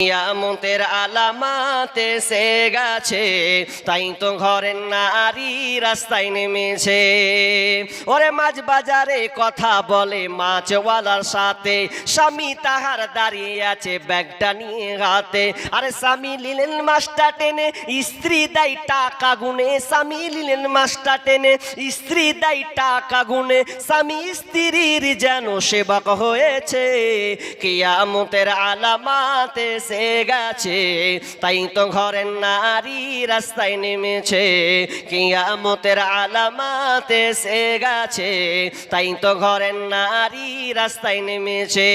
কিয়ামতের আলামাত এসে গেছে, তাই তো ঘরের নারী রাস্তায় নেমেছে। ওরে মাছ বাজারে কথা বলে মাছওয়ালার সাথে, স্বামী তাহার দাঁড়িয়ে আছে ব্যাগটা নিয়ে হাতে। আরে স্বামী নিলেন মাছটা টেনে, স্ত্রী দেয় টাকা গুনে। স্বামী নিলেন মাছটা টেনে, স্ত্রী দেয় টাকা গুনে। স্বামী স্ত্রীর যেন সেবক হয়েছে। কিয়ামতের আলামাত এসে গেছে, তাই তো ঘরের নারী রাস্তায় নেমেছে। কিয়ামতের আলামাত এসে গেছে, তাই তো ঘরের নারী রাস্তায় নেমেছে।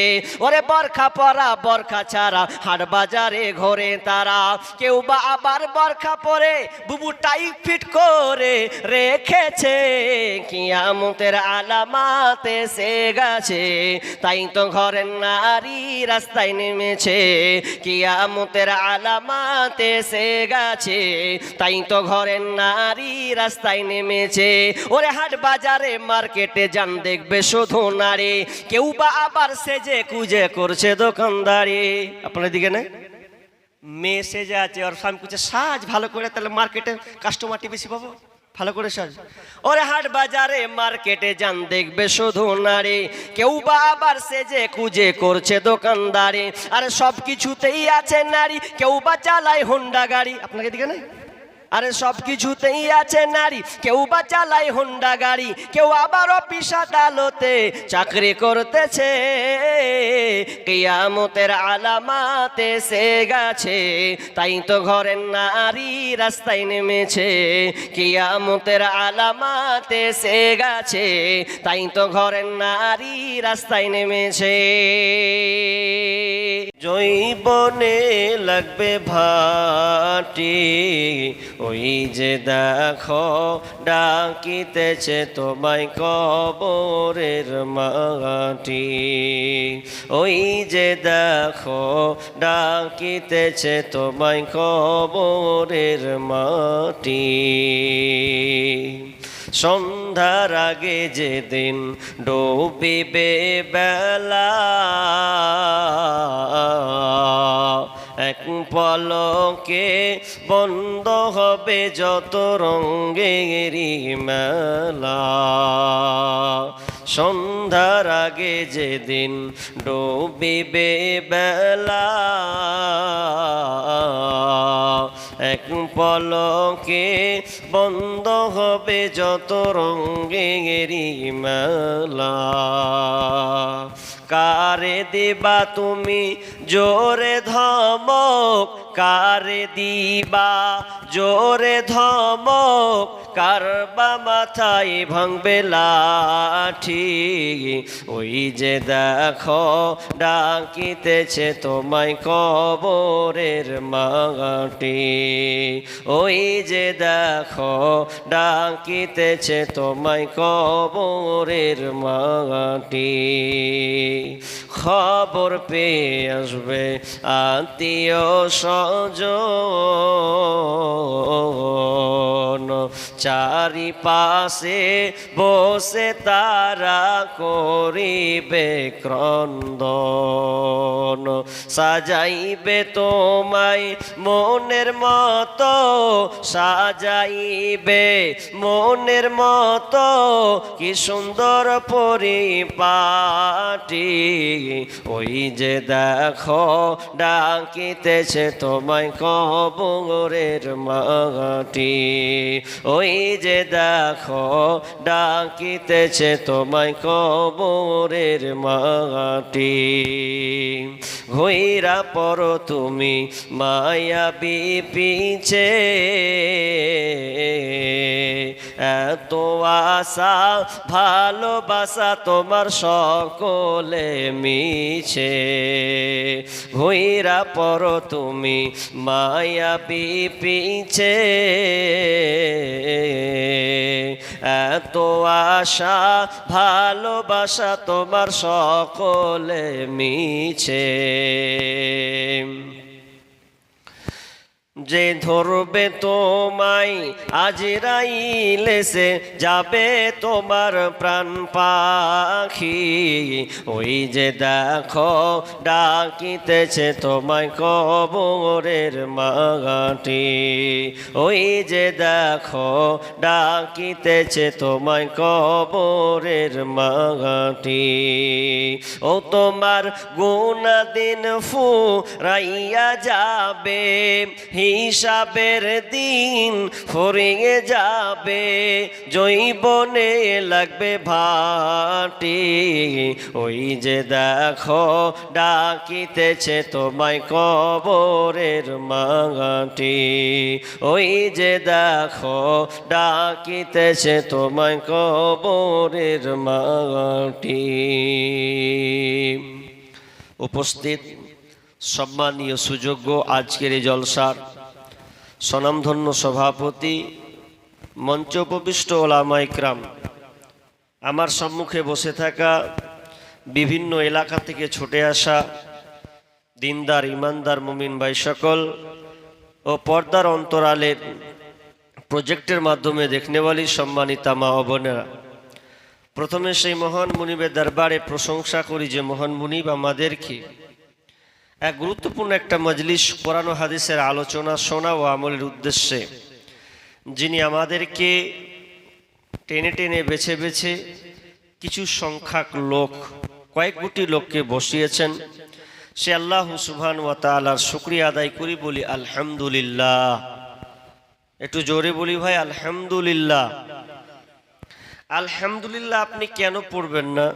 ওরে বরখা পরা বরখা ছাড়া হাট বাজারে ঘোরে তারা। কেউ বা আবার বরখা পরে বুবু টাইট ফিট করে রেখেছে। কিয়ামতের আলামাত এসে গেছে, তাই তো ঘরের নারী রাস্তায় নেমেছে। কিয়ামতের আলামাত এসে গেছে, তাই তো ঘরের নারী রাস্তায় নেমেছে। ওরে হাট বাজারে মার্কেটে যান দেখবে শুধু নারী, কেউ বা আবার সেজে কুজে করছে দোকানদারি। আপনার দিকে না মেয়ে সেজে আছে, ওর স্বামী কুচে সাজ ভালো করে, তাহলে মার্কেটে কাস্টমারটি বেশি পাবো, ভালো করে সাজ। ওরে হাট বাজারে মার্কেটে যান দেখবে শুধু নারী, কেউ বা আবার সেজে কুজে করছে দোকানদারি। আরে সব কিছুতেই আছে নারী, কেউ বা চালায় হোন্ডা গাড়ি। আপনাকে দিকে নাই? আরে সব কিছুতেই আছে নারী, কেউ বা চালায় হোন্ডা গাড়ি, কেউ আবার অফিস আদালতে চাকরি করতেছে। কিয়ামতের আলামাত এসে গেছে, তাই তো ঘরের নারী রাস্তায় নেমেছে। কিয়ামতের আলামাত এসে গেছে, তাই তো ঘরের নারী রাস্তায় নেমেছে। জৈবনে লাগবে ভাটি, ওই যে দেখো ডাকিতেছে তোমায় কবরের মাটি। ওই যে দেখো ডাকিতেছে তোমায় কবরের মাটি। সন্ধ্যার আগে যেদিন ডুবিবে বেলা, এক পলকে বন্ধ হবে যত রঙেরই মেলা। সন্ধ্যার আগে যেদিন ডুবিবে বেলা, এক পলকে বন্ধ হবে যত রঙেরই মেলা। কারে দিবা তুমি জোরে ধমক, কারে দিবা জোরে ধমক, কারবা মাথায় ভাঙবে লাঠি। ওই যে দেখো ডাকিতেছে তোমায় কবরের মাটি। ওই যে দেখো ডাকিতেছে তোমায় কবরের মাটি। খবর পেয়ে আসবে আত্মীয় স্বজন, চারিপাশে বসে তারা করিবে ক্রন্দন। সাজাইবে তোমায় মনের মতো, সাজাইবে মনের মতো, কি সুন্দর পরিপাটি। ওই যে দেখো ডাকিতেছে তোমায় কবরের মাটি। ওই যে দেখো ডাকিতেছে তোমায় কবরের মাটি। ঘুইরা পড়ো তুমি মায়াবী পিছে, এত আশা ভালোবাসা তোমার সকলে মিছে। ঘুইরা পড়ো তুমি মায়াবী পিছে, এত আশা ভালোবাসা তোমার সকলে মিছে। যে ধরবে তোমায় আজরাইল এসে যাবে তোমার প্রাণ পাখি। ওই যে দেখো ডাকিতেছে তোমায় কবরের মাটি। ওই যে দেখো ডাকিতেছে তোমায় কবরের মাটি। ও তোমার গুনাহ দিন ফুরাইয়া যাবে, হিসাবের দিন ফুরিয়ে যাবে, জৈবনে লাগবে ভাটি। ওই যে দেখো ডাকিতেছে তোমায় কবরের মাটি। ওই যে দেখো ডাকিতেছে তোমায় কবরের মাটি। উপস্থিত সম্মানীয় সুযোগ্য আজকের এই জলসার স্বনামধন্য সভাপতি, মঞ্চ উপবিষ্ট ওলামা ইকরাম, আমার সম্মুখে বসে থাকা বিভিন্ন এলাকা থেকে ছুটে আসা দিনদার ইমানদার মুমিন ভাই সকল ও পর্দার অন্তরালের প্রজেক্টের মাধ্যমে দেখনেওয়ালি সম্মানিতা মা ও বোনেরা, প্রথমে সেই মহান মুনিবের দরবারে প্রশংসা করি যে মহান মুনিব আমাদেরকে এক গুরুত্বপূর্ণ একটা মজলিস কোরআন ও হাদিসের আলোচনা শোনা ও আমলের উদ্দেশ্যে যিনি আমাদেরকে টেনে টেনে বেছে বেছে কিছু সংখ্যক লোক, কয়েক কোটি লোককে বসিয়েছেন, সে আল্লাহ সুবহান ওয়া তাআলার শুকরিয়া আদায় করি, বলি আলহামদুলিল্লাহ। একটু জোরে বলি ভাই আলহামদুলিল্লাহ। আলহামদুলিল্লাহ আপনি কেন পড়বেন না?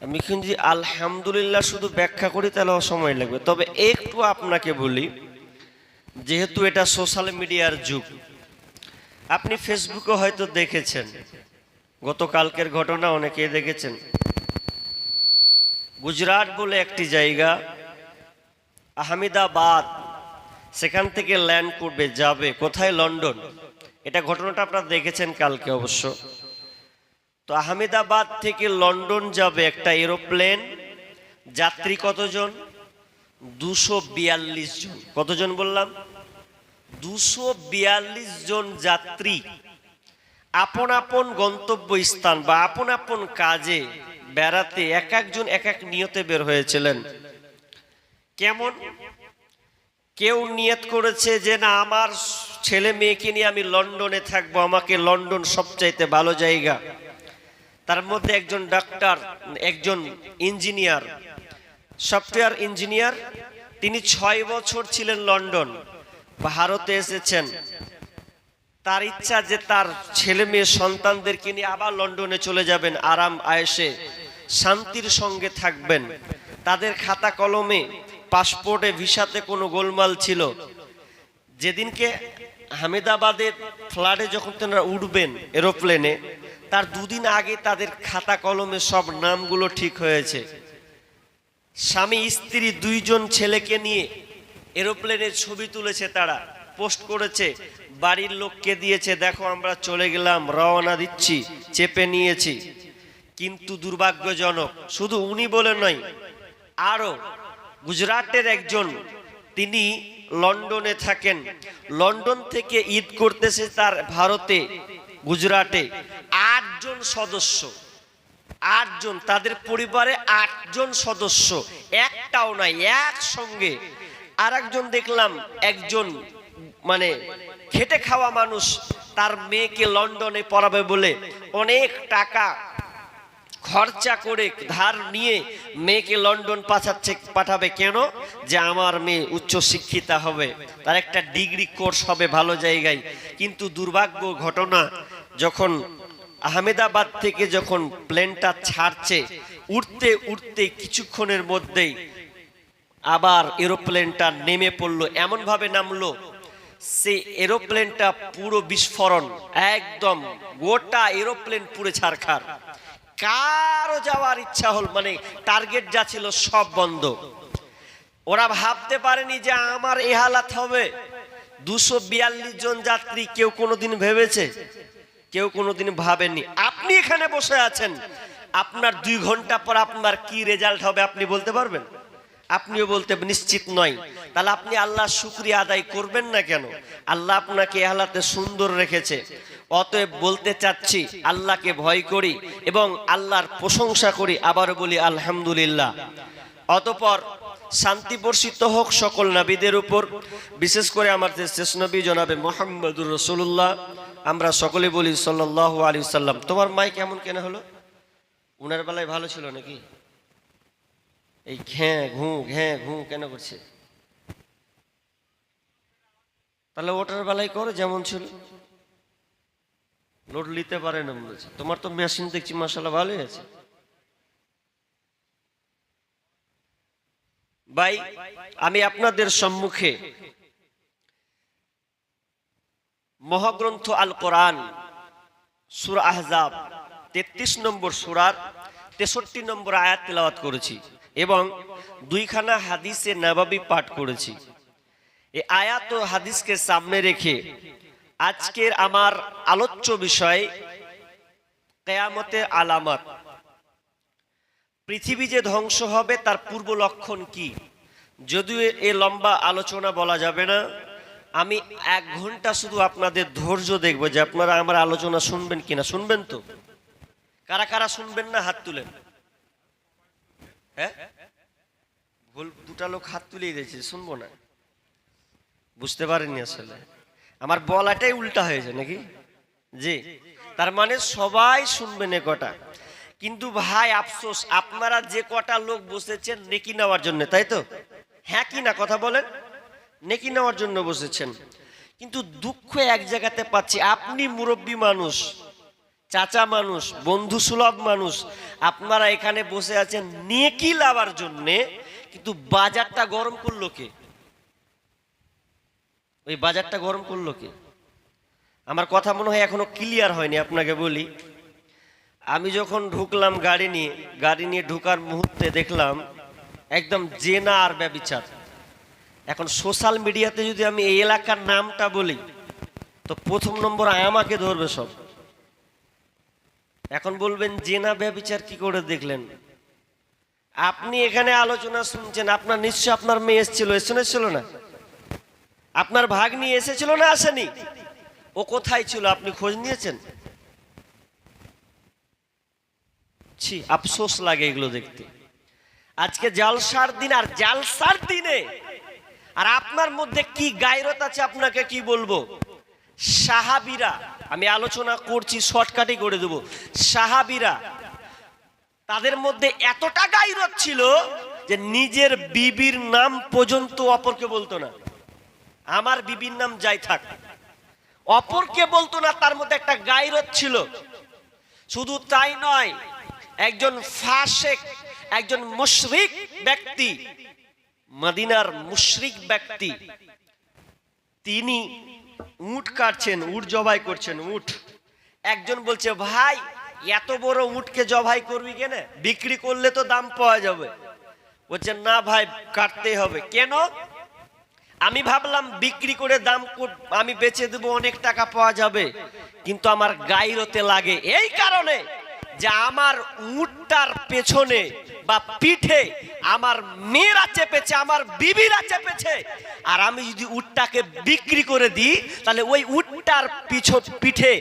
আমি কিন্তু আলহামদুলিল্লাহ শুধু ব্যাখ্যা করি তাহলে সময় লাগবে। তবে একটু আপনাকে বলি, যেহেতু এটা সোশ্যাল মিডিয়ার যুগ, আপনি ফেসবুকে হয়তো দেখেছেন, গতকালকের ঘটনা অনেকেই দেখেছেন। গুজরাট বলে একটি জায়গা, আহমেদাবাদ, সেখান থেকে ল্যান্ড করবে, যাবে কোথায়? লন্ডন। এটা ঘটনাটা আপনারা দেখেছেন কালকে অবশ্য। তো আহমেদাবাদ থেকে লন্ডন যাবে একটা এরোপ্লেন, যাত্রী কতজন? 242 জন। কতজন বললাম? 242 জন যাত্রী আপন আপন গন্তব্য স্থান বা আপন আপন কাজে বেড়াতে এক একজন এক এক নিয়তে বের হয়েছিলেন। কেমন? কেউ নিয়ত করেছে যে না, আমার ছেলে মেয়েকে নিয়ে আমি লন্ডনে থাকবো, আমাকে লন্ডন সবচাইতে ভালো জায়গা। তার মধ্যে একজন ডাক্তার, একজন ইঞ্জিনিয়ার, সফটওয়্যার ইঞ্জিনিয়ার, তিনি 6 বছর ছিলেন লন্ডন, ভারতে এসেছেন। তার ইচ্ছা যে তার ছেলে মেয়ে সন্তানদেরকে নিয়ে আবার লন্ডনে চলে যাবেন, আরাম আয়েশে শান্তির সঙ্গে থাকবেন। তাদের খাতা কলমে, পাসপোর্টে, ভিসাতে কোনো গোলমাল ছিল। যেদিনকে আহমেদাবাদের ফ্লাইটে যখন তারা উঠবেন এরোপ্লেনে, তার 2 দিন আগে তাদের খাতা কলমে সব নামগুলো ঠিক হয়েছে। স্বামী স্ত্রী 2 জন ছেলেকে নিয়ে এরোপ্লেনের ছবি তুলেছে, তারা পোস্ট করেছে, বাড়ির লোককে দিয়েছে, দেখো আমরা চলে গেলাম, রওনা দিচ্ছি, চেপে নিয়েছি। কিন্তু দুর্ভাগ্যজনক, শুধু উনি বলে নয়, আরো গুজরাটের একজন, তিনি লন্ডনে থাকেন, লন্ডন থেকে ঈদ করতেছে তার ভারতে গুজরাটে। 8 জন সদস্য, 8 জন, তাদের পরিবারে 8 জন সদস্য, একটাও নাই, একসঙ্গে। আর একজন দেখলাম, একজন মানে খেটে খাওয়া মানুষ, তার মেয়েকে লন্ডনে পড়াবে বলে অনেক টাকা খরচা করে ধার নিয়ে মেয়েকে লন্ডন পাঠাবে। কেন? যে আমার মেয়ে উচ্চ শিক্ষিতা হবে, তার একটা ডিগ্রি কোর্স হবে ভালো জায়গায়। কিন্তু দুর্ভাগ্য ঘটনা, যখন আহমেদাবাদ থেকে যখন প্লেনটা ছাড়ছে, উঠতে উঠতে কিছুক্ষণের মধ্যেই আবার এরোপ্লেনটা নেমে পড়লো, এমন ভাবে নামলো, সেই এরোপ্লেনটা পুরো বিস্ফোরণ, একদম গোটা এরোপ্লেন পুরো ছারখার। কারো যাওয়ার ইচ্ছা হল, মানে টার্গেট যা ছিল সব বন্ধ। ওরা ভাবতে পারেনি যে আমার এই হালাত হবে। 242 জন যাত্রী, কেউ কোনোদিন ভেবেছে? কেউ কোনোদিন ভাবেননি। আপনি এখানে বসে আছেন, আপনার 2 ঘন্টা পর আপনার কি রেজাল্ট হবে আপনি বলতে পারবেন? আপনিও বলতে নিশ্চিত নয়, তাহলে আপনি আল্লাহ শুকরিয়া আদায় করবেন না কেন? আল্লাহ আপনাকে এ হালাতে সুন্দর রেখেছে। অতএব বলতে চাচ্ছি আল্লাহকে ভয় করি এবং আল্লাহর প্রশংসা করি, আবার বলি আলহামদুলিল্লাহ। অতঃপর শান্তি বর্ষিত হোক সকল নবীদের উপর, বিশেষ করে আমাদের শেষ নবী জনাবে মুহাম্মদুর রাসূলুল্লাহ। আমরা সকলে বলি সাল্লাল্লাহু আলাইহি সাল্লাম। তোমার মাই কেমন কেন হলো? উনার বেলায় ভালো ছিল নাকি? এই ঘ্যাঁ ঘু কেন করছে? তাহলে ওটার বেলায় করো যেমন ছিল, লোড নিতে পারে না মনে হচ্ছে। তোমার তো মেশিন দেখছি মাশাআল্লাহ ভালোই আছে। ভাই, আমি আপনাদের সম্মুখে মহাগ্রন্থ আল কোরআন সূরা আহজাব 33 নম্বর সূরার 63 নম্বর আয়াত তেলাওয়াত করেছি এবং দুইখানা হাদিসে নববী পাঠ করেছি। এই আয়াত ও হাদিসকে সামনে রেখে আজকের আমার আলোচ্য বিষয় কিয়ামতের আলামত। পৃথিবী যে ধ্বংস হবে তার পূর্ব লক্ষণ কি? যদিও এ লম্বা আলোচনা বলা যাবে না, আমি 1 ঘন্টা শুধু আপনাদের ধৈর্য দেখব যে আপনারা আমার আলোচনা শুনবেন কিনা। শুনবেন তো? কারা কারা শুনবেন না হাত তুলেন। হ্যাঁ, ভুল দুটা লোক হাত তুলেই দিয়েছে, শুনবো না। বুঝতে পারেননি আসলে আমার বলাটাই উল্টা হয়েছে নাকি? জি, তার মানে সবাই শুনবেন এ কটা। কিন্তু ভাই আফসোস, আপনারা যে কটা লোক বসেছেন নেকি নেওয়ার জন্য, তাই তো? হ্যাঁ কি না কথা বলেন? নেকি নেওয়ার জন্য বসেছেন, কিন্তু দুঃখ এক জায়গাতে পাচ্ছি। আপনি মুরব্বী মানুষ, চাচা মানুষ, বন্ধু সুলভ মানুষ, আপনারা এখানে বসে আছেন নেকি লাভার জন্যে, কিন্তু বাজারটা গরম করলো কে? ওই বাজারটা গরম করলো কে? আমার কথা মনে হয় এখনো ক্লিয়ার হয়নি। আপনাকে বলি, আমি যখন ঢুকলাম গাড়ি নিয়ে ঢুকার মুহূর্তে দেখলাম একদম জেনা আর ব্যভিচার। এখন সোশ্যাল মিডিয়াতে যদি আমি এই এলাকার নামটা বলি তো প্রথম নম্বর আমাকে ধরবে সব। এখন বলবেন জেনা ব্যভিচার কি করে দেখলেন? আপনি এখানে আলোচনা শুনছেন, আপনার নিশ্চয় আপনার মেয়ে এসেছিল না? আপনার ভাগ্নি এসেছিল না আসেনি? ও কোথায় ছিল আপনি খোঁজ নিয়েছেন? ছি, আফসোস লাগে এগুলো দেখতে। আজকে জালসার দিন, আর জালসার দিনে আর আপনার মধ্যে কি গায়রত আছে আপনাকে কি বলবো। সাহাবীরা, আমি আলোচনা করছি শর্টকাটই করে দেব। সাহাবীরা, তাদের মধ্যে এতটা গায়রত ছিল যে নিজের বিবির নাম পর্যন্ত অপরকে বলতো না। আমার বিবির নাম যাই থাক, অপরকে বলতো না। তার মধ্যে একটা গায়রত ছিল। শুধু তাই নয়, একজন ফাসেক, একজন মুশরিক ব্যক্তি, মদিনার মুশরিক ব্যক্তি, তিনি উট কাটছেন, উট জবাই করছেন। উট, একজন বলছে ভাই এত বড় উটকে জবাই করবি কেন? বিক্রি করলে তো দাম পাওয়া যাবে। বলছে না ভাই কাটতেই হবে। কেন? আমি ভাবলাম বিক্রি করে দাম আমি বেচে দেবো, অনেক টাকা পাওয়া যাবে, কিন্তু আমার গায়রতে লাগে এই কারণে যে আমার উটটার পেছনে বা পিঠে আমার মেয়েরা চেপেছে, আমার বিবিরা চেপেছে। আর আমি যদি উটটাকে বিক্রি করে দিই তাহলে ওই উটটার পিঠে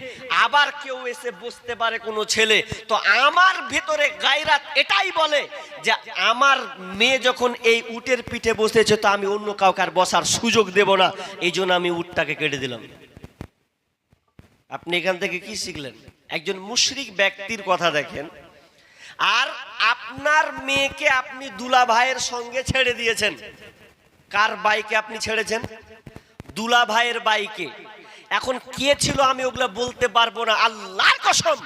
আবার কেউ এসে বসতে পারে, কোনো ছেলে। তো আমার ভেতরে গায়রাত এটাই বলে যে আমার মেয়ে যখন এই উটের পিঠে বসেছে তো আমি অন্য কাউকে আর বসার সুযোগ দেব না, এই জন্য আমি উটটাকে কেটে দিলাম। আপনি এখান থেকে কি শিখলেন? একজন মুশরিক ব্যক্তির কথা দেখেন, আর আপনার মেয়েকে আপনি দুলা ভাইয়ের সঙ্গে ছেড়ে দিয়েছেন। কার বাইকে আপনি ছেড়েছেন? দুলা ভাইয়ের বাইকে। এখন কে ছিল আমি ওগুলা বলতে পারবো না, আল্লাহর কসম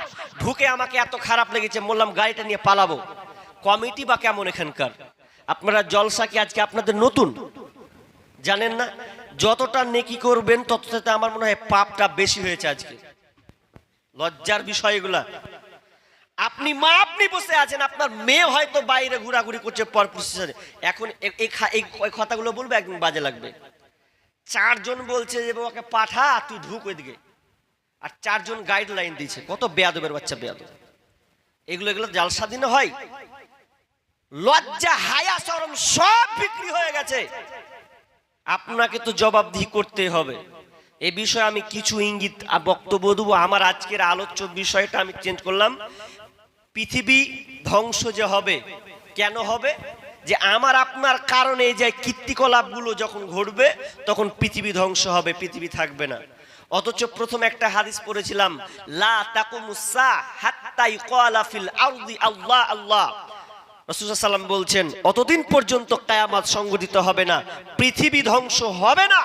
ঢুকে আমাকে এত খারাপ লেগেছে, বললাম গাড়িটা নিয়ে পালাবো। কমিটি বা কেমন এখানকার? আপনারা জলসা কি আজকে আপনাদের নতুন? জানেন না যতটা নেকি করবেন ততটাতে আমার মনে হয় পাপটা বেশি হয়েছে আজকে। লজ্জার বিষয় এগুলা। আপনি মা, আপনি বসে আছেন, আপনার মেয়ে হয়তো বাইরে ঘোরাঘুরি করছে পরপুরুষের সাথে। এখন এই কথাগুলো বলবে একদিন বাজে লাগবে। 4 জন বলছে যে ওকে পাঠা, তুই ঢুক ওইদিকে, আর 4 জন গাইডলাইন দিচ্ছে। কত বেয়াদবের বাচ্চা বেয়াদব এগুলো। এগুলো জালসা দিনে হয়। লজ্জা হায়া শরম সব বিক্রি হয়ে গেছে। আপনাকে তো জবাবদিহি করতে হবে। এ বিষয়ে আমি কিছু ইঙ্গিত বক্তব্য দেবো। আমার আজকের আলোচ্য বিষয়টা আমি চেঞ্জ করলাম। পৃথিবী ধ্বংস যে হবে, কেন হবে? যে আমার আপনার কারণে এই যে কীর্তিকলাপগুলো যখন ঘটবে তখন পৃথিবী ধ্বংস হবে, পৃথিবী থাকবে না। অথচ প্রথম একটা হাদিস পড়েছিলাম, লা তাকুমুস সাআ হাত্তা ইউকালা ফিল আরদি আল্লাহ আল্লাহ। রাসূল সাল্লাল্লাহু আলাইহি ওয়াসাল্লাম বলছেন, অতদিন পর্যন্ত কিয়ামত সংঘটিত হবে না, পৃথিবী ধ্বংস হবে না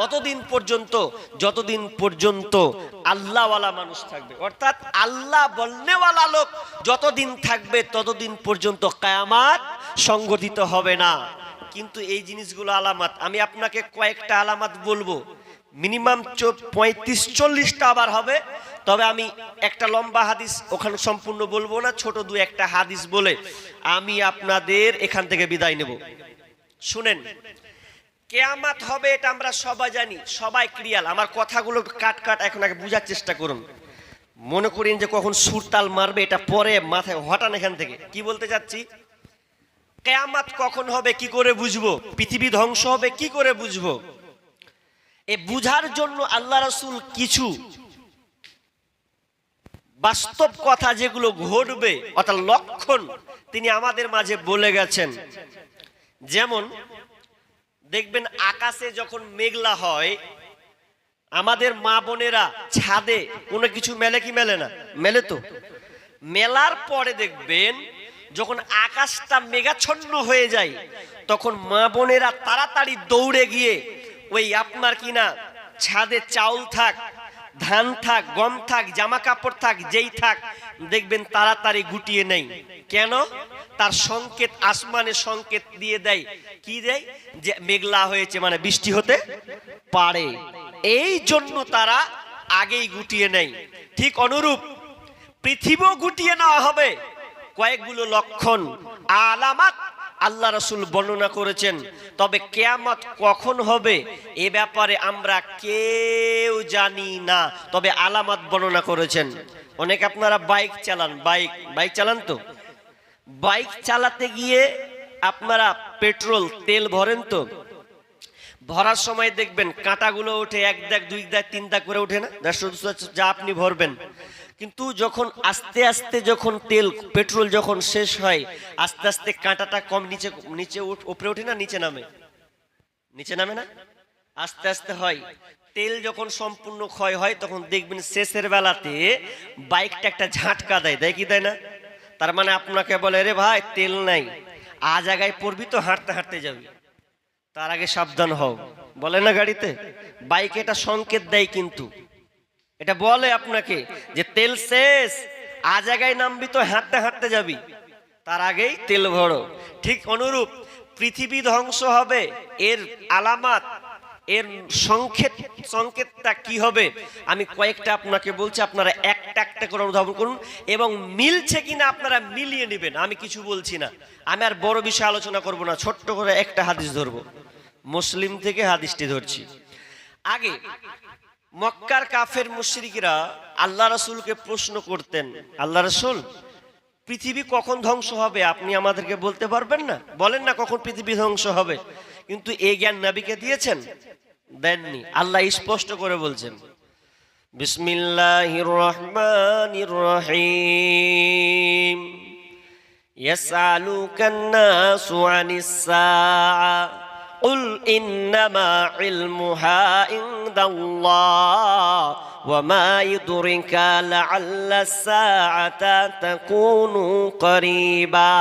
অতদিন পর্যন্ত যতদিন পর্যন্ত আল্লাহওয়ালা মানুষ থাকবে। অর্থাৎ আল্লাহ বলনেওয়ালা লোক যতদিন থাকবে ততদিন পর্যন্ত কিয়ামত সংঘটিত হবে না। কিন্তু এই জিনিসগুলো আলামত, আমি আপনাকে কয়েকটা আলামত বলবো, মিনিমাম 35-40টা আবার হবে। তবে আমি একটা লম্বা হাদিস ওখানে সম্পূর্ণ বলবো না, ছোট দু একটা হাদিস বলে আমি আপনাদের এখান থেকে বিদায় নেব। শুনেন, কিয়ামত হবে এটা আমরা সবাই জানি, সবাই ক্লিয়ার। আমার কথাগুলো কাট কাট এখন আগে বোঝার চেষ্টা করুন। মনে করেন যে কখন সুরতাল মারবে এটা পরে মাথায় হঠান। এখান থেকে কি বলতে চাচ্ছি, কিয়ামত কখন হবে কি করে বুঝবো, পৃথিবী ধ্বংস হবে কি করে বুঝবো, এ বুঝার জন্য আল্লাহ রাসূল কিছু বাস্তব কথা যেগুলো ঘটবে অর্থাৎ লক্ষণ তিনি আমাদের মাঝে বলে গেছেন। যেমন দেখবেন আকাশে যখন মেঘলা হয়, আমাদের মা বোনেরা ছাদে কোনো কিছু মেলে কি মেলে না? মেলে তো। মেলার পরে দেখবেন যখন আকাশটা মেঘাচ্ছন্ন হয়ে যায় তখন মা বোনেরা তাড়াতাড়ি দৌড়ে গিয়ে ওই আপনার কিনা ছাদে চাউল থাক, ধান থাক, গম থাক, জামা কাপড় থাক, যেই থাক দেখবেন তাড়াতাড়ি গুটিয়ে নেই। কেন? তার সংকেত, আসমানে সংকেত দিয়ে দেয়। কি দেয়? যে মেঘলা হয়েছে, মানে বৃষ্টি হতে পারে, এই জন্য তারা আগেই গুটিয়ে নেয়। ঠিক অনুরূপ পৃথিবীও গুটিয়ে নেওয়া হবে। কয়েকগুলো লক্ষণ আলামত আল্লাহ রাসূল বর্ণনা করেছেন। তবে কিয়ামত কখন হবে এ ব্যাপারে আমরা কেউ জানি না, তবে আলামত বর্ণনা করেছেন। অনেক আপনারা বাইক চালান, বাইক চালান তো, বাইক চালাতে গিয়ে আপনারা পেট্রোল তেল ভরেন তো, ভরার সময় দেখবেন কাঁটাগুলো ওঠে, 1 দাগ 2 দাগ 3 দাগ করে ওঠে না? যা আপনি ভরবেন, কিন্তু যখন আস্তে আস্তে যখন পেট্রোল যখন শেষ হয় আস্তে আস্তে কাঁটাটা কম নিচে উপরে ওঠে না, নিচে নামে না, আস্তে আস্তে হয়। তেল যখন সম্পূর্ণ ক্ষয় হয় তখন দেখবেন শেষের বেলাতে বাইকটা একটা ঝাটকা দেয় কি দেয় না? তার মানে আপনাকে বলে, রে ভাই তেল নাই, জায়গায় পড়বি তো হাঁটতে হাঁটতে যাবি, তার আগে সাবধান হও, বলে না গাড়িতে? বাইকে এটা সংকেত দেয়, কিন্তু এটা বলে আপনাকে যে তেল শেষ, জায়গায় নামবি তো হাঁটতে হাঁটতে যাবি, তার আগেই তেল ভরো। ঠিক অনুরূপ পৃথিবী ধ্বংস হবে, এর আলামত, এর সংকেতটা কি হবে আমি কয়েকটা আপনাকে বলছি, আপনারা একটা একটা করে অনুধাবন করুন এবং মিলছে কিনা আপনারা মিলিয়ে নেবেন। আমি কিছু বলছি না, আমি আর বড় বিষয় আলোচনা করব না, ছোট্ট করে একটা হাদিস ধরবো। মুসলিম থেকে হাদিসটি ধরছি। আগে মক্কার কাফের মুশরিকরা আল্লাহ রাসূলকে প্রশ্ন করতেন, আল্লাহ রাসূল পৃথিবী কখন ধ্বংস হবে আপনি আমাদেরকে বলতে পারবেন না? বলেন না কখন পৃথিবী ধ্বংস হবে। কিন্তু এই জ্ঞান নবীকে দিয়েছেন? দেননি। আল্লাহ স্পষ্ট করে বলছেন, বিসমিল্লাহির রহমানির রহিম, ইয়াসআলুকান নাসু আনিস সাআ কুল ইন্নামা ইলমুহা ইনদাল্লাহ ওয়া মা ইউদরিকা লাআল্লাস সাআতা তাকুনু করিবা।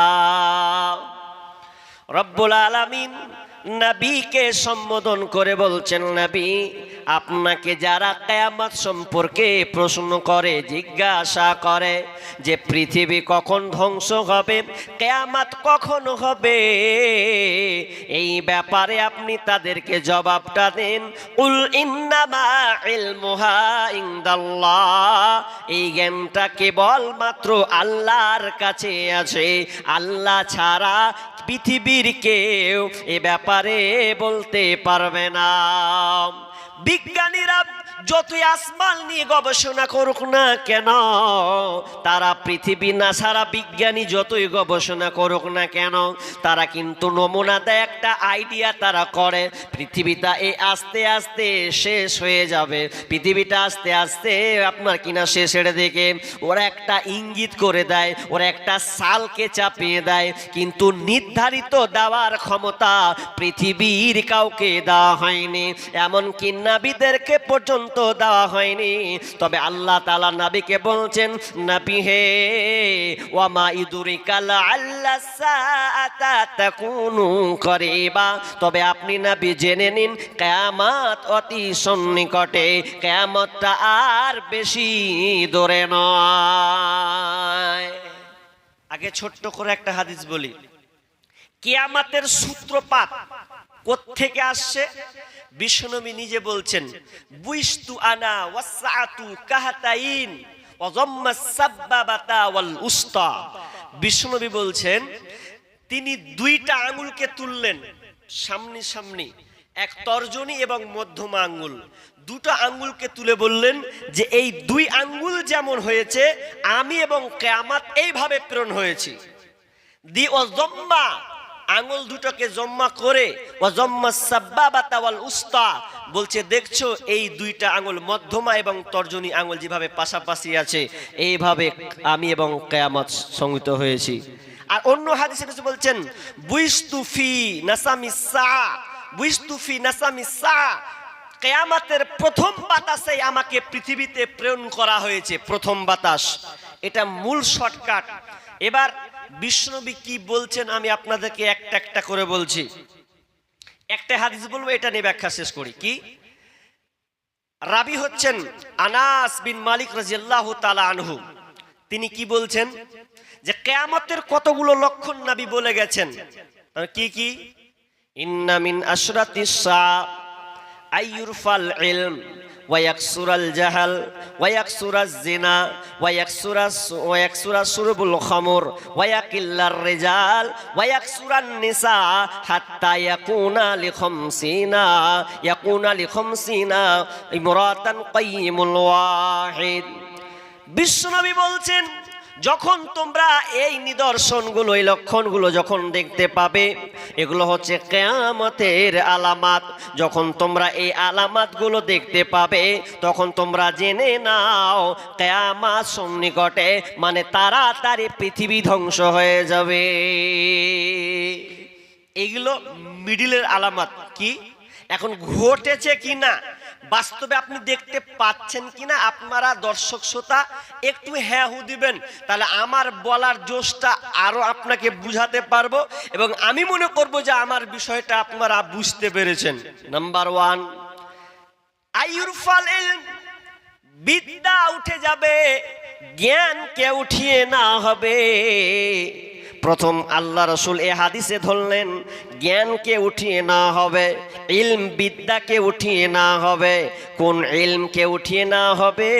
রব্বুল আলামিন নবীকে সম্বোধন করে বলছেন, নবী আপনাকে যারা কিয়ামত সম্পর্কে প্রশ্ন করে, জিজ্ঞাসা করে যে পৃথিবী কখন ধ্বংস হবে, কিয়ামত কখন হবে, এই ব্যাপারে আপনি তাদেরকে জবাবটা দেন, কুল ইন্নামা ইলমুহা ইনদাল্লাহ, এই জ্ঞানটা কেবলমাত্র আল্লাহর কাছে আছে, আল্লাহ ছাড়া পৃথিবীর কেউ এ ব্যাপারে বলতে পারবে না। বিজ্ঞানীরা যতই আসমান নিয়ে গবেষণা করুক না কেন, তারা পৃথিবী না সারা বিজ্ঞানী যতই গবেষণা করুক না কেন, তারা কিন্তু নমুনা দেয়, একটা আইডিয়া তারা করে, পৃথিবীটা এই আস্তে আস্তে শেষ হয়ে যাবে, পৃথিবীটা আস্তে আস্তে আপনার কিনা শেষের দিকে। ওরা একটা ইঙ্গিত করে দেয়, ওরা একটা সালকে চাপিয়ে দেয়, কিন্তু নির্ধারিত দেওয়ার ক্ষমতা পৃথিবীর কাউকে দেওয়া হয়নি, এমনকি নবীদেরকে পর্যন্ত দেওয়া হয়নি। তবে আল্লাহ তাআলা নবীকে বলছেন, নবী হে ওয়ামা ইদুরিকাল আল্লাহ সাআতা তাকুনু করিবা, তবে আপনি নবী জেনে নিন কিয়ামত অতি সন্নিকটে, কিয়ামতটা আর বেশি দূরে নয়। আগে ছোট্ট করে একটা হাদিস বলি, কিয়ামতের সূত্রপাত কোত্থেকে আসছে? বিশ্বনবী নিজে বলছেন, বুইস্তু আনা ওয়াসআতু কাহাতাইন ওয়া যাম্মাস সাব্বাবাতা ওয়াল উস্তা। বিশ্বনবী বলছেন, তিনি দুইটা আঙ্গুলকে তুললেন সামনে সামনে, এক তর্জনী এবং মধ্যমা আঙ্গুল, দুটো আঙ্গুলকে তুলে বললেন যে এই দুই আঙ্গুল যেমন হয়েছে আমি এবং কিয়ামত এইভাবে প্রেরণ হয়েছি। দি ও জম্মা, আঙ্গুল দুটোকে জম্মা করে, ও জম্মা সাব্বাবাতা ওয়াল উস্তা, বলছে দেখছো এই দুইটা আঙ্গুল মধ্যমা এবং তর্জনী আঙ্গুল যেভাবে পাশাপাশি আছে, এইভাবে আমি এবং কিয়ামত সংযুক্ত হয়েছি। আর অন্য হাদিসে কিছু বলছেন, বুইস্তুফি নাসামিসা, বুইস্তুফি নাসামিসা, কিয়ামতের প্রথম বাতাসে আমাকে পৃথিবীতে প্রেরণ করা হয়েছে, প্রথম বাতাস। এটা মূল শর্টকাট। এবার বিশ্বনবী কি বলছেন আমি আপনাদেরকে একটা একটা করে বলছি। একটা হাদিস বলবো, এটা নিয়ে ব্যাখ্যা শেষ করি। কি রাবি হচ্ছেন আনাস বিন মালিক রাদিয়াল্লাহু তাআলা আনহু। তিনি কি বলছেন যে কিয়ামতের কতগুলো লক্ষণ নবী বলে গেছেন। কি কি? ইন্না মিন আশরাতিস সা আইয়ুরফাল ইলম ওয়া ইয়াকসুরাল জাহাল ওয়া ইয়াকসুরাজ জিনা ওয়া ইয়াকসুরাস শুরবুল খামর ওয়া ইয়াকিল্লার রিজাল ওয়া ইয়াকসুরান নিসা হাত্তা ইয়াকুনা লি খামসিনা ইমরাতান কাইয়িমুল ওয়াহিদ। বিশ্বনবী বলছেন, যখন তোমরা এই নিদর্শনগুলো, এই লক্ষণগুলো যখন দেখতে পাবে, এগুলো হচ্ছে কিয়ামতের আলামত। যখন তোমরা এই আলামতগুলো দেখতে পাবে, তখন তোমরা জেনে নাও কিয়ামত সন্নিকটে, মানে তাড়াতাড়ি পৃথিবী ধ্বংস হয়ে যাবে। এগুলো মিডিলের আলামত। কি এখন ঘটেছে কিনা, বাস্তবে আপনি দেখতে পাচ্ছেন কিনা, আপনারা দর্শক শ্রোতা একটু হ্যাঁ হু দিবেন, তাহলে আমার বলার জোশটা আরো আপনাকে বুঝাতে পারবো, এবং আমি মনে করব যে আমার বিষয়টা আপনারা বুঝতে পেরেছেন। নাম্বার 1, আইয়ুরফাল ইলম, বিদ্যা উঠে যাবে, জ্ঞানকে উঠিয়ে না হবে। প্রথম আল্লাহ রসুল এ হাদিসে ধরলেন জ্ঞানকে উঠিয়ে না হবে, ইলম বিদ্যাকে উঠিয়ে না হবে। কোন ইলমকে উঠিয়ে না হবে?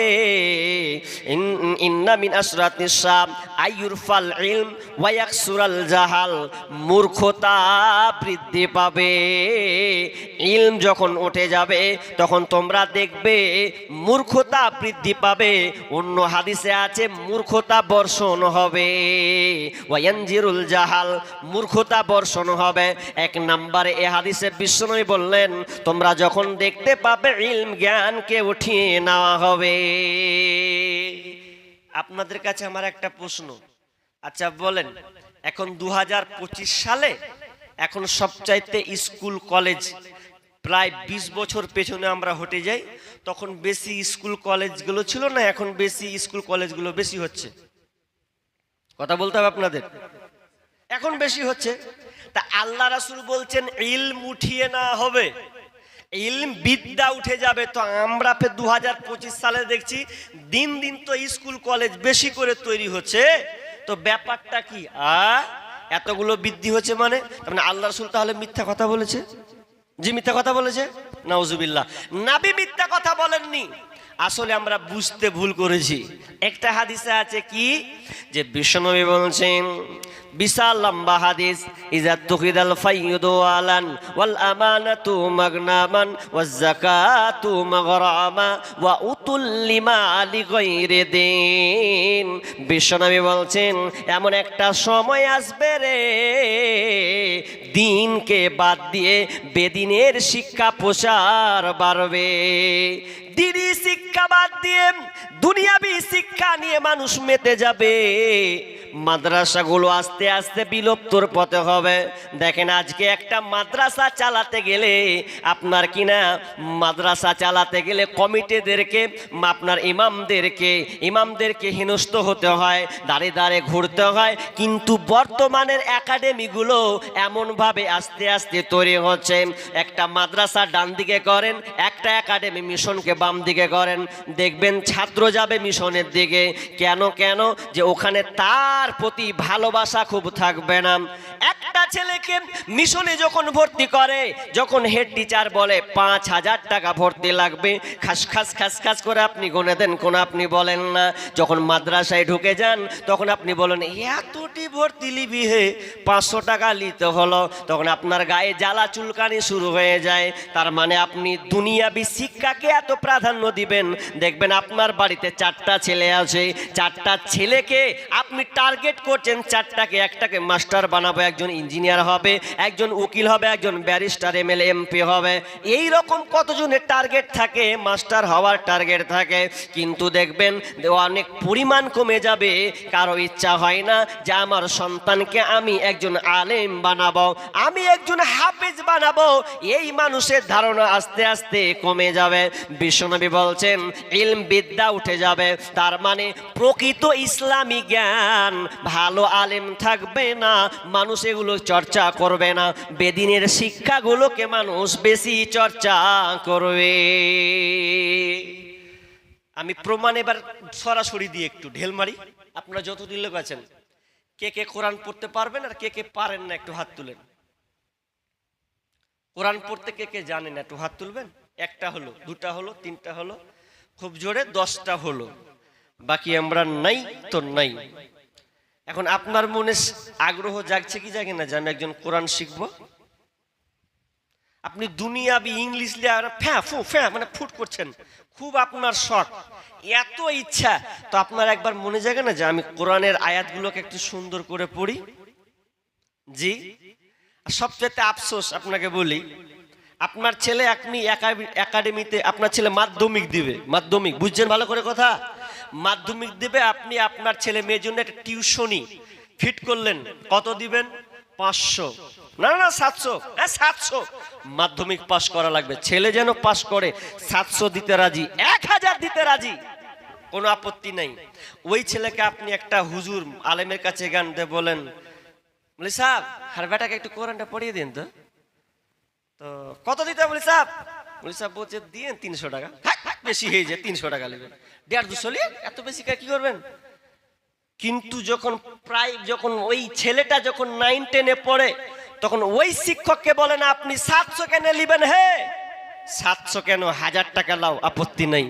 ইন্না মিন আশরাতিস সা আইয়ুরফাল ইলম ওয়া ইয়াকসুরাল জাহাল, মূর্খতা বৃদ্ধি পাবে। ইলম যখন উঠে যাবে তখন তোমরা দেখবে মূর্খতা বৃদ্ধি পাবে। অন্য হাদিসে আছে মূর্খতা বর্ষণ হবে। ওয়ায়ানজিরুল জাহাল, মূর্খতা বর্ষণ হবে। এক নম্বরে এ হাদিসে বিশ্বনবী বললেন, তোমরা যখন দেখতে পাবে ইলম জ্ঞানকে উঠিয়ে নেওয়া হবে। আপনাদের কাছে আমার একটা প্রশ্ন, আচ্ছা বলেন, এখন 2025 সালে এখন সবচাইতে স্কুল কলেজ, প্রায় 20 বছর পেছনে আমরা হটে যাই, তখন বেশি স্কুল কলেজগুলো ছিল না, এখন বেশি স্কুল কলেজগুলো বেশি হচ্ছে। কথা বলতে হবে আপনাদের, এখন বেশি হচ্ছে। তা আল্লাহ রাসূল বলছেন ইলম উঠিয়ে না হবে, ইলম বিদ্যা উঠে যাবে। তো আমরা 2025 সালে দেখছি দিন দিন তো স্কুল কলেজ বেশি করে তৈরি হচ্ছে। তো ব্যাপারটা কি? এতগুলো বৃদ্ধি হচ্ছে মানে আল্লাহ রাসূল তাহলে মিথ্যা কথা বলেছে? জি, মিথ্যা কথা বলেছে। নাউজুবিল্লাহ, নবী মিথ্যা কথা বলেননি। আসলে আমরা বুঝতে ভুল করেছি। একটা হাদিসে আছে কি, যে বিশ্বনবী বলছেন বিশাল লম্বা হাদিস, ইজা তুখিদাল ফাইয়ুদু আলান ওয়াল আমানাতু মাগনামান ওয়াজ যাকাতু মাগরামা ওয়া উতুল লিমালি গায়রি দিন। বিশ্বনবী বলছেন এমন একটা সময় আসবে রে, দিনকে বাদ দিয়ে বেদিনের শিক্ষা প্রসার বাড়বে। দিনই শিক্ষা বাদ দিয়ে দুনিয়াবি শিক্ষা নিয়ে মানুষ মেতে যাবে। মাদ্রাসাগুলো আস্তে আস্তে বিলুপ্তর পথে হবে। দেখেন আজকে একটা মাদ্রাসা চালাতে গেলে আপনার কিনা মাদ্রাসা চালাতে গেলে কমিটিদেরকে আপনার ইমামদেরকে হেনস্থ হতে হয়, দাঁড়ে দাঁড়ে ঘুরতে হয়। কিন্তু বর্তমানের একাডেমিগুলো এমনভাবে আস্তে আস্তে তৈরি হচ্ছে, একটা মাদ্রাসা ডান দিকে করেন, একটা একাডেমি মিশনকে বাম দিকে করেন, দেখবেন ছাত্র যাবে মিশনের দিকে। কেন? যে ওখানে তার প্রতি ভালোবাসা খুব থাকবে না। একটা ছেলেকে মিশনে যখন ভর্তি করে, যখন হেড টিচার বলে 5,000 টাকা ভর্তি লাগবে, খাস করে আপনি গুনে দেন, কোন আপনি বলেন না। যখন মাদ্রাসায় ঢুকে যান তখন আপনি বলেন এতটি ভর্তি লিবি হে, 500 টাকা নিতে হলো। তখন আপনার গায়ে জ্বালা চুলকানি শুরু হয়ে যায়। তার মানে আপনি দুনিয়াবি শিক্ষাকে এত প্রাধান্য দিবেন। দেখবেন আপনার বাড়িতে 4টা ছেলে আছে, 4টা ছেলেকে আপনি টার্গেট করছেন, 4টাকে একটাকে মাস্টার বানাবো, একজন ইঞ্জিনিয়ার হবে, একজন উকিল হবে, একজন ব্যারিস্টার, এমএলএ, এমপি হবে। এই রকম কতজনের টার্গেট থাকে, মাস্টার হওয়ার টার্গেট থাকে। কিন্তু দেখবেন অনেক পরিমাণ কমে যাবে। কারো ইচ্ছা হয় না যে আমার সন্তানকে আমি একজন আলেম বানাবো, আমি একজন হাফেজ বানাবো। এই মানুষের ধারণা আস্তে আস্তে কমে যাবে। বিশ্বনবী বলছেন ইলম বিদ্যা উঠে যাবে। তার মানে প্রকৃত ইসলামী জ্ঞান, ভালো আলেম থাকবে না, মানুষ এগুলো চর্চা করবে না। বেদিনের শিক্ষাগুলোকে মানুষ বেশি চর্চা করবে। আমি প্রমাণ এবার সরাসরি দিয়ে একটু ঢেল মারি। আপনারা যতদিন লোক আছেন, কে কে কোরআন পড়তে পারবেন আর কে কে পারেন না একটু হাত তুলেন। কোরআন পড়তে কে কে জানেন একটু হাত তুলবেন। 1টা হলো, 2টা হলো, 3টা হলো, খুব জোরে 10টা হলো, বাকি আমরা নাই তো নাই। এখন আপনার মনে আগ্রহ জাগছে কি জাগে না যে আমি একজন কোরআন শিখবো? আপনি দুনিয়াবি ইংলিশ মানে ফুট করছেন, খুব আপনার শখ, এত ইচ্ছা, তো আপনার একবার মনে জাগে না যে আমি কোরআনের আয়াতগুলোকে একটু সুন্দর করে পড়ি? জি। সবচেয়ে আফসোস আপনাকে বলি, আপনার ছেলে আপনি একাডেমিতে, আপনার ছেলে মাধ্যমিক দিবে, মাধ্যমিক বুঝছেন ভালো করে কথা, মাধ্যমিক দিবে, আপনি আপনার ছেলে মেয়ের জন্য একটা টিউশনি ফিট করলেন, কত দিবেন? 500, না 700, 700 মাধ্যমিক পাস করা লাগবে। ছেলে যেন পাস করে 700 দিতে রাজি, 1000 দিতে রাজি, কোনো আপত্তি নাই। ওই ছেলেকে আপনি একটা হুজুর আলেমের কাছে গান দিয়ে বলেন, বলি সাহেব আর বেটাকে একটু কোরআনটা পড়িয়ে দিন তো কত দিতে? বলি সাহেব বলছে দিয়ে 300 টাকা। বেশি হয়ে যায়, 300 টাকা নেবেন, 150 নিয়ে এত বেশি কি করবেন? কিন্তু যখন ওই ছেলেটা যখন 9-10-এ পড়ে, তখন ওই শিক্ষককে বলেন আপনি 700 কেন নেবেন? হে 700 কেন, 1000 টাকা লাও, আপত্তি নাই,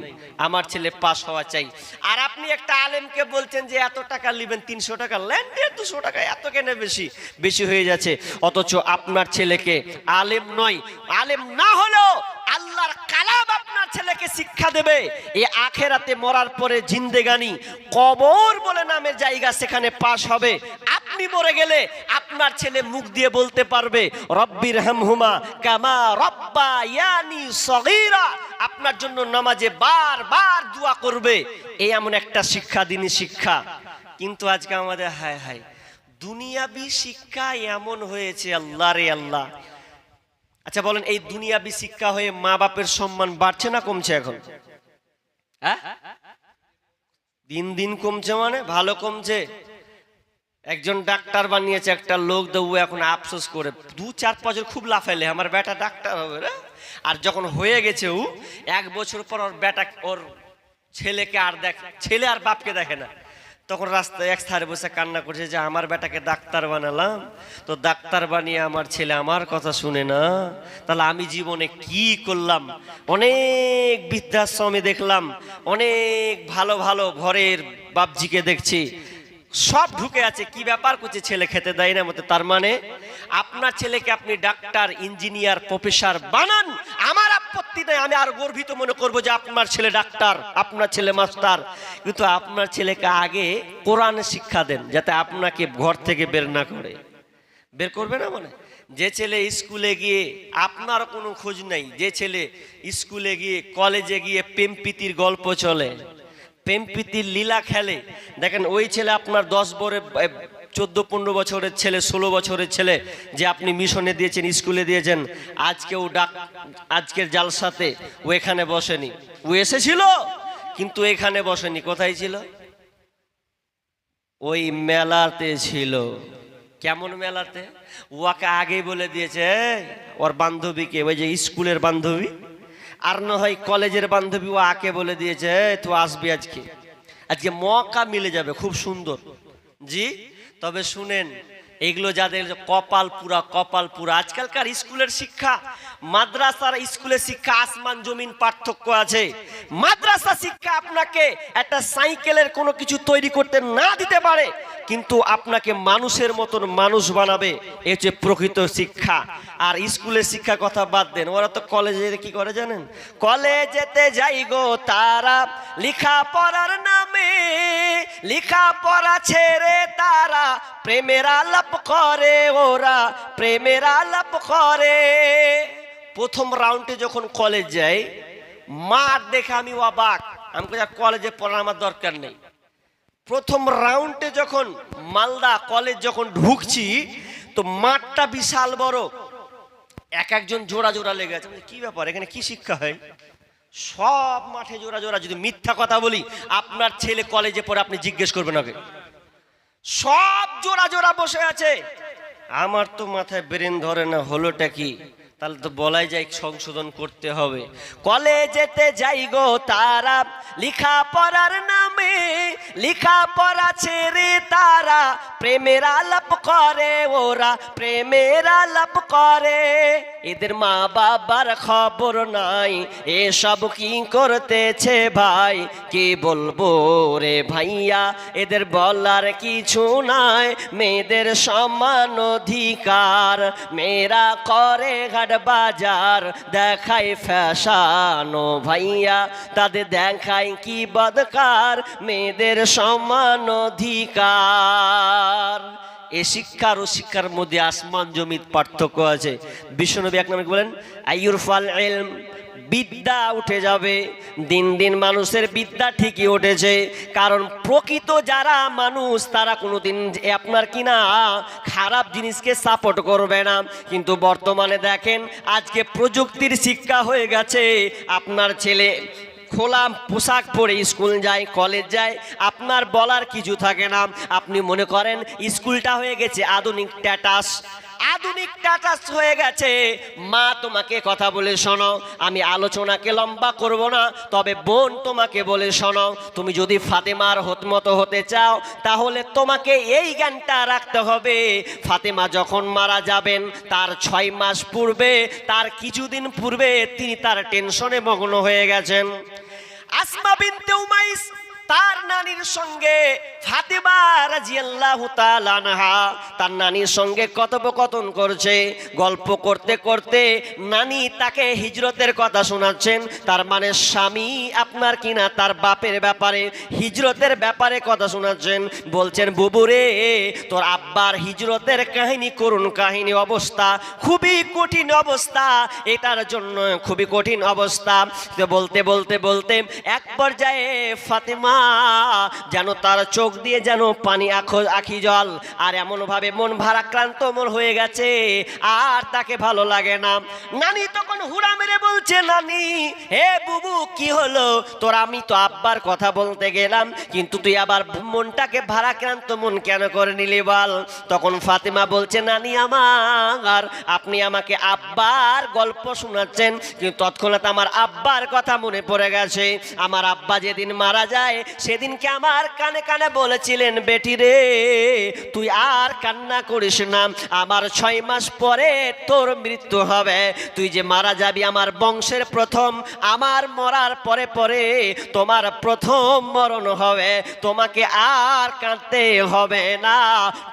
আমার ছেলে পাস হওয়া চাই। আর আপনি একটা আলেমকে বলছেন যে এত টাকা নেবেন, 300 টাকা লেন, 200 টাকা, এত কেন বেশি হয়ে যাচ্ছে। অথচ আপনার ছেলেকে আলেম নয়, আলেম না হলেও আল্লাহর কালাম আপনার ছেলেকে শিক্ষা দেবে। এই আখেরাতে মরার পরে জিন্দেগানি, কবর বলে নামের জায়গা, সেখানে পাস হবে। আপনি মরে গেলে আপনার ছেলে মুখ দিয়ে বলতে পারবে রব্বির হামহুমা কামা রব্বায়ানি সগীরা, আপনার জন্য নামাজে বারবার দোয়া করবে। এই এমন একটা শিক্ষা, দিনী শিক্ষা। কিন্তু আজকে আমাদের হায় হায় দুনিয়াবি শিক্ষা এমন হয়েছে, আল্লাহ রে আল্লাহ। আচ্ছা বলেন, এই দুনিয়াবি শিক্ষা হয়ে মা বাপের সম্মান বাড়ছে না কমছে? এখন দিন দিন কমছে, মানে ভালো কমছে। একজন ডাক্তার বানিয়েছে একটা লোক, দেবো এখন আফসোস করে 2-4 বছর খুব লাফাইলে আমার বেটা ডাক্তার হবে রে। আর যখন হয়ে গেছে 1 বছর পর ওর বেটা, ওর ছেলেকে আর ছেলে আর বাপকে দেখে না। তখন রাস্তায় এক ধারে বসে কান্না করছে যে আমার বেটাকে ডাক্তার বানালাম, তো ডাক্তার বানিয়ে আমার ছেলে আমার কথা শুনে না, তাহলে আমি জীবনে কি করলাম? অনেক বৃদ্ধাশ্রমে দেখলাম, অনেক ভালো ভালো ঘরের বাপজিকে দেখছি, সব ঢুকে আছে। কি ব্যাপার করছে, ছেলে খেতে দেয় না মতে, তার মানে আপনার ছেলেকে আপনি ডাক্তার, ইঞ্জিনিয়ার, প্রফেসর বানান, আমার আপত্তি নেই, আমি আর গর্বিত মনে করব যে আপনার ছেলে ডাক্তার, আপনার ছেলে মাস্টার। কিন্তু আপনার ছেলেকে আগে কোরআন শিক্ষা দেন, যাতে আপনাকে ঘর থেকে বের না করে। বের করবে না মানে, যে ছেলে স্কুলে গিয়ে আপনার কোনো খোঁজ নেই, যে ছেলে স্কুলে গিয়ে কলেজে গিয়ে প্রেম প্রীতির গল্প চলে, প্রেম প্রীতির লীলা খেলে, দেখেন ওই ছেলে আপনার 14-15 বছরের ছেলে, 16 বছরের ছেলে যে আপনি মিশনে দিয়েছেন, স্কুলে দিয়েছেন, আজকেও আজকের জালসাতে ও এখানে বসেনি। ও এসেছিল কিন্তু এখানে বসেনি, কোথায় ছিল? ওই মেলাতে ছিল। কেমন মেলাতে? ওকে আগেই বলে দিয়েছে ওর বান্ধবীকে, ওই যে স্কুলের বান্ধবী আর না হয় কলেজের বান্ধবী, ও আকে বলে দিয়েছে তুই আসবি আজকে, আজকে মৌকা মিলে যাবে, খুব সুন্দর। জি, তবে শুনেন, এগুলো যাদের কপাল পুরা, কপাল পুরা। আজকালকার স্কুলের শিক্ষা, মাদ্রাসার স্কুলের শিক্ষা আসমান জমিন পার্থক্য আছে। মাদ্রাসা শিক্ষা আপনাকে একটা সাইকেলের কোনো কিছু তৈরি করতে না দিতে পারে, কিন্তু আপনাকে মানুষের মতন মানুষ বানাবে, এ হচ্ছে প্রকৃত শিক্ষা। আর স্কুলের শিক্ষা কথা বাদ দেন, ওরা তো কলেজে কি করে জানেন? কলেজেতে যাই গো তারা লেখা পড়ার নামে, লেখা পড়া ছেড়ে তারা প্রেমের আলাপ করে, ওরা প্রেমের আলাপ করে। প্রথম রাউন্ডে যখন কলেজ যাই, মাঠ দেখে আমি অবাক, আমি কলেজে পড়ার আমার দরকার নেই। প্রথম রাউন্ডে যখন মালদা কলেজ যখন ঢুকছি, তো মাঠটা বিশাল বড়, এক একজন জোড়া জোড়া লেগে আছে। কি ব্যাপার, এখানে কি শিক্ষা হয়? সব মাঠে জোড়া জোড়া। যদি মিথ্যা কথা বলি, আপনার ছেলে কলেজে পড়ে, আপনি জিজ্ঞেস করবেন ওকে, সব জোড়া জোড়া বসে আছে। আমার তো মাথায় ব্রেন ধরে না, হলোটা কি? তাহলে তো বলাই যায় সংশোধন করতে হবে। কলেজেতে যাই গো তারা লেখা পড়ার নামে, লেখা পড়া ছেড়ে তারা প্রেমের আলাপ করে, ওরা প্রেমের আলাপ করে। এদের মা বাবার খবর নাই, এসব কি করতেছে ভাই, কি বলবো রে ভাইয়া, এদের বলার কিছু নাই। মেয়েদের সমান অধিকার, মেয়েরা করে ঘাট বাজার, দেখায় ফ্যাশানো ভাইয়া, তাদের দেখায় কি বদকার, মেয়েদের সমান অধিকার। এ শিক্ষার ও শিক্ষার মধ্যে আসমান জমির পার্থক্য আছে। বিশ্বনবী এক নামে বলেন, আইয়ুরফাল ইলম, বিদ্যা উঠে যাবে। দিন দিন মানুষের বিদ্যা ঠিকই উঠেছে, কারণ প্রকৃত যারা মানুষ তারা কোনোদিন আপনার কিনা খারাপ জিনিসকে সাপোর্ট করবে না। কিন্তু বর্তমানে দেখেন, আজকে প্রযুক্তির শিক্ষা হয়ে গেছে। আপনার ছেলে খোলা পোশাক পরে স্কুল যায়, কলেজ যায়, আপনার বলার কিছু থাকে না। আপনি মনে করেন স্কুলটা হয়ে গেছে আধুনিক স্ট্যাটাস, আধুনিক স্ট্যাটাস হয়ে গেছে। মা তোমাকে কথা বলে শোনো, আমি আলোচনাকে লম্বা করব না, তবে বোন তোমাকে বলে শোনো, তুমি যদি ফাতেমার মতো হতে চাও, তাহলে তোমাকে এই জ্ঞানটা রাখতে হবে। ফাতেমা যখন মারা যাবেন, তার 6 মাস পূর্বে, তার কিছুদিন পূর্বে তিনি তার টেনশনে মগ্ন হয়ে গেছেন। আসমা বিনতে উমাইস তার নানির সঙ্গে, ফাতেমা রাদিয়াল্লাহু তাআলা আনহা তার নানির সঙ্গে কথোপকথন করছে। গল্প করতে করতে নানি তাকে হিজরতের কথা শোনাচ্ছেন। তার মানে স্বামী আপনার কিনা তার বাপের ব্যাপারে, হিজরতের ব্যাপারে কথা শোনাচ্ছেন। বলছেন, বুবু রে, তোর আব্বার হিজরতের কাহিনী, করুণ কাহিনী, অবস্থা খুবই কঠিন অবস্থা, এটার জন্য খুবই কঠিন অবস্থা। বলতে বলতে বলতে এক পর্যায়ে ফাতেমা যেন তার চোখ দিয়ে যেন পানি, আখি জল, আর এমন ভাবে মন ভারাক্রান্ত মন হয়ে গেছে, আর তাকে ভালো লাগে না। নানি তখন হুড়া মেরে বলছে, নানি হে বুবু, কি হলো তোর? আমি তো আব্বার কথা বলতে গেলাম, কিন্তু তুই আবার মনটাকে ভারাক্রান্ত মন কেন করে নিলি বল? তখন ফাতেমা বলছে, নানি আমার, আপনি আমাকে আব্বার গল্প শোনাচ্ছেন, কিন্তু তৎক্ষণাৎ আমার আব্বার কথা মনে পড়ে গেছে। আমার আব্বা যেদিন মারা যায়, সেদিনকে আমার কানে কানে বলেছিলেন, বেটি রে তুই আর কান্না করিস না, আমার 6 মাস পরে তোর মৃত্যু হবে, তুই যে মারা যাবি আমার বংশের প্রথম, আমার মরার পরে পরে তোমার প্রথম মরণ হবে, তোমাকে আর কাঁদতে হবে না,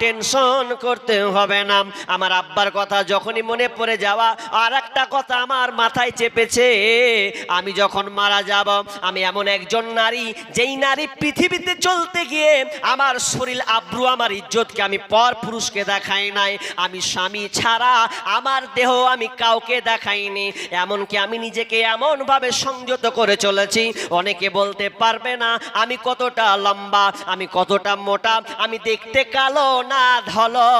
টেনশন করতে হবে না। আমার আব্বার কথা যখনই মনে পড়ে যাওয়া, আর একটা কথা আমার মাথায় চেপেছে, আমি যখন মারা যাব আমি এমন একজন নারী, যেই নারী পৃথিবীতে চলতে গিয়ে আমার শরীর আব্রু আমার ইজ্জতকে আমি পর পুরুষকে দেখাই নাই, আমি স্বামী ছাড়া আমার দেহ আমি কাউকে দেখাইনি, এমনকি আমি নিজেকে এমন ভাবে সংযত করে চলেছি, অনেকে বলতে পারবে না আমি কতটা লম্বা, আমি কতটা মোটা, আমি দেখতে কালো না ধলো,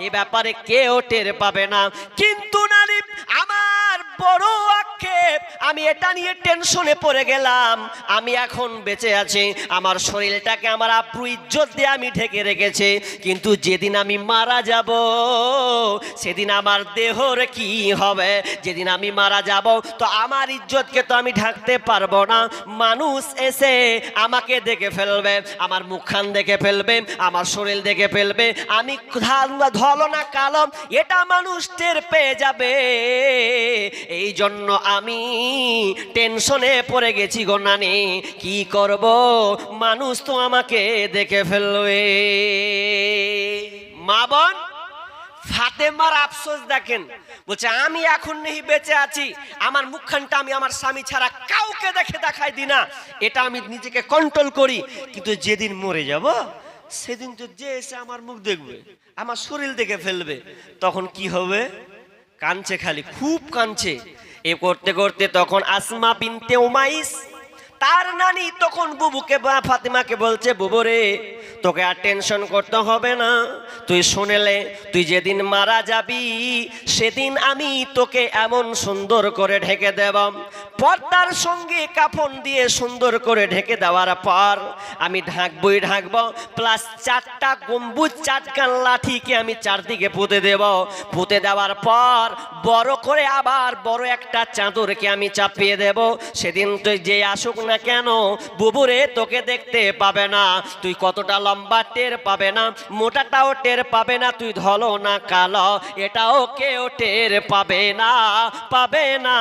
এ ব্যাপারে কেউ টের পাবে না। কিন্তু নারী আমার বড় আক্ষেপ, আমি এটা নিয়ে টেনশনে পড়ে গেলাম, আমি এখন বেঁচে আছি, আমার শরীরটাকে আমার আব্রু ইজ্জত দিয়ে আমি ঢেকে রেখেছি, কিন্তু যেদিন আমি মারা যাব সেদিন আমার দেহর কি হবে, যেদিন আমি মারা যাব তো আমার ইজ্জতকে তো আমি ঢাকতে পারবো না, মানুষ এসে আমাকে দেখে ফেলবে, আমার মুখখান দেখে ফেলবে, আমার শরীর দেখে ফেলবে, আমি ধলো না কালো এটা মানুষ টের পেয়ে যাবে, এই জন্য আমি টেনশনে পড়ে গেছি গো নানি, কি করব মানুষ তো আমাকে দেখে ফেলবে। মা বোন ফাতেমার আফসোস দেখেন, বলছে আমি এখন নেই বেঁচে আছি, আমার মুখখানটা আমি আমার স্বামী ছাড়া কাউকে দেখাই দিই না, এটা আমি নিজেকে কন্ট্রোল করি, কিন্তু যেদিন মরে যাব সেদিন তো যে এসে আমার মুখ দেখবে, আমার শরীর দেখে ফেলবে, তখন কি হবে? কাঁদছে, খালি খুব কাঁদছে। এ করতে করতে তখন আসমা বিনতে উমাইস তার নানি তখন বুবুকে বা ফাতেমাকে বলছে, বুবু রে তোকে আর টেনশন করতে হবে না, তুই শুনেলে তুই যেদিন মারা যাবি সেদিন আমি তোকে এমন সুন্দর করে ঢেকে দেব, পর্দার সঙ্গে কাফন দিয়ে সুন্দর করে ঢেকে দেওয়ার পর আমি ঢাকবই ঢাকবো, প্লাস 4টা গম্বুজ 4 লাঠিকে আমি চারদিকে পুঁতে দেব, পুঁতে দেওয়ার পর বড় করে আবার বড় একটা চাদরকে আমি চাপিয়ে দেব, সেদিন তুই যে আসুক না কেন বুবুরে তোকে দেখতে পাবে না, তুই কতটা লম্বা টের পাবে না, মোটাটাও টের পাবে না, তুই ধলো না কালো এটাও কেউ টের পাবে না, পাবে না,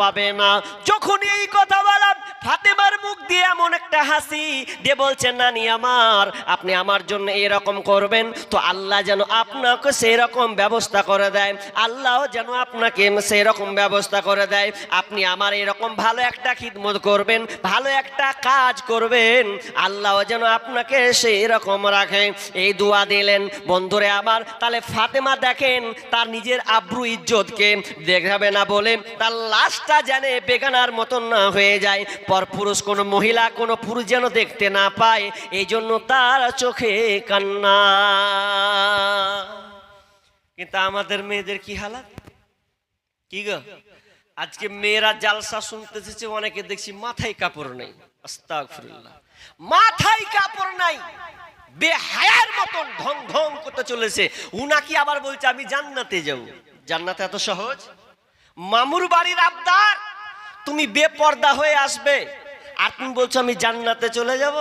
পাবে না। যখন এই কথা বললাম ফাতেমার মুখ দিয়ে এমন একটা হাসি দিয়ে বলছেন, নানি আমার আপনি আমার জন্য এরকম করবেন তো আল্লাহ যেন আপনাকে সেই রকম ব্যবস্থা করে দেয়, আল্লাহ যেন আপনাকে সেই রকম ব্যবস্থা করে দেয়, আপনি আমার এরকম ভালো একটা খিদমত করবেন, ভালো একটা কাজ করবেন, আল্লাহ যেন আপনাকে সেই রকম রাখে, এই দোয়া দিলেন। বন্ধুরে আমার, তাহলে ফাতেমা দেখেন তার নিজের আব্রু ইজ্জতকে দেখাবে না বলে তার লাশটা জানে বেগানার মতন না হয়ে যায়, পরপুরুষ কোনো মহিলা কোনো পুরুষ যেন দেখতে না পায়, এই জন্য তার চোখে কান্না। কিন্তু আমাদের মেয়েদের কি হালাত, কি গো, আজকে মেয়েরা জালসা শুনতে এসেছে, অনেকে দেখছি মাথায় কাপড় নেই, আস্তাগফিরুল্লাহ, মাথায় কাপড় নাই, বেহায়ার মতন ঢং ঢং করতে চলেছে, উনাকি আবার বলছে আমি জান্নাতে যাব। জান্নাতে এত সহজ? মামুর বাড়ির আবদার তুমি বেপর্দা হয়ে আসবে আর তুমি বলছো আমি জান্নাতে চলে যাব।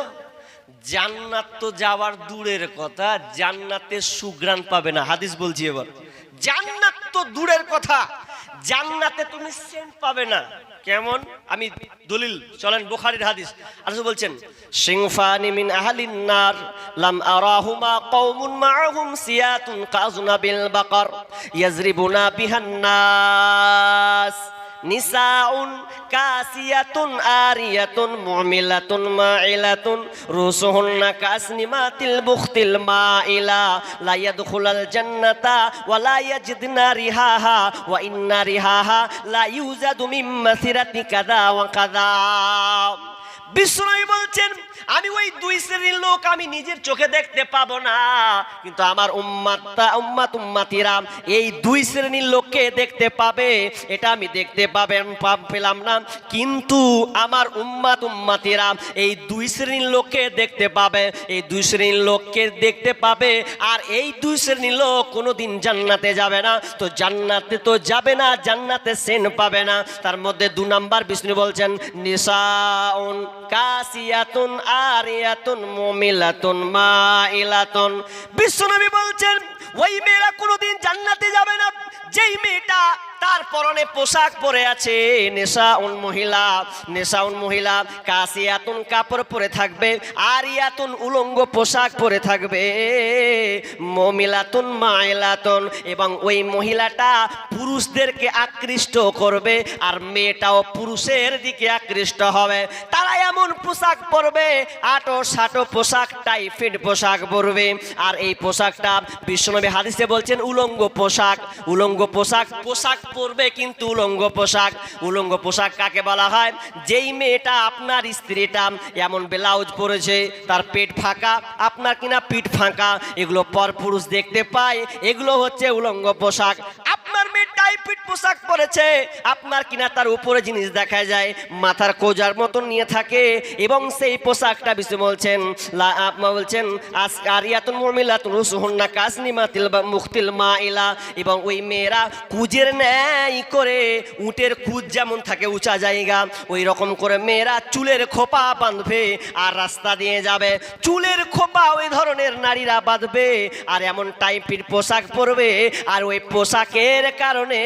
জান্নাত তো যাওয়ার দূরের কথা, জান্নাতে সুঘ্রাণ পাবে না, হাদিস বলছি এবার। জান্নাত তো দূরের কথা, জান্নাতে তুমি সেন্ট পাবে না। কেমন? আমি দলিল, চলেন বুখারীর হাদিস। রাসূল বলছেন, সিনফানি মিন আহলিন নার লাম আরাহুমা কওমুন মাআহুম সিয়াতুন কাযনাবিল বাকার ইয়াজরিবুনা বিহান নাস নিসাউন কাসিয়াতুন আরিয়াতুন মুমিলাতুন মাইলাতুন রুসুহুন্না কাসনিমাতিল বুখতিল মাইলা লা ইয়াদখুলাল জান্নাতা ওয়া লা ইয়াজিদনা রিহাহা ওয়া ইন্না রিহাহা লা ইউজাদু মিন মাসিরাতি কাযা ওয়া কাযা। বিষ্ণু বলছেন আমি ওই 2 শ্রেণীর লোক আমি নিজের চোখে দেখতে পাবো না, কিন্তু আমার উম্মাতিরা এই 2 শ্রেণীর লোককে দেখতে পাবে, এটা আমি দেখতে পেলাম না, কিন্তু আমার উম্মাতিরা এই 2 শ্রেণীর লোককে দেখতে পাবে, এই 2 শ্রেণীর লোককে দেখতে পাবে, আর এই 2 শ্রেণীর লোক কোনোদিন জান্নাতে যাবে না। তো জান্নাতে তো যাবে না, জান্নাতে সেন পাবে না। তার মধ্যে 2 নাম্বার বিষ্ণু বলছেন নিসাউন কাসিয়াতুন আরিয়াতুন মুমিলাতুন মাইলাতুন। বিশ্বনবী বলছেন ওই মেয়েরা কোনোদিন জান্নাতে যাবে না যেই মেয়েটা তার পরনে পোশাক পরে আছে নেশাউন মহিলা কাসিয়াতুন কাপড় পরে থাকবে, আরিয়াতুন উলঙ্গ পোশাক পরে থাকবে, মুমিলাতুন মাইলাতুন, এবং ওই মহিলাটা পুরুষদেরকে আকৃষ্ট করবে আর মেয়েটাও পুরুষের দিকে আকৃষ্ট হবে। তারা এমন পোশাক পরবে, আটো সাটো পোশাক, টাইফেড পোশাক পরবে। আর এই পোশাকটা বিশ্বনবী হাদিসে বলছেন উলঙ্গ পোশাক পরবে, কিন্তু উলঙ্গ পোশাক কাকে বলা হয়? যেই মেয়েটা আপনার স্ত্রীটা এমন ব্লাউজ পরেছে তার পেট ফাঁকা, আপনার কিনা পিঠ ফাঁকা, এগুলো পরপুরুষ দেখতে পায়, এগুলো হচ্ছে উলঙ্গ পোশাক। আপনার মেয়ে টাইপিট পোশাক পরেছে, আপনার কিনা তার উপরে জিনিস দেখা যায়, মাথার কোজার মতন নিয়ে থাকে, এবং সেই পোশাকটা বিশ্ব বলছেন আরিয়াতুন মুমিলাতুন রুসুহুন্না কাসনিমাতিল মুখতিল মাইলা, এবং ওই মেয়েরা কুজের ন্যায় করে, উটের কুজ যেমন থাকে উঁচা জায়গা, ওই রকম করে মেয়েরা চুলের খোপা বাঁধবে আর রাস্তা দিয়ে যাবে। চুলের খোপা ওই ধরনের নারীরা বাঁধবে আর এমন টাইপের পোশাক পরবে, আর ওই পোশাকের কারণে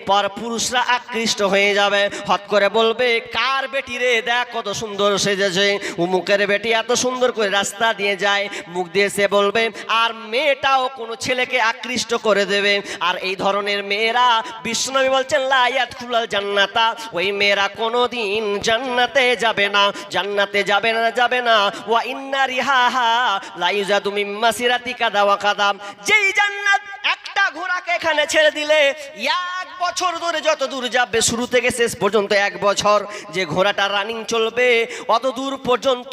পরপুরুষরা আকৃষ্ট হয়ে যাবে। হট করে বলবে কার বেটি রে, দেখ কত সুন্দর সেজেছে, উমুকের বেটি এত সুন্দর করে রাস্তা দিয়ে যায়, মুখ দিয়ে সে বলবে, আর মেয়েটাও কোনো ছেলেকে আকৃষ্ট করে দেবে। আর এই ধরনের মেয়েরা বিশ্বনবী বলছেন লা ইয়াদখুলুল জান্নাতা, ওই মেয়েরা কোনোদিন জান্নাতে যাবে না। ওয়া ইন্না রিহাহা লা ইউজাদু মিন মাসিরাতি কাদা ওয়া কাদা, যেই জান্নাত একটা ঘোড়াকে এখানে ছেড়ে দিলে 1 বছর ধরে যত দূর যাবে, শুরু থেকে শেষ পর্যন্ত 1 বছর যে ঘোড়াটা রানিং চলবে, অত দূর পর্যন্ত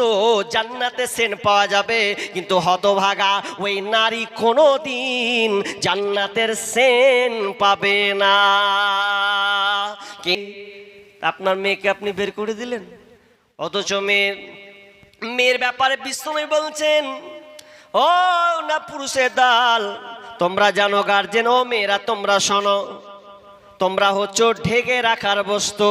জান্নাতে সেন পাওয়া যাবে। কিন্তু হতভাগা ওই নারী কোনোদিন জান্নাতের সেন পাবে না। আপনার মেয়েকে আপনি বের করে দিলেন, অথচ মেয়ের ব্যাপারে বিশ্বনবী বলছেন ও না পুরুষের দল, তোমরা জানো গার্জেন, ও মেয়েরা তোমরা শোনো, তোমরা হচ্ছে ঢেকে রাখার বস্তু।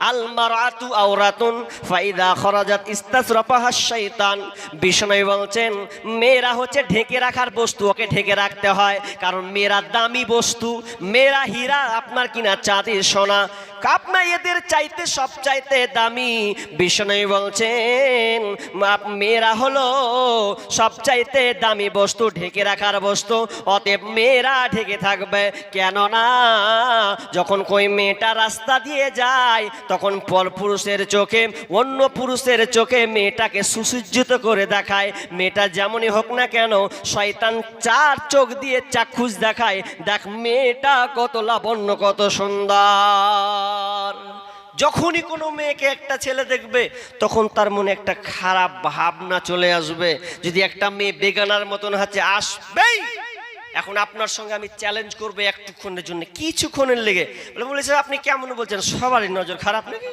আল মারআতু আওরাতুন ফাইদা খরাজাত ইস্তাসরাফাহাশ শাইতান। বিষ্ণু বলছেন মেয়েরা হচ্ছে ঢেকে রাখার বস্তু, ওকে ঢেকে রাখতে হয়, কারণ মেয়েরা দামি বস্তু, মেয়েরা হীরা, আপনার কিনা চাঁদি সোনা, আপনার এদের চাইতে সব চাইতে দামি। বিষ্ণু বলছেন মেয়েরা হলো সব চাইতে দামি বস্তু, ঢেকে রাখার বস্তু, অতএব মেয়েরা ঢেকে থাকবে। কেননা যখন কোই মেয়েটা রাস্তা দিয়ে যায় তখন পরপুরুষের চোখে, অন্য পুরুষের চোখে মেয়েটাকে সুসজ্জিত করে দেখায়। মেয়েটা যেমনই হোক না কেন, শয়তান 4 চোখ দিয়ে চাক্ষুষ দেখায়, দেখ মেয়েটা কত লাবণ্য, কত সুন্দর। যখনই কোনো মেয়েকে একটা ছেলে দেখবে তখন তার মনে একটা খারাপ ভাবনা চলে আসবে। যদি একটা মেয়ে বেগানার মতন হাতে আসবেই, এখন আপনার সঙ্গে আমি চ্যালেঞ্জ করবো একটুক্ষণের জন্য, কিছুক্ষণের লেগে বলেছে আপনি কেমন বলছেন, সবারই নজর খারাপ নাকি?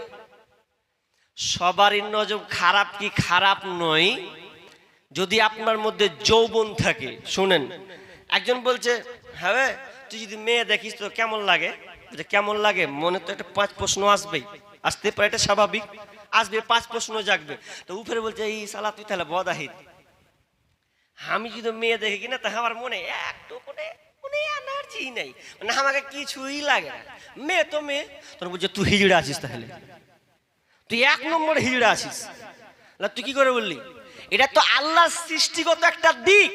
সবারই নজর খারাপ কি খারাপ নয়, যদি আপনার মধ্যে যৌবন থাকে। শুনেন, একজন বলছে হ্যাঁ তুই যদি মেয়ে দেখিস তো কেমন লাগে, কেমন লাগে, মনে তো একটা 5 প্রশ্ন আসতে পারে, এটা স্বাভাবিক, আসবে 5 প্রশ্ন জাগবে। তো উপরে বলছে এই শালা তুই তাহলে বদাহিত, আমি যদি মেয়ে দেখি কিনা তা আমার মনে একটু কোনো এনার্জি নেই, মানে আমাকে কিছুই লাগে না, মেয়ে তো মেয়ে। তোর বলছে তুই হিজড়ে আছিস, তাহলে তুই 1 নম্বর হিজড়ে আছিস। তুই কি করে বললি? এটা তো আল্লাহর সৃষ্টিগত একটা দিক,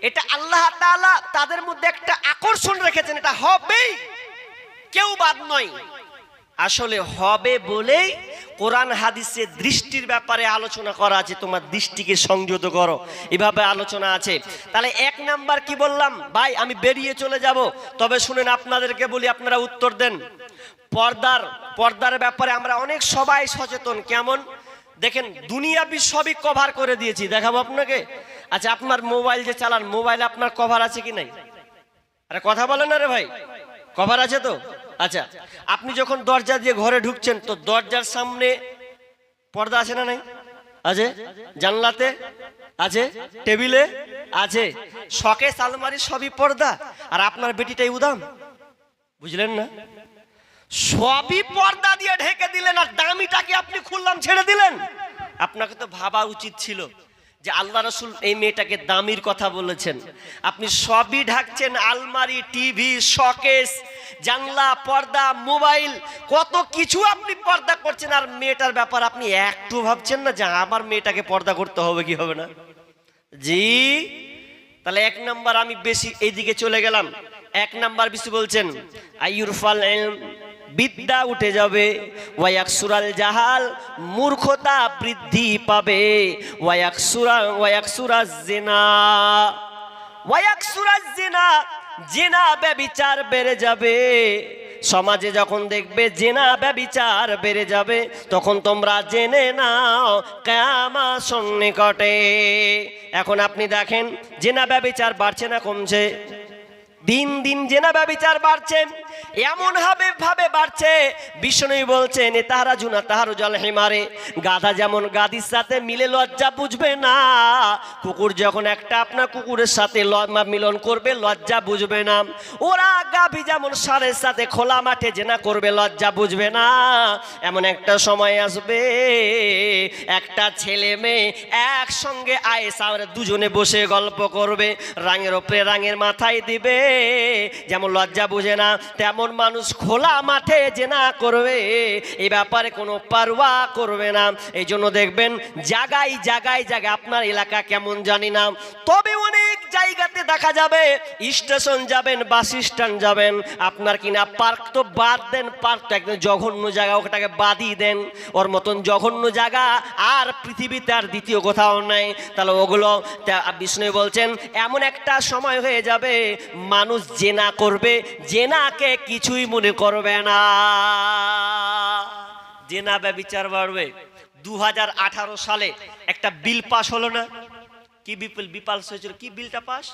এটা আল্লাহ তাআলা তাদের মধ্যে একটা আকর্ষণ রেখেছেন, এটা হবেই, কেউ বাদ নয়। আসলে হবে বলেই কোরআন হাদিসে দৃষ্টির ব্যাপারে আলোচনা করা আছে, তোমার দৃষ্টিকে সংযত করো, এভাবে আলোচনা আছে। তাহলে 1 নাম্বার কি বললাম ভাই, আমি বেরিয়ে চলে যাব, তবে শুনেন আপনাদেরকে বলি, আপনারা উত্তর দেন। পর্দার ব্যাপারে আমরা অনেক সবাই সচেতন। কেমন দেখেন, দুনিয়াবি সবই কভার করে দিয়েছি, দেখাবো আপনাকে। আচ্ছা আপনার মোবাইল যে চালান, মোবাইলে আপনার কভার আছে কি নাই? আরে কথা বলেন না রে ভাই, কভার আছে তো? আচ্ছা আপনি যখন দরজা দিয়ে ঘরে ঢুকছেন তো দরজার সামনে পর্দা আছে না নাই? আছে। জানলাতে আছে, টেবিলে আছে, শকেস আলমারি সবই পর্দা, আর আপনার বেটিটাই উদাম, বুঝলেন না? সবই পর্দা দিয়ে ঢেকে দিলেন, আর দামিটাকে আপনি খুললাম ছেড়ে দিলেন। আপনাকে তো ভাবা উচিত ছিল যে আল্লাহ রাসূল এই মেয়েটাকে দামির কথা বলেছেন, আপনি সবই ঢাকছেন, আলমারি, টিভি, শোকেস, জানলা, পর্দা, মোবাইল, কত কিছু আপনি পর্দা করছেন, আর মেয়েটার ব্যাপার আপনি একটু ভাবছেন না যে আমার মেয়েটাকে পর্দা করতে হবে কি হবে না? জি, তাহলে এক নাম্বার আমি বেশি এইদিকে চলে গেলাম। এক নাম্বার বেশি বলছেন আইয়ুরফাল ইলম, বিদ্যা উঠে যাবে, ওয়ায়াকসুরাল জাহাল, মূর্খতা বৃদ্ধি পাবে, ওয়ায়াকসুরাজ জিনা, ওয়ায়াকসুরাজ জিনা, জিনা ব্যভিচার বেড়ে যাবে। সমাজে যখন দেখবে জিনা ব্যভিচার বেড়ে যাবে, তখন তোমরা জেনে নাও কিয়ামত সন্নিকটে। এখন আপনি দেখেন জিনা ব্যভিচার বাড়ছে না কমছে? দিন দিন জিনা ব্যভিচার বাড়ছে, এমন ভাবে বাড়ছে, বিষ্ণু বলছেন এ তাহারা জুনা তাহারু জল হিমারে, গাধা যেমন গাদির সাথে মিলে লজ্জা বুঝবে না, কুকুর যখন একটা আপনার কুকুরের সাথে মিলন করবে লজ্জা বুঝবে না, ওরা গাভী যেমন ষাঁড়ের সাথে খোলা মাঠে জেনা করবে লজ্জা বুঝবে না, এমন একটা সময় আসবে একটা ছেলে মেয়ে একসঙ্গে আয়েশা দুজনে বসে গল্প করবে, রাঙের ওপরে রাঙের মাথায় দিবে, যেমন লজ্জা বুঝে না তেমন মানুষ খোলা মাঠে জেনা করবে, এই ব্যাপারে কোনো পারওয়া করবে না। এই জন্য দেখবেন জায়গায় জায়গায় জায়গায়, আপনার এলাকা কেমন জানি না, তবে অনেক জায়গাতে দেখা যাবে, স্টেশন যাবেন, বাস স্ট্যান্ড যাবেন, আপনার কিনা পার্ক তো বাদ দেন, পার্ক তো একদম জঘন্য জায়গা, ওটাকে বাদই দেন, ওর মতন জঘন্য জায়গা আর পৃথিবীতে আর দ্বিতীয় কোথাও নাই। তাহলে ওগুলো বিষ্ণু বলছেন এমন একটা সময় হয়ে যাবে মানুষ জেনা করবে, জেনাকে কিছুই মনে করবে না, জেনা ব্যভিচার বাড়বে। 2018 সালে একটা বিল পাস হলো না? কি বিপাস হয়েছিল? কি বিলটা পাস?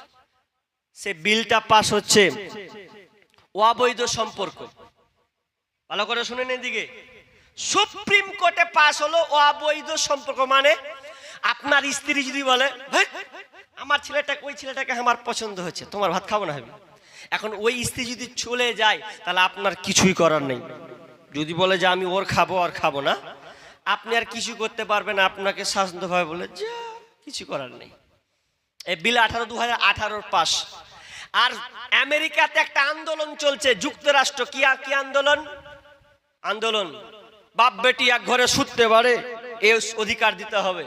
সে বিলটা পাস হচ্ছে অবৈধ সম্পর্ক। ভালো করে শুনেন এদিকে, সুপ্রিম কোর্টে পাস হলো অবৈধ সম্পর্ক। মানে আপনার স্ত্রী যদি বলে আমার ছেলেটাকে, ওই ছেলেটাকে আমার পছন্দ হচ্ছে, তোমার ভাত খাবো না হবে, এখন ওই স্ত্রী যদি চলে যায় তাহলে আপনার কিছুই করার নেই। যদি বলে যে আমি ওর খাবো আর খাবো না, আপনি আর কিছু করতে পারবেন, আপনাকে শান্তভাবে বলে যা, কিছু করার নেই। এই বিল 2018 পাস। আর আমেরিকাতে একটা আন্দোলন চলছে, যুক্তরাষ্ট্র, কি আন্দোলন, বাপ বেটি এক ঘরে শুতে পারে, এই অধিকার দিতে হবে,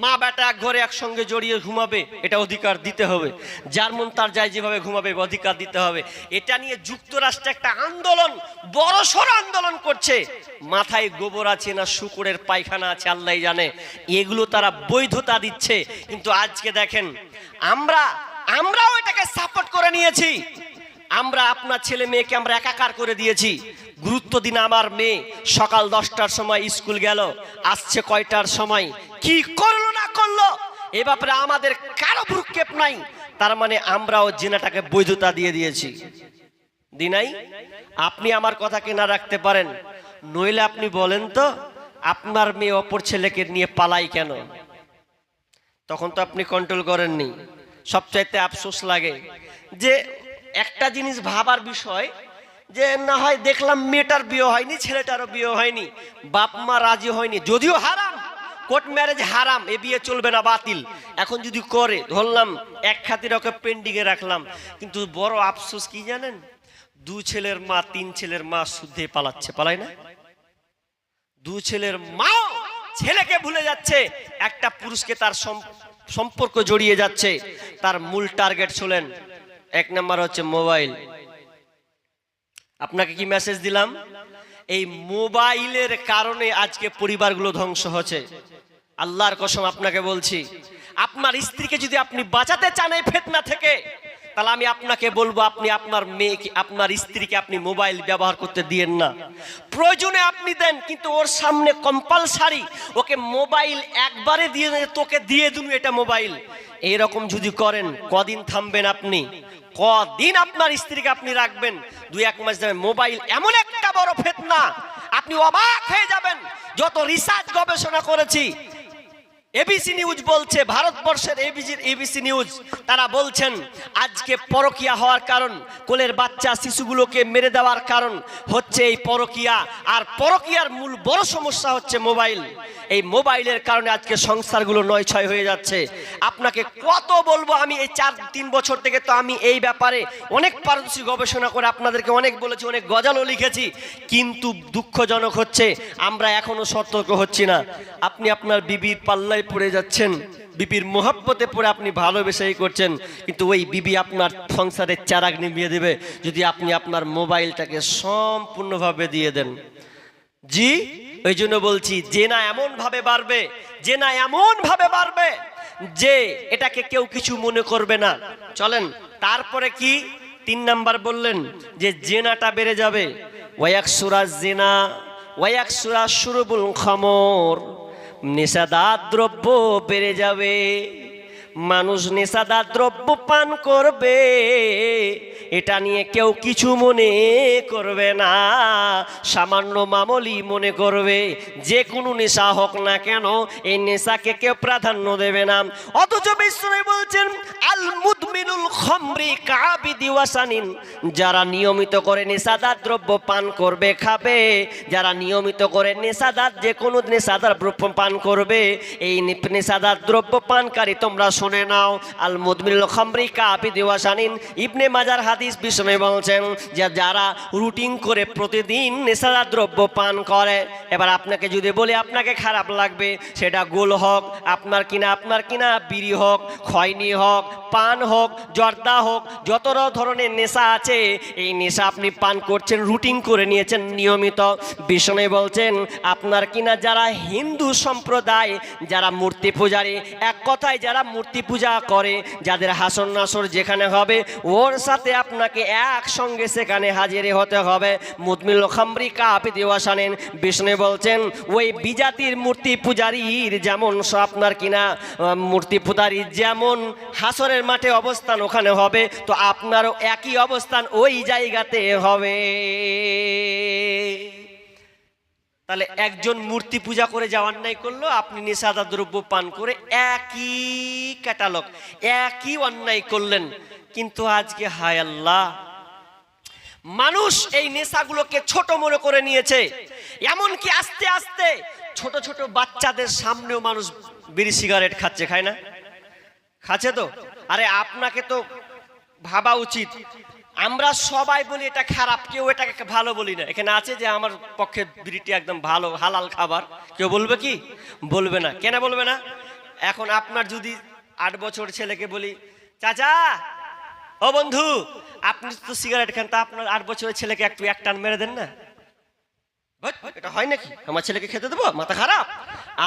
মা বেটা এক ঘরে একসঙ্গে জড়িয়ে ঘুমাবে, এটা অধিকার দিতে হবে, যার মন তার যায় যেভাবে ঘুমাবে অধিকার দিতে হবে। এটা নিয়ে যুক্তরাষ্ট্রে একটা আন্দোলন, বড়সড় আন্দোলন করছে। মাথায় গোবর আছে না শুকুরের পায়খানা আছে আল্লাহ জানে, এগুলো তারা বৈধতা দিচ্ছে। কিন্তু আজকে দেখেন আমরাও এটাকে সাপোর্ট করে নিয়েছি, আমরা আপনার ছেলে মেয়েকে আমরা একাকার করে দিয়েছি। গুরুত্ব দিন, আমার মেয়ে সকাল 10টার সময় স্কুল গেল, আসছে কয়টার সময়, কি করলো না করলো এ ব্যাপারে আমাদের কারো ভ্রুক্ষেপ নাই। তার মানে আমরাও জিনাটাকে বৈধতা দিয়ে দিয়েছি, দিনাই? আপনি আমার কথা কি না রাখতে পারেন, নইলে আপনি বলেন তো আপনার মেয়ে অপর ছেলেকে নিয়ে পালাই কেন? তখন তো আপনি কন্ট্রোল করেননি। সবচাইতে আফসোস লাগে যে একটা জিনিস ভাবার বিষয়, যে না হয় দেখলাম মেয়েটার বিয়ে হয়নি, ছেলেটারও বিয়ে হয়নি, বাপ মা রাজি হয়নি, যদিও হারাম, কোর্ট ম্যারেজ হারাম, এ বিয়ে চলবে না, বাতিল। এখন যদি করে ধরলাম এক খাতির ওকে পেন্ডিংয়ে রাখলাম, কিন্তু বড় আফসোস কি জানেন, 2 ছেলের মা 3 ছেলের মা শুদ্ধে পালাচ্ছে, পালায় না? 2 ছেলের মা ছেলেকে ভুলে যাচ্ছে, একটা পুরুষকে তার সম্পর্ক জড়িয়ে যাচ্ছে। তার মূল টার্গেট ছিলেন 1 নাম্বার হচ্ছে মোবাইল। আপনাকে কি মেসেজ দিলাম? এই মোবাইলের কারণে আজকে পরিবারগুলো ধ্বংস হচ্ছে। আল্লাহর কসম আপনাকে বলছি, আপনার স্ত্রীকে যদি আপনি বাঁচাতে চান এই ফিতনা থেকে, তাহলে আমি আপনাকে বলবো আপনি আপনার মেয়েকে, আপনার স্ত্রীকে আপনি মোবাইল ব্যবহার করতে দিয়েন না। প্রয়োজনে আপনি দেন, কিন্তু ওর সামনে কম্পালসারি ওকে মোবাইল একবারে দিয়ে, তোকে দিয়ে দিন এটা মোবাইল, এইরকম যদি করেন কদিন থামবেন আপনি? কদিন আপনার স্ত্রীকে আপনি রাখবেন? 2-1 মাস যাবেন। মোবাইল এমন একটা বড় ফিতনা, আপনি অবাক হয়ে যাবেন। যত রিসার্চ গবেষণা করেছি, এবিসি নিউজ বলছে, ভারতবর্ষের এবিসি নিউজ, তারা বলছেন আজকে পরকিয়া হওয়ার কারণ, কোলের বাচ্চা শিশুগুলোকে মেরে দেওয়ার কারণ হচ্ছে এই পরকিয়া। আর পরকিয়ার মূল বড় সমস্যা হচ্ছে মোবাইল। এই মোবাইলের কারণে আজকে সংসারগুলো নয় ছয় হয়ে যাচ্ছে। আপনাকে কত বলবো, আমি এই 4-3 বছর থেকে তো আমি এই ব্যাপারে অনেক পারদর্শী গবেষণা করে আপনাদেরকে অনেক বলেছি, অনেক গজলও লিখেছি, কিন্তু দুঃখজনক হচ্ছে আমরা এখনো সতর্ক হচ্ছি না। আপনি আপনার বিবির পাল্লায় পড়ে যাচ্ছেন, বিবির মোহাব্বতে পড়ে আপনি ভালোবেসেই করছেন, কিন্তু ওই বিবি আপনার সংসারের চারাগ নিভিয়ে দেবে যদি আপনি আপনার মোবাইলটাকে সম্পূর্ণভাবে দিয়ে দেন। জি, ওই জন্য বলছি জেনা এমন ভাবে বাড়বে, জেনা এমন ভাবে বাড়বে যে এটাকে কেউ কিছু মনে করবে না। চলেন তারপরে কি 3 নাম্বার বললেন যে জেনাটা বেড়ে যাবে। ওয়াকসুরা জেনা ওয়াকসুরা শুরবুল খামর, নেশাদার দ্রব্য বেড়ে যাবে, মানুষ নেশাদার দ্রব্য পান করবে, এটা নিয়ে কেউ কিছু মনে করবে না, সামান্য মামুলি মনে করবে। যে কোনো নেশা হোক না কেন এই নেশাকে কেউ প্রাধান্য দেবে না। অথচ বিশ্বনবী বলছেন আল মুদমিনুল খামরি কাবিদি ওয়াসানিন, যারা নিয়মিত করে নেশাদার দ্রব্য পান করবে খাবে, যারা নিয়মিত করে নেশাদার যে কোনো নেশাদার দ্রব্য পান করবে, এই নেশাদার দ্রব্য পানকারী তোমরা শুনে নাও, আল মুদমিনুল খামরি কাবিদি ওয়াসানিন। ইবনে মাজার হাদিস, বিশ্বনবী বলছেন যে যারা রুটিন করে প্রতিদিন নেশাদার দ্রব্য পান করে, এবার আপনাকে যদি বলি আপনাকে খারাপ লাগবে, সেটা গোল হোক, আপনার কিনা বিড়ি হোক, খয়নি হোক, পান হোক, জর্দা হোক, যত ধরনের নেশা আছে এই নেশা আপনি পান করছেন, রুটিন করে নিয়েছেন নিয়মিত। বিশ্বনবী বলছেন আপনার কিনা যারা হিন্দু সম্প্রদায়, যারা মূর্তি পূজারী, এক কথায় যারা মূর্তি পূজা করে, যাদের হাসর নাসর যেখানে হবে ওর সাথে আপনাকে একসঙ্গে সেখানে হাজিরে হতে হবে। মুদমিনুল খামরি কাবিদি ওয়াসানিন, বিষ্ণু বলছেন ওই বিজাতির মূর্তি পূজারীর যেমন আপনার কিনা মূর্তি পূজারীর যেমন হাসরের মাঠে অবস্থান ওখানে হবে, তো আপনারও একই অবস্থান ওই জায়গাতে হবে। তাহলে একজন মূর্তি পূজা করে যা অন্যায় করলো, আপনি নেশাদার দ্রব্য পান করে একই ক্যাটালগ, একই অন্যায় করলেন। কিন্তু আজকে হায় আল্লাহ, মানুষ এই নেশাগুলোকে ছোট মনে করে নিয়েছে। এমনকি আস্তে আস্তে ছোট ছোট বাচ্চাদের সামনেও মানুষ বিড়ি সিগারেট খাচ্ছে, খায় না? খাচ্ছে তো। আরে আপনাকে তো ভাবা উচিত, আমরা সবাই বলি এটা খারাপ, কেউ এটাকে ভালো বলি না। এখানে আছে যে আমার পক্ষে বিড়িটি একদম ভালো, হালাল খাবার, কেউ বলবে কি? বলবে না। কেন বলবে না? এখন আপনার যদি 8 বছর ছেলেকে বলি চাচা ও বন্ধু আপনি তো সিগারেট খান, তা আপনার 8 বছরের ছেলেকে একটু এক টান মেরে দেন না? এটা হয় নাকি? আমার ছেলেকে খেতে দেবো? মাথা খারাপ?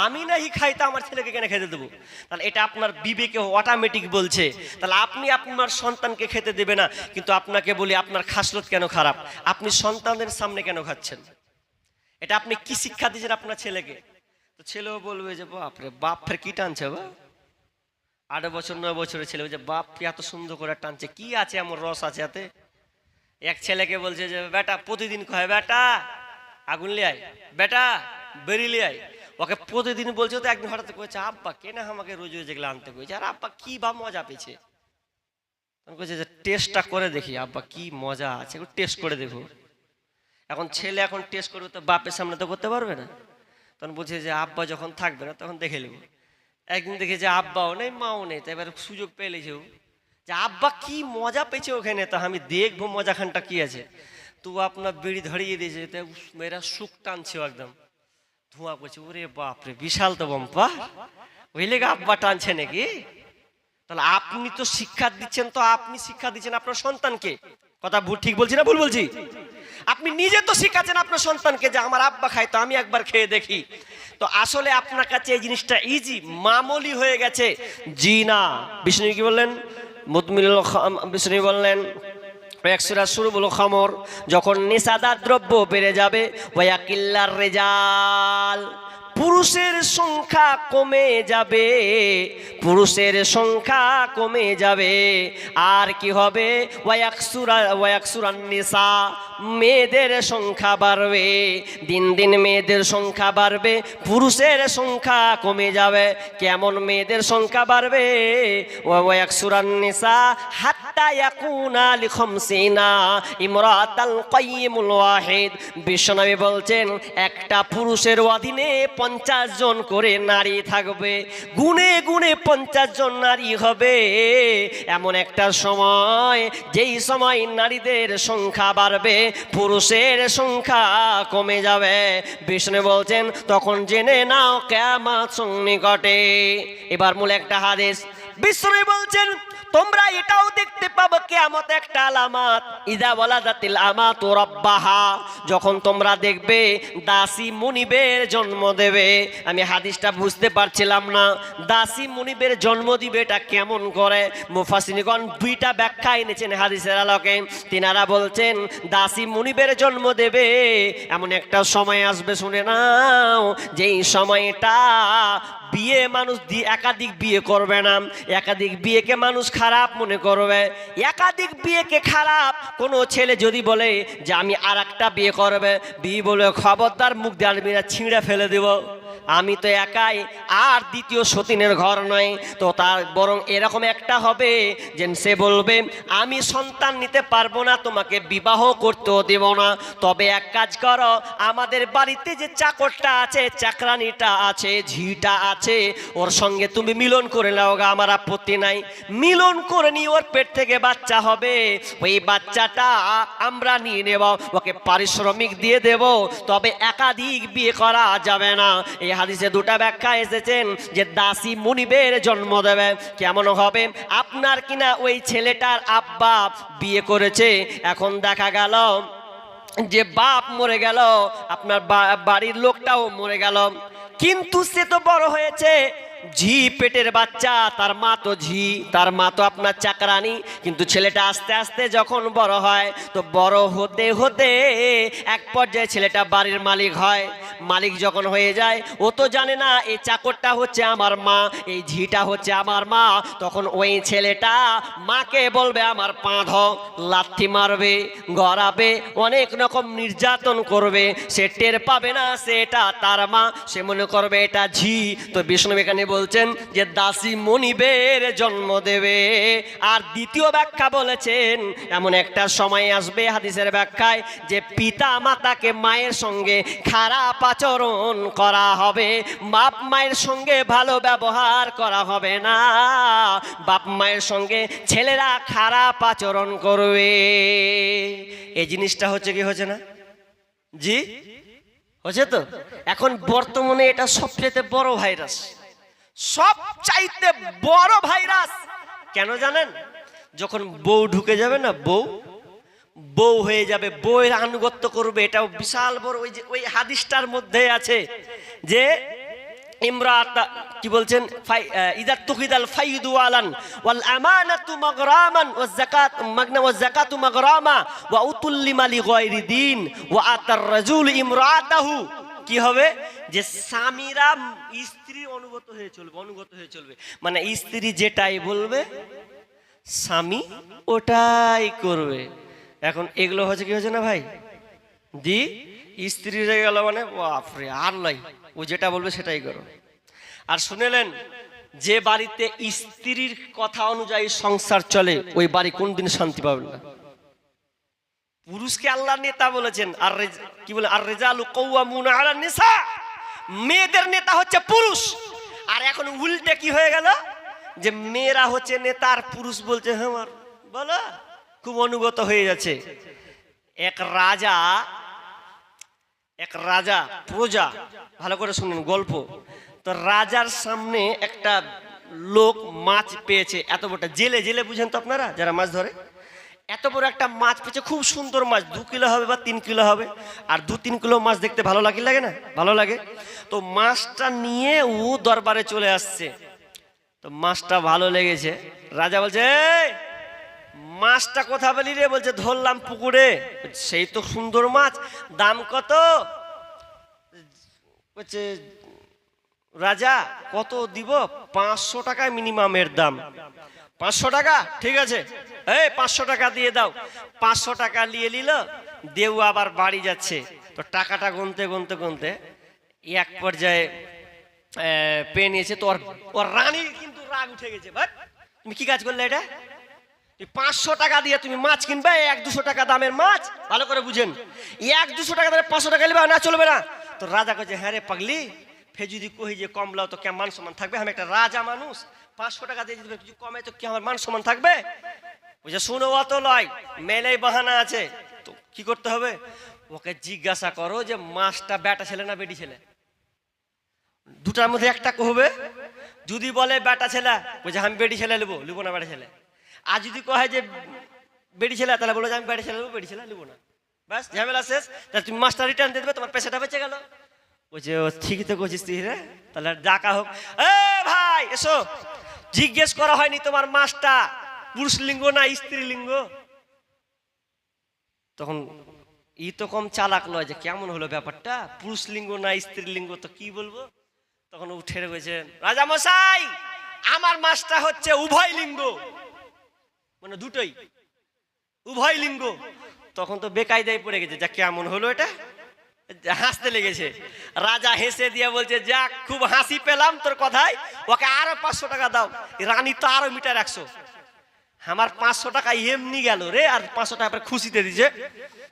আমি নাহি খাই তা আমার ছেলেকে কেন খেতে দেবো? তাহলে এটা আপনার বিবেকে অটোমেটিক বলছে। তাহলে আপনি আপনার সন্তানকে খেতে দেবে না, কিন্তু আপনাকে বলি আপনার খাসলত কেন খারাপ, আপনি সন্তানদের সামনে কেন খাচ্ছেন? এটা আপনি কি শিক্ষা দিয়েছেন আপনার ছেলেকে? তো ছেলেও বলবে যে বাপরে বাপ, ফের কি টানছে বা 8 বছর 9 বছরের ছেলে, যে বাপ এত সুন্দর করে টানছে, কি আছে এমন রস আছে এতে? এক ছেলেকে বলছে যে বেটা প্রতিদিন কয় বেটা আগুন লিয়াই, বেটা বেরি লিয়াই, ওকে প্রতিদিন বলছে। তো একদিন হঠাৎ কয়েছে আব্বা কেন আমাকে রোজ রোজ এগুলো আনতে কইছে? আর আব্বা কি বা মজা পেয়েছে, তখন কইছে যে টেস্টটা করে দেখি আব্বা কি মজা আছে, একটু টেস্ট করে দেখো। এখন ছেলে এখন টেস্ট করবে তো বাপের সামনে তো করতে পারবে না, তখন বলছে যে আব্বা যখন থাকবে না তখন দেখে নেব। একদিন দেখে যে আব্বাও নেই মাও নেই, তো এবার সুযোগ পেলেছেও যে আব্বা কি মজা পেয়েছে ওখানে, তো আমি দেখবো মজাখানটা কি আছে। তো আপনার বিড়ি ধরিয়ে দিয়েছে, মেয়েরা সুখ টানছে একদম, ধোঁয়া করছে, ওরে বাপরে বিশাল তো বম্পা, ওই লেগে আব্বা টানছে নাকি? তাহলে আপনি তো শিক্ষা দিচ্ছেন, তো আপনি শিক্ষা দিচ্ছেন আপনার সন্তানকে। কথা ঠিক বলছি না ভুল বলছি? আপনি নিজে তো শিখাচ্ছেন আপনার সন্তানকে যে আমার আব্বা খায় তো আমি একবার খেয়ে দেখি। তো আসলে আপনার কাছে এই জিনিসটা ইজি মামুলি হয়ে গেছে। জি না, বিষ্ণু কি বললেন? বিষ্ণু বললেন একসুরা শুরবুল খামর, যখন নেশাদার দ্রব্য বেড়ে যাবে ওয়াকিল্লার রেজাল, পুরুষের সংখ্যা কমে যাবে, পুরুষের সংখ্যা কমে যাবে। আর কি হবে? ওয়াকসুরান নিসা, মেয়েদের সংখ্যা বাড়বে। দিন দিন মেয়েদের সংখ্যা বাড়বে, পুরুষের সংখ্যা কমে যাবে। কেমন মেয়েদের সংখ্যা বাড়বে? ওয়াকসুরান নিসা হাত্তা ইয়াকুনা লিখামসিনা ইমরাতাল কাইয়িমুল ওয়াহিদ। বিশ্বনবী বলছেন একটা পুরুষের অধীনে 50 জন করে নারী থাকবে, গুনে গুনে 50 জন নারী হবে। এমন একটা সময়, যেই সময় নারীদের সংখ্যা বাড়বে, পুরুষের সংখ্যা কমে যাবে। বিষ্ণু বলছেন তখন জেনে নাও কিয়ামত সন্নিকটে। এবার মূল একটা হাদিস, বিষ্ণু বলছেন তোমরা এটাও দেখতে পাবে কিয়ামত একটা আলামত, ইযা ওয়ালাদাতিল আমাতু রাব্বাহা, যখন তোমরা দেখবে দাসী মুনিবের জন্ম দেবে। আমি হাদিসটা বুঝতে পারছিলাম না, দাসী মুনিবের জন্ম দিবে এটা কেমন করে? মুফাসসিরগণ দুইটা ব্যাখ্যা এনেছেন হাদিসের আলোকে। তিনারা বলছেন দাসী মুনিবের জন্ম দেবে এমন একটা সময় আসবে, শুনে নাও, যেই সময়টা বিয়ে মানুষ একাধিক বিয়ে করবে না, একাধিক বিয়েকে মানুষ খারাপ মনে করবে। একাধিক বিয়েকে খারাপ, কোনো ছেলে যদি বলে যে আমি আর একটা বিয়ে করবে, বিয়ে বলে খবরদার মুখ দিয়ে আনবি না, ছিঁড়ে ফেলে দেব, আমি তো একাই, আর দ্বিতীয় সতীনের ঘর নয়। তো তার বরং এরকম একটা হবে যে সে বলবে আমি সন্তান নিতে পারবো না, তোমাকে বিবাহ করতেও দেব না, তবে এক কাজ করো, আমাদের বাড়িতে যে চাকরটা আছে, চাকরানিটা আছে, ঝিটা আছে, ওর সঙ্গে তুমি মিলন করে নাও গা, আমার আপত্তি নাই। মিলন করে নিয়ে ওর পেট থেকে বাচ্চা হবে, ওই বাচ্চাটা আমরা নিয়ে নেব, ওকে পারিশ্রমিক দিয়ে দেব, তবে একাধিক বিয়ে করা যাবে না। এই হাদিসে দুটা ব্যাখ্যা এসেছেন যে দাসী মুনিবের জন্ম দেবে। কেমন হবে? আপনার কিনা ওই ছেলেটার আব্বা বিয়ে করেছে, এখন দেখা গেল যে বাপ মরে গেল, আপনার বাড়ির লোকটাও মরে গেল, কিন্তু সে তো বড় হয়েছে, ঝি পেটের বাচ্চা, তার মা তো ঝি, তার মা তো আপনার চাকরানি। কিন্তু ছেলেটা আস্তে আস্তে যখন বড় হয়, তো বড় হতে হতে এক পর্যায়ে ছেলেটা বাড়ির মালিক হয়। মালিক যখন হয়ে যায়, ও তো জানে না এই চাকরটা হচ্ছে আমার মা, এই ঝিটা হচ্ছে আমার মা। তখন ওই ছেলেটা মাকে বলবে আমার পা ধো, লাথি মারবে, গড়াবে, অনেক রকম নির্যাতন করবে। সে টের পাবে না সেটা তার মা, সে মনে করবে এটা ঝি। তো বিষ্ণু এখানে বলছেন যে দাসী মনিবের জন্ম দেবে। আর দ্বিতীয় ব্যাখ্যা বলেছেন এমন একটা সময় আসবে হাদিসের ব্যাখ্যায় যে পিতা মাতাকে মায়ের সঙ্গে খারাপ আচরণ করা হবে, বাপ মায়ের সঙ্গে ভালো ব্যবহার করা হবে না, বাপ মায়ের সঙ্গে ছেলেরা খারাপ আচরণ করবে। এই জিনিসটা হচ্ছে কি হচ্ছে না? জি হচ্ছে তো। এখন বর্তমানে এটা সবচেয়ে বড় ভাইরাস, সবচাইতে বড় ভাইরাস। কেন জানেন? যখন বউ ঢুকে যাবে না, বউ হয়ে যাবে, বউয়ের আনুগত্য করবে, এটাও বিশাল বড়। ওই যে ওই হাদিসটার মধ্যে আছে যে ইমরাত কি বলছেন, ইদা তুখিদাল ফাইদু আলান ওয়াল আমানাতু মাগরামান ওয়াজ যাকাতু মাগরামা ওয়া উতুল্লিমা লিগায়রি দিন ওয়া আতার রাজুল ইমরাতাহু। কি হবে? যে স্বামীরা স্ত্রীর অনুগত হয়ে চলবে, মানে স্ত্রী যেটাই বলবে স্বামী ওটাই করবে। এখন এগুলো হচ্ছে কি হচ্ছে না ভাই? জি, স্ত্রী হয়ে গেল মানে বাপরে, আর নাই, ও যেটা বলবে সেটাই করো। আর শুনেলেন, যে বাড়িতে স্ত্রীর কথা অনুযায়ী সংসার চলে, ওই বাড়ি কোনদিন শান্তি পাবে না। পুরুষকে আল্লাহ নেতা বলেছেন, আর কি বলে, আর রিজালু কাওয়ামুনা আলান নিসা, মেয়েদের নেতা হচ্ছে পুরুষ। আর এখন উল্টে কি হয়ে গেল যে মেয়েরা হচ্ছে নেতা আর পুরুষ বলছে আমার, বলো, খুব অনুগত হয়ে যাচ্ছে। এক রাজা প্রজা, ভালো করে শুনুন গল্প। তো রাজার সামনে একটা লোক মাছ পেয়েছে, এত বড় জেলে বুঝেন তো আপনারা যারা মাছ ধরে, এত বড় একটা মাছ পেয়েছে, খুব সুন্দর মাছ, 2 কিলো হবে বা 3 কিলো হবে। আর 2-3 কিলো মাছ দেখতে ভালো লাগে না? ভালো লাগে। তো মাছটা নিয়ে ও দরবারে চলে আসছে। তো মাছটা ভালো লেগেছে, রাজা বলছে মাছটা কোথা পেলি রে? বলছে ধরলাম পুকুরে। সেই তো সুন্দর মাছ, দাম কত? বলছে রাজা কত দিব? 500 টাকা মিনিমামের দাম। 500 টাকা, ঠিক আছে, এই 500 টাকা দিয়ে দাও। 500 টাকা নিয়ে নিল, দেউ আবার বাড়ি যাচ্ছে। তো টাকাটা গুনতে গুনতে গুনতে এক পর্যায়ে পেয়ে নিয়েছে। তো ওর রানীর কিন্তু রাগ উঠে গেছে। ভাই তুমি কি কাজ করলে এটা? 500 টাকা দিয়ে তুমি মাছ কিনবে, 100-200 টাকা দামের মাছ, ভালো করে বুঝেন। 100-200 টাকা দামের 500 টাকা নিবে না, চলবে না। তো রাজা কইছে, হ্যাঁ রে পাগলি, ফে যদি কহি যে কমলাও তো কেমন মান সম্মান থাকবে? আমি একটা রাজা মানুষ, 500 টাকা দিয়ে যদি কিছু কমে তো কি আমার মান সম্মান থাকবে? বুঝে শুনো, অত লয়, মেলেই বাহানা আছে। তো কি করতে হবে? ওকে জিজ্ঞাসা করো যে মাছটা বেটা ছেলে না বেটি ছেলে, দুটার মধ্যে একটা কহবে। যদি বলে বেটা ছেলে, বুঝে আমি বেটি ছেলে নেবো, লিবো না বেটা ছেলে। আর যদি কহে যে বেটি ছেলে, তাহলে বলো যে আমি বেটি ছেলে নেবো, বেটি ছেলে নেবো না। ব্যাস, ঝামেলা শেষ। তাহলে তুমি মাছটা রিটার্ন দিয়ে দেবে, তোমার পেশাটা বেঁচে গেল। বলছে ও ঠিকই তো করছিস তুই রে, তাহলে ডাকা হোক। এ ভাই এসো, জিজ্ঞেস করা হয়নি তোমার মাছটা পুরুষ লিঙ্গ না স্ত্রী লিঙ্গ? তখন ই তো কম চালাক নয় যে কেমন হলো ব্যাপারটা, পুরুষ লিঙ্গ না স্ত্রী লিঙ্গ, তো কি বলবো। তখন উঠে রয়েছে, রাজা মশাই আমার মাছটা হচ্ছে উভয় লিঙ্গ, মানে দুটোই উভয় লিঙ্গ। তখন তো বেকায়দায় পড়ে গেছে, যা কেমন হলো এটা, হাসতে লেগেছে। রাজা হেসে দিয়ে বলছে, যাক খুব হাসি পেলাম তোর কথায়, ওকে আরো 500 টাকা দাও। রানী তো আরো মিটার 100, আমার 500 টাকা এমনি গেল রে, আর 500 টাকা খুশিতে দিছে।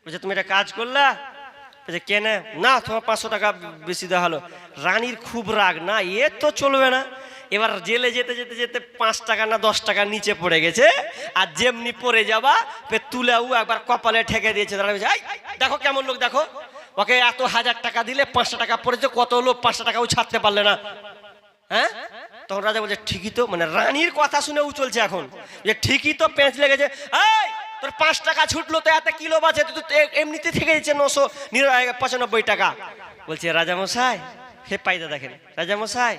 বলছে তুমি এটা কাজ করলা? বলছে কেন না, তোমার 500 টাকা বেশি দেওয়া হলো। রানীর খুব রাগ, না এ তো চলবে না। এবার জেলে যেতে যেতে যেতে 5 টাকা না 10 টাকা নিচে পড়ে গেছে, আর যেমনি পড়ে যাবা তুলেও একবার কপালে ঠেকে দিয়েছে। দেখো কেমন লোক, দেখো ওকে এত 1000 টাকা দিলে 500 টাকা পড়েছে, কত লোক 500 টাকাও ছাড়তে পারলে না, হ্যাঁ? তখন রাজা বলছে ঠিকই তো, মানে রানীর কথা শুনে ও চলছে এখন যে ঠিকই তো, পেঁচ লেগেছে। এই তোর 5 টাকা ছুটলো তো এত কিলো বাজে, তো এমনিতে থেকে যাচ্ছে 995 টাকা। বলছে রাজামশাই, হে পাইদা দেখেন রাজামশাই,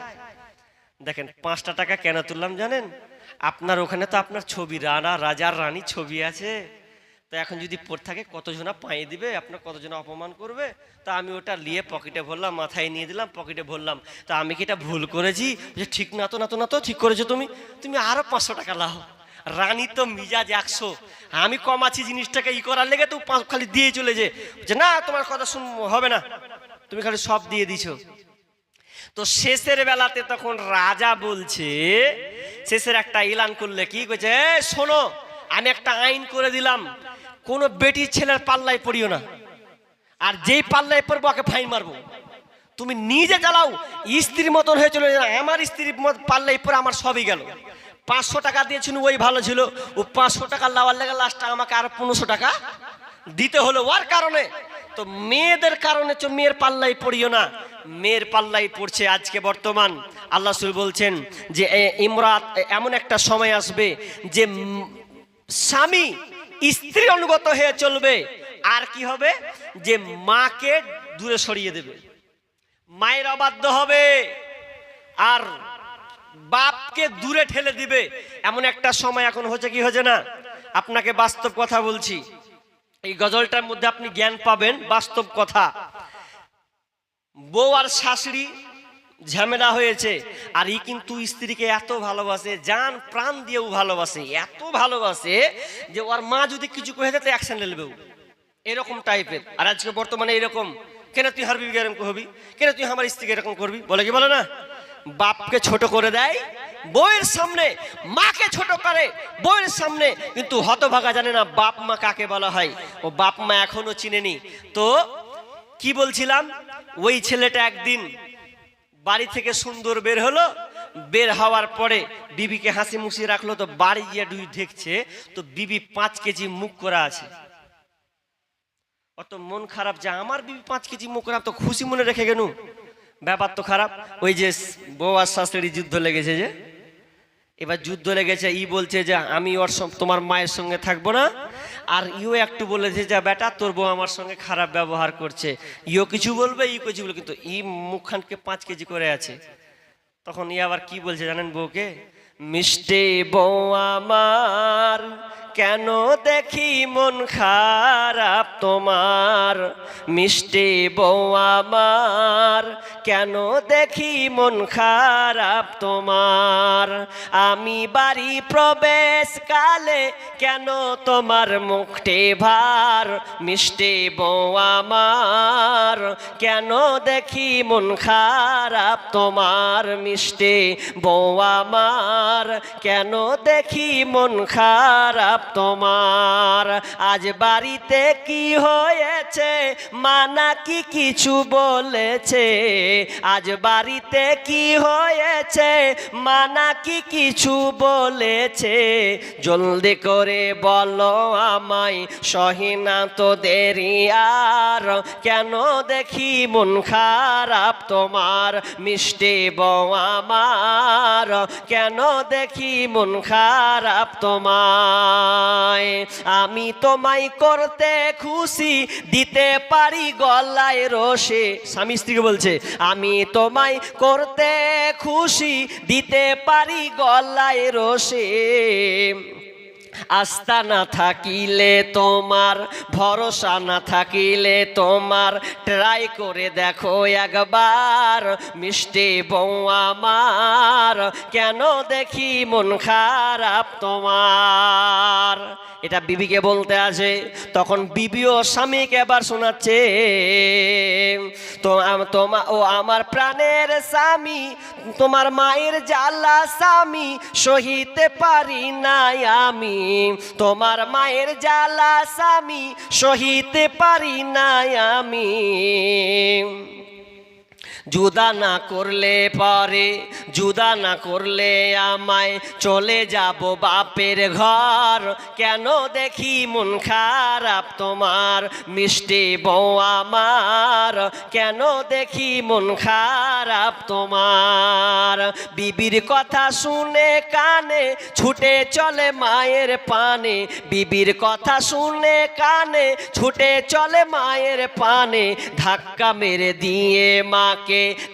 দেখেন 5টা টাকা কেন তুললাম জানেন? আপনার ওখানে তো আপনার ছবি, রানা রাজার রানীর ছবি আছে। তো এখন যদি পড়ে থাকে কতজনা পাইয়ে দিবে, আপনার কতজনা অপমান করবে। তা আমি ওটা নিয়ে পকেটে ভরলাম, মাথায় নিয়ে দিলাম, পকেটে ভরলাম। তা আমি কি এটা ভুল করেছি? যে ঠিক না তো, না তো, না তো, ঠিক করেছো তুমি, তুমি আরো 500 টাকা লাও। রানী তো মিজাজ 100, আমি কমাচ্ছি জিনিসটাকে ই করার লেগে, তো খালি দিয়ে চলে যে না তোমার কথা শুন হবে না, তুমি খালি সব দিয়ে দিছো। তো শেষের বেলাতে তখন রাজা বলছে, শেষের একটা এলান করলে, কি কইছে, শোনো আমি একটা আইন করে দিলাম, কোনো বেটির ছেলের পাল্লায় পড়িও না, আর যেই পাল্লায় পড়বো ওকে ফাইন মারবো। তুমি নিজে চালাও, স্ত্রীর মতন হয়ে চলে যাও, আমার স্ত্রীর পাল্লায় পড়ে আমার সবই গেল। 500 টাকা দিয়েছিল ওই ভালো ছিল, ও 500 টাকা লাওয়ার লেগে লাস্টটা আমাকে আর 1500 টাকা দিতে হলো ওর কারণে। তো মেয়েদের কারণে মেয়ের পাল্লাই পড়িও না, মেয়ের পাল্লাই পড়ছে আজকে বর্তমান। আল্লাহ রাসূল বলছেন যে ইমরাত, এমন একটা সময় আসবে যে স্বামী স্ত্রী অনুগত হয়ে চলবে, আর কি হবে যে মাকে দূরে সরিয়ে দেবে, মায়ের অবাধ্য হবে, আর বাপকে দূরে ঠেলে দিবে। এমন একটা সময় এখন হচ্ছে, কি হচ্ছে না, আপনাকে বাস্তব কথা বলছি, এই গজলটার মধ্যে আপনি জ্ঞান পাবেন, বাস্তব কথা। বউ আর শাশুড়ি ঝামেলা হয়েছে, আর ই কিন্তু স্ত্রীকে এত ভালোবাসে, জান প্রাণ দিয়েও ভালোবাসে, এত ভালোবাসে যে ওর মা যদি কিছু কয়ে দেয় তো অ্যাকশন নেবেও, এরকম টাইপের। আর আজকে বর্তমানে এরকম, কেন তুই হার বিবি এরকম হবি, কেন তুই আমার স্ত্রীকে এরকম করবি, বলে কি বলে না, বাপকে ছোট করে দেয় বউয়ের সামনে, মাকে ছোট করে বউয়ের সামনে, কিন্তু হতভাগা জানে না বাপ মা কাকে বলা হয়, ও বাপ মা এখনো চিনেনি। তো কি বলছিলাম, ওই ছেলেটা একদিন বাড়ি থেকে সুন্দর বের হলো, বের হওয়ার পরে বিবিকে হাসি মুসি রাখলো, তো বাড়ি গিয়ে দেখছে তো বিবি 5 কেজি মুখ করা আছে। অত মন খারাপ যে আমার বিবি 5 কেজি মুখ করা, তো খুশি মনে রেখে গেল, ব্যাপার তো খারাপ। ওই যে বউ আর শাশুড়ি যুদ্ধ লেগেছে, যে এবার যুদ্ধ লেগেছে, ই বলছে যে আমি ওর তোমার মায়ের সঙ্গে থাকবো না, আর ইও একটু বলেছে যে বেটা তোর বউ আমার সঙ্গে খারাপ ব্যবহার করছে, ইও কিছু বলবে ই কিছু বলবে, কিন্তু ই মুখখানকে 5 কেজি করে আছে। তখন ই আবার কি বলছে জানেন বউকে, মিষ্টি বউ আমার কেন দেখি মন খারাপ তোমার মিষ্টি বউ আমার কেন দেখি মন খারাপ তোমার আমি বাড়ি প্রবেশ কালে কেন তোমার মুখটি ভার মিষ্টি বউ আমার কেন দেখি মন খারাপ তোমার মিষ্টি বউ আমার কেন দেখি মন খারাপ তোমার আজ বাড়িতে কি হয়েছে মা নাকি কিছু বলেছে আজ বাড়িতে কি হয়েছে মা নাকি কিছু বলেছে জলদি করে বলো আমায় সহিনা তো দেরি আর কেন দেখি মন খারাপ তোমার মিষ্টি বউ আমার কেন দেখি মন খারাপ তোমায় আমি তোমায় করতে খুশি দিতে পারি গলায় রসে স্বামী স্ত্রীকে বলছে আমি তোমায় করতে খুশি দিতে পারি গলায় রসে আস্থা না থাকিলে তোমার ভরসা না থাকিলে তোমার ট্রাই করে দেখো একবার মিষ্টি বউ আমার কেন দেখি মন খারাপ তোমার এটা বিবিকে বলতে আসে তখন বিবিও স্বামীকে এবার শোনাচ্ছে ও আমার প্রাণের স্বামী তোমার মায়ের জ্বালা স্বামী সহিতে পারি নাই আমি তোমার মায়ের জ্বালা স্বামী সহিতে পারি নাই আমি জুদা না করলে পারে জুদা না করলে আমায় চলে যাব বাপের ঘর কেন দেখি মন খারাপ তোমার মিষ্টি বউ আমার কেন দেখি মন খারাপ তোমার বিবির কথা শুনে কানে ছুটে চলে মায়ের পানে বিবির কথা শুনে কানে ছুটে চলে মায়ের পানে ধাক্কা মেরে দিয়ে মাকে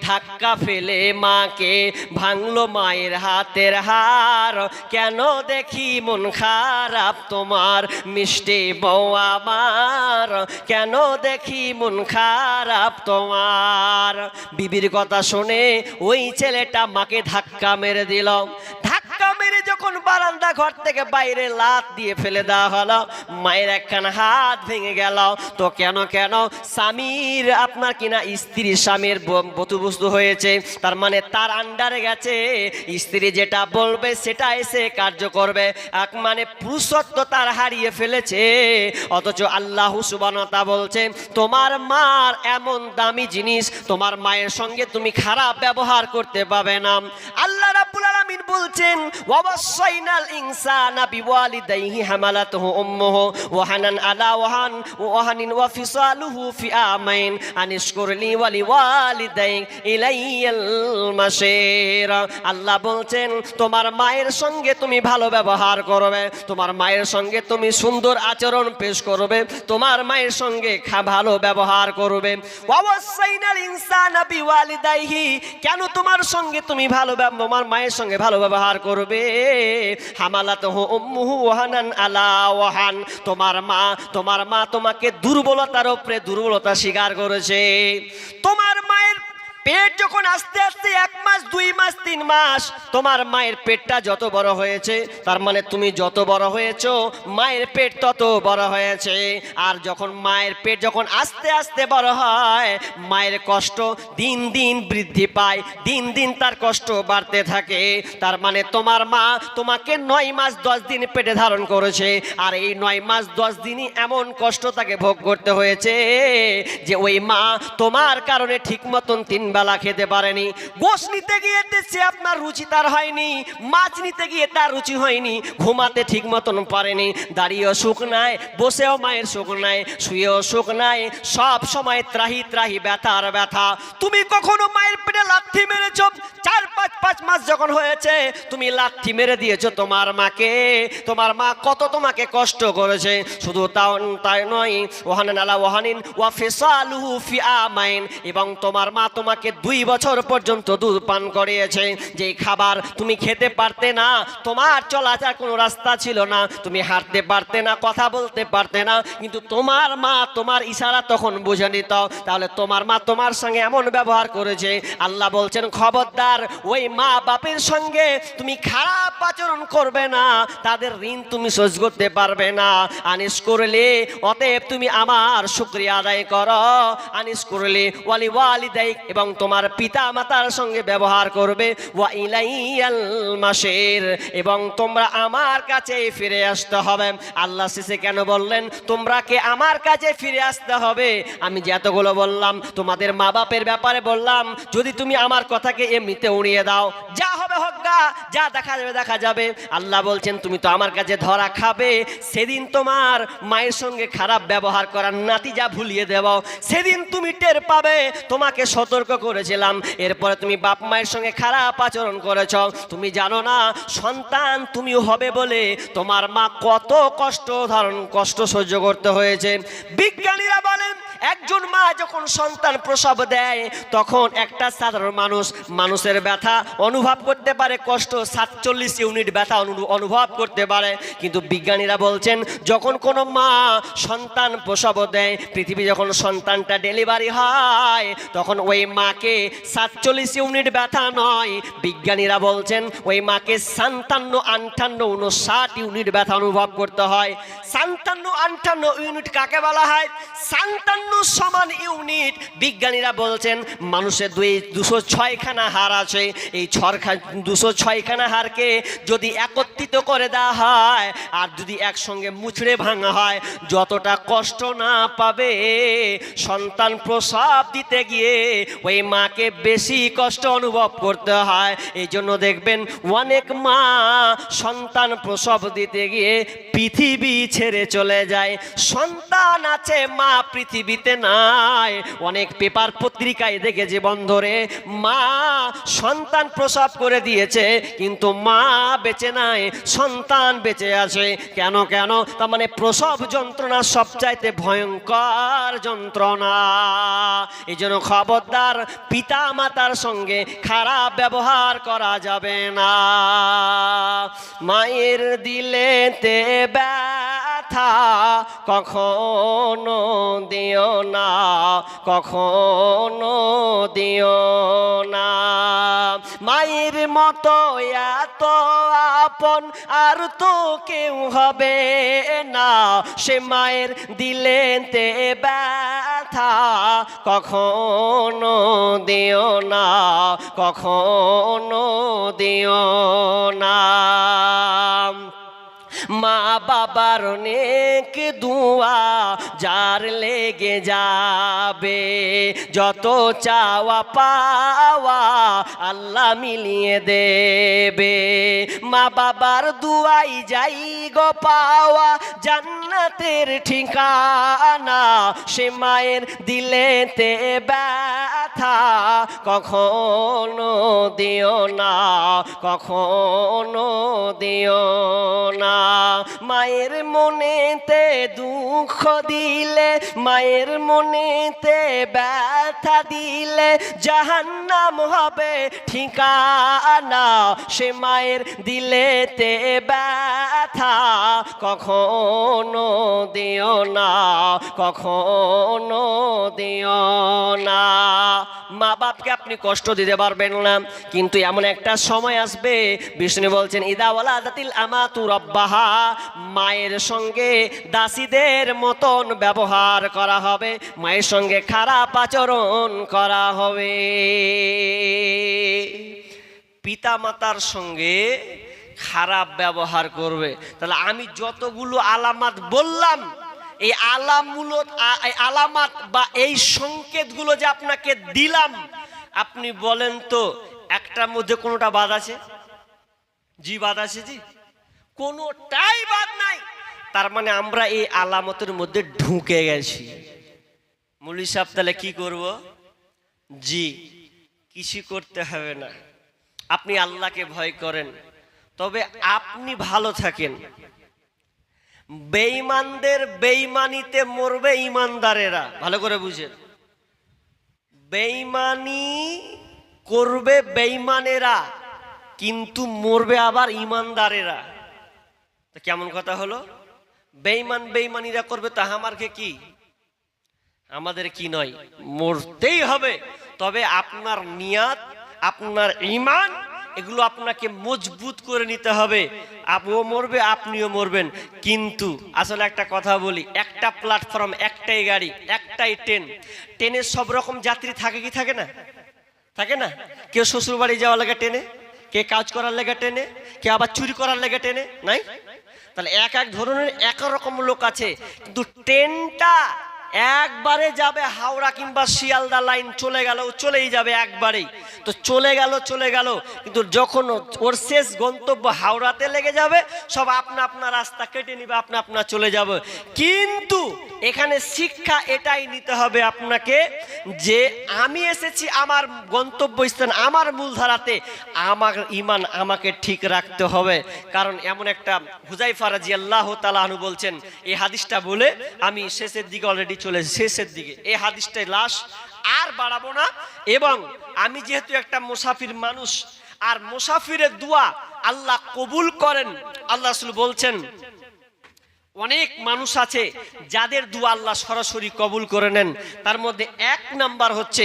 ধাক্কা ফেলে মাকে ভাঙলো মায়ের হাতের হার কেন দেখি মন খারাপ তোমার মিষ্টি বউ আমার কেন দেখি মন খারাপ তোমার বিবির কথা শুনে ওই ছেলেটা মাকে ধাক্কা মেরে দিল ধাক্কা মেরে যখন বারান্দা ঘর থেকে বাইরে লাত দিয়ে ফেলে দেওয়া হলো মায়ের একখানা হাত ভেঙে গেল তো কেন স্বামীর আপনার কিনা স্ত্রী স্বামীর বস্তু হয়েছে তার মানে তার আন্ডারে গেছে স্ত্রী যেটা বলবে সেটা এসে কার্য করবে এক মানে পুরুষত্ব তার হারিয়ে ফেলেছে অথচ আল্লাহ সুবহানাহু ওয়া তাআলা বলছে তোমার মার এমন দামি জিনিস তোমার মায়ের সঙ্গে তুমি খারাপ ব্যবহার করতে পাবে না আল্লাহ রাব্বুল আলামিন বলছেন ওয়াসাইনাল ইনসানা বিওয়ালিদাইহি হামালাতুহু উম্মুহু ওয়াহানান আলা ওয়াহানিন ওয়া ফিসালুহু ফি আমাইন আনিশকুরলি ওয়া লিওয়ালিদাইক ইলাইয়াল মাসির আল্লাহ বলছেন তোমার মায়ের সঙ্গে তুমি ভালো ব্যবহার করবে তোমার মায়ের সঙ্গে তুমি সুন্দর আচরণ পেশ করবে তোমার মায়ের সঙ্গে ভালো ব্যবহার করবে ওয়াসাইনাল ইনসানা বিওয়ালিদাইহি কেন তোমার সঙ্গে তুমি ভালো তোমার মায়ের সঙ্গে ভালো ব্যবহার করবে হামালাতুহু উম্মুহু ওয়াহানান আলা ওয়াহান তোমার মা তোমাকে দুর্বলতার উপরে দুর্বলতা স্বীকার করেছে তোমার মায়ের পেট যখন আস্তে আস্তে 1 মাস 2 মাস 3 মাস তোমার মায়ের পেটটা যত বড় হয়েছে তার মানে তুমি যত বড় হয়েছো মায়ের পেট তত বড় হয়েছে আর যখন মায়ের পেট যখন আস্তে আস্তে বড় হয় মায়ের কষ্ট দিন দিন বৃদ্ধি পায় দিন দিন তার কষ্ট বাড়তে থাকে তার মানে তোমার মা তোমাকে 9 মাস 10 দিন পেটে ধারণ করেছে আর এই 9 মাস 10 দিনই এমন কষ্ট তাকে ভোগ করতে হয়েছে যে ওই মা তোমার কারণে ঠিক মতন 3 বেলা খেতে পারেনি গোশ নিতে গিয়ে সে আপনার রুচি তার হয়নি মাছ নিতে গিয়ে তার রুচি হয়নি ঘুমাতে ঠিক মতন পারেনি দাঁড়িয়েও সুখ নাই বসেও মায়ের সুখ নাই শুয়েও সুখ নাই সব সময় ত্রাহি ব্যথা তুমি কখনো মায়ের পেটে লাথি মেরেছ 4-5 মাস যখন যখন হয়েছে তুমি লাথি মেরে দিয়েছো তোমার মাকে, তোমার মা কত তোমাকে কষ্ট করেছে। শুধু তাই নয়, ওয়াহানান আলা ওয়াহানিন ওয়া ফিসালুহু ফি আমাইন, এবং তোমার মা তোমাকে 2 বছর পর্যন্ত দুধ পান করিয়েছে। যেই খাবার তুমি খেতে পারতে না, তোমার চলাচল কোনো রাস্তা ছিল না, তুমি হাঁটতে পারতে না, কথা বলতে পারতে না, কিন্তু তোমার মা তোমার ইশারা তখন বুঝে নিত। তাহলে তোমার মা তোমার সঙ্গে এমন ব্যবহার করেছে, আল্লাহ বলছেন খবরদার ওই মা বাপের সঙ্গে তুমি খারাপ আচরণ করবে না, তাদের ঋণ তুমি শোধ করতে পারবে না। আনিস করলে অতএব তুমি আমার শুকরিয়া আদায় করো। আনিস করলে ওয়ালি ওয়ালিদাইক, এবং তোমার পিতা মাতার সঙ্গে ব্যবহার করবে। ওয়া ইলাইয়াল মাসির, এবং তোমরা আমার কাছে ফিরে আসতে হবে। আল্লাহ শেষে কেন বললেন তোমরা কে আমার কাছে ফিরে আসতে হবে? আমি যে এতগুলো বললাম, তোমাদের মা বাপের ব্যাপারে বললাম, যদি তুমি আমার কথাকে এমনিতে উড়িয়ে দাও, যা হবে হোক গা, যা দেখা যাবে দেখা যাবে। আল্লাহ বলছেন তুমি তো আমার কাছে ধরা খাবে। সেদিন তোমার মায়ের সঙ্গে খারাপ ব্যবহার করার নাতিজা ভুলিয়ে দেব, সেদিন তুমি টের পাবে। তোমাকে সতর্ক করেছিলাম, এরপরে তুমি বাপ মায়ের সঙ্গে খারাপ আচরণ করেছ। তুমি জানো না সন্তান তুমি হবে বলে তোমার মা কত কষ্ট সহ্য করতে হয়েছে। বিজ্ঞানীরা বলেন একজন মা যখন সন্তান প্রসব দেয়, তখন একটা সাধারণ মানুষের ব্যথা অনুভব করতে পারে, কষ্ট 47 ইউনিট ব্যথা অনুভব করতে পারে। কিন্তু বিজ্ঞানীরা বলছেন যখন কোনো মা সন্তান প্রসব দেয়, পৃথিবী যখন সন্তানটা ডেলিভারি হয়, তখন ওই মাকে 47 ইউনিট ব্যথা নয়, বিজ্ঞানীরা বলছেন ওই মাকে 57, 58, 59 ইউনিট ব্যথা অনুভব করতে হয়। 57, 58 ইউনিট কাকে বলা হয়? 57 সমান ইউনিট। বিজ্ঞানীরা বলছেন মানুষের 206 খানা হাড় আছে, এই 206 খানা হাড়কে যদি একত্রিত করে দেওয়া হয় আর যদি একসঙ্গে মুচড়ে ভাঙা হয়, যতটা কষ্ট না পাবে সন্তান প্রসব দিতে গিয়ে ওই মাকে বেশি কষ্ট অনুভব করতে হয়। এই জন্য দেখবেন অনেক মা সন্তান প্রসব দিতে গিয়ে পৃথিবী ছেড়ে চলে যায়। সন্তান আছে, মা পৃথিবীতে নাই। অনেক পেপার পত্রিকায় দেখেছি বন্ধরে, মা সন্তান প্রসব করে দিয়েছে কিন্তু মা বেঁচে নাই, সন্তান বেঁচে আছে। কেন? তার মানে প্রসব যন্ত্রণা সবচাইতে ভয়ঙ্কর যন্ত্রণা। এই জন্য খবরদার পিতা মাতার সঙ্গে খারাপ ব্যবহার করা যাবে না। মায়ের দিলেতে ব্যথা কখনো দিও না, কখনো দিও না। মায়ের মতো এত আপন আর তো কেউ হবে না, সে মায়ের দিলেতে ব্যথা কখনো দিও না, কখনো দিও না। মা বাবার নেক দুয়া যার লেগে যাবে, যত চাওয়া পাওয়া আল্লাহ মিলিয়ে দেবে। মা বাবার দুয়াই যাই গো পাওয়া জান্নাতের ঠিকানা, সে মায়ের দিলেতে ব্যথা কখনো দিও না, কখনো দিও না। মায়ের মনেতে দুঃখ দিলে, মায়ের মনেতে ব্যথা দিলে জাহান্নাম হবে ঠিকানা, সে মায়ের দিলেতে ব্যথা কখনো দিও না, কখনো দিও না। মা বাপকে আপনি কষ্ট দিতে পারবেন না, কিন্তু এমন একটা সময় আসবে, বিষ্ণু বলছেন ইদা ওয়ালাদাতিল আমাতু রাব্বাহা, মায়ের সঙ্গে দাসীদের মতন ব্যবহার করা হবে, মায়ের সঙ্গে খারাপ আচরণ করা হবে। পিতা মাতার সঙ্গে খারাপ ব্যবহার করবে। তাহলে আমি যতগুলো আলামত বললাম, এই আলামত বা এই সংকেতগুলো যে আপনাকে দিলাম, আপনি বলেন তো একটার মধ্যে কোনোটা বাদ আছে? জি বাদ আছে? জি, কোনোটাই বাদ নাই। তার মানে আমরা এই আলামতের মধ্যে ঢুকে গেছি। মৌলভী সাহেব তাহলে কি করব? জি, কিছু করতে হবে না, আপনি আল্লাহকে ভয় করেন, তবে আপনি ভালো থাকেন। বেঈমানদের বেঈমানিতে মরবে ইমানদারেরা, ভালো করে বুঝেন। বেঈমানি করবে বেঈমানেরা, কিন্তু মরবে আবার ইমানদারেরা। তো কেমন কথা হলো? বেঈমান বেঈমানিরা করবে, তা আমারকে কি, আমাদের কি নয়, মরতেই হবে। তবে আপনার নিয়াত, আপনার ঈমান, এগুলো আপনাকে মজবুত করে নিতে হবে। ও মরবে, আপনিও মরবেন। কিন্তু আসলে একটা কথা বলি, একটা প্ল্যাটফর্ম, একটাই গাড়ি, একটাই ট্রেন। ট্রেনে সব রকম যাত্রী থাকে কি থাকে না? থাকে না? কেউ শ্বশুর বাড়ি যাওয়ার লেগে ট্রেনে, কে কাজ করার লেগে ট্রেনে, কে আবার চুরি করার লেগে ট্রেনে, নাই? তাহলে এক এক ধরনের এক রকম লোক আছে। কিন্তু ট্রেনটা একবারে যাবে হাওড়া কিংবা শিয়ালদা লাইন, চলে গেল, চলেই যাবে একবারেই। তো চলে গেল, কিন্তু যখন ওর শেষ গন্তব্য হাওড়াতে লেগে যাবে, সব আপনা আপনার রাস্তা কেটে নিবে, আপনা চলে যাবে। কিন্তু এখানে শিক্ষা এটাই নিতে হবে আপনাকে, যে আমি এসেছি আমার গন্তব্যস্থান, আমার মূলধারাতে, আমার ঈমান আমাকে ঠিক রাখতে হবে। কারণ এমন একটা, হুযায়ফা রাদিয়াল্লাহু তাআলা আনহু বলছেন, এই হাদিসটা বলে আমি শেষের দিকে অলরেডি চলে, শেষের দিকে এই হাদিসটাই লাস্ট, আর বাড়াবো না। এবং আমি যেহেতু একটা মুসাফির মানুষ, আর মুসাফিরের দোয়া আল্লাহ কবুল করেন। আল্লাহ রাসূল বলছেন, অনেক মানুষ আছে যাদের দোয়া আল্লাহ সরাসরি কবুল করে নেন। তার মধ্যে এক নাম্বার হচ্ছে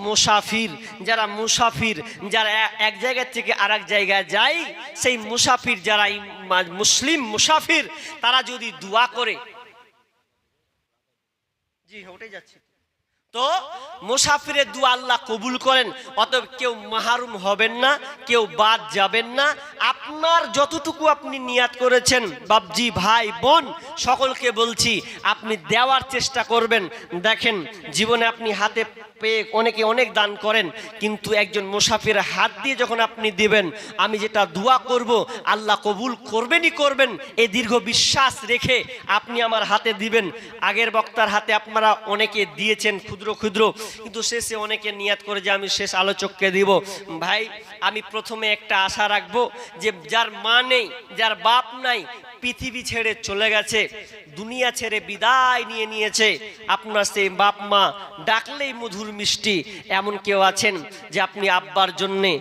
মুসাফির। যারা মুসাফির, যারা এক জায়গা থেকে আরেক জায়গায় যায়, সেই মুসাফির, যারা মুসলিম মুসাফির, তারা যদি দোয়া করে, জি ওটাই যাচ্ছে, তো মুসাফিরের দোয়া আল্লাহ কবুল করেন। অতএব কেউ মাহরুম হবেন না, কেউ বাদ যাবেন না। আপনার যতটুকু আপনি নিয়াত করেছেন, বাপজি, ভাই, বোন, সকলকে বলছি, আপনি দেওয়ার চেষ্টা করবেন। দেখেন, জীবনে আপনি হাতে পেয়ে অনেকে অনেক দান করেন, কিন্তু একজন মুসাফির হাত দিয়ে যখন আপনি দিবেন, আমি যেটা দোয়া করব আল্লাহ কবুল করবেনই করবেন, এই দীর্ঘ বিশ্বাস রেখে আপনি আমার হাতে দিবেন। আগের বক্তার হাতে আপনারা অনেকে দিয়েছেন ক্ষুদ্র ক্ষুদ্র, কিন্তু শেষে অনেকে নিয়াত করে যে আমি শেষ আলোচককে দিব। ভাই, আমি প্রথমে একটা আশা রাখবো, যে যার মা নেই, যার বাপ নাই, পৃথিবী ছেড়ে চলে গেছে, দুনিয়া ছেড়ে বিদায় নিয়ে নিয়েছে, আপনার সেই বাপ মা ডাকলেই মধুর মিষ্টি, এমন কেউ আছেন যে আপনি আব্বার জন্যে,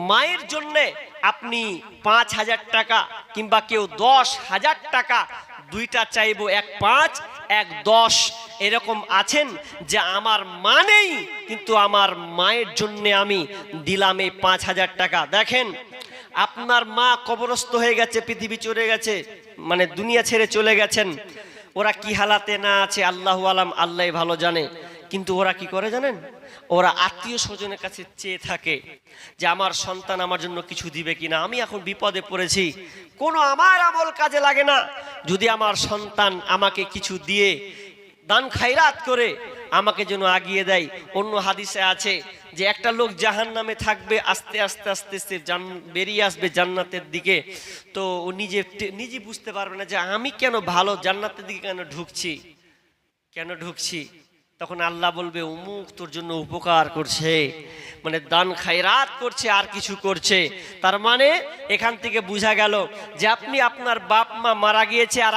মায়ের জন্যে আপনি 5,000 টাকা কিংবা কেউ 10,000 টাকা, দুইটা চাইবো, 1 5 1 10, এরকম আছেন যে আমার মা নেই, কিন্তু আমার মায়ের জন্যে আমি দিলাম এই 5,000 টাকা। দেখেন, আপনার মা কবরস্থ হয়ে গেছে, পৃথিবী চলে গেছে, মানে দুনিয়া ছেড়ে চলে গেছেন। ওরা কি হালাতে না আছে আল্লাহু আলাম, আল্লাহই ভালো জানে। কিন্তু ওরা কি করে জানেন? ওরা আত্মীয় স্বজনের কাছে চেয়ে থাকে যে আমার সন্তান আমার জন্য কিছু দিবে কিনা, আমি এখন বিপদে পড়েছি, কোনো আমার আমল কাজে লাগে না, যদি আমার সন্তান আমাকে কিছু দিয়ে দান খায়রাত করে আমাকে যেন আগিয়ে দেয়। অন্য হাদিসে আছে যে একটা লোক জাহান্নামে থাকবে, আস্তে আস্তে আস্তে আস্তে বেরিয়ে আসবে জান্নাতের দিকে। তো ও নিজে বুঝতে পারবে না যে আমি কেন ভালো জান্নাতের দিকে কেন ঢুকছি। তখন আল্লাহ বলবে, অমুক তোর জন্য উপকার করছে, মানে দান খায়রাত করছে, আর কিছু করছে। তার মানে এখান থেকে বোঝা গেল যে আপনি, আপনার বাপ মা মারা গিয়েছে, আর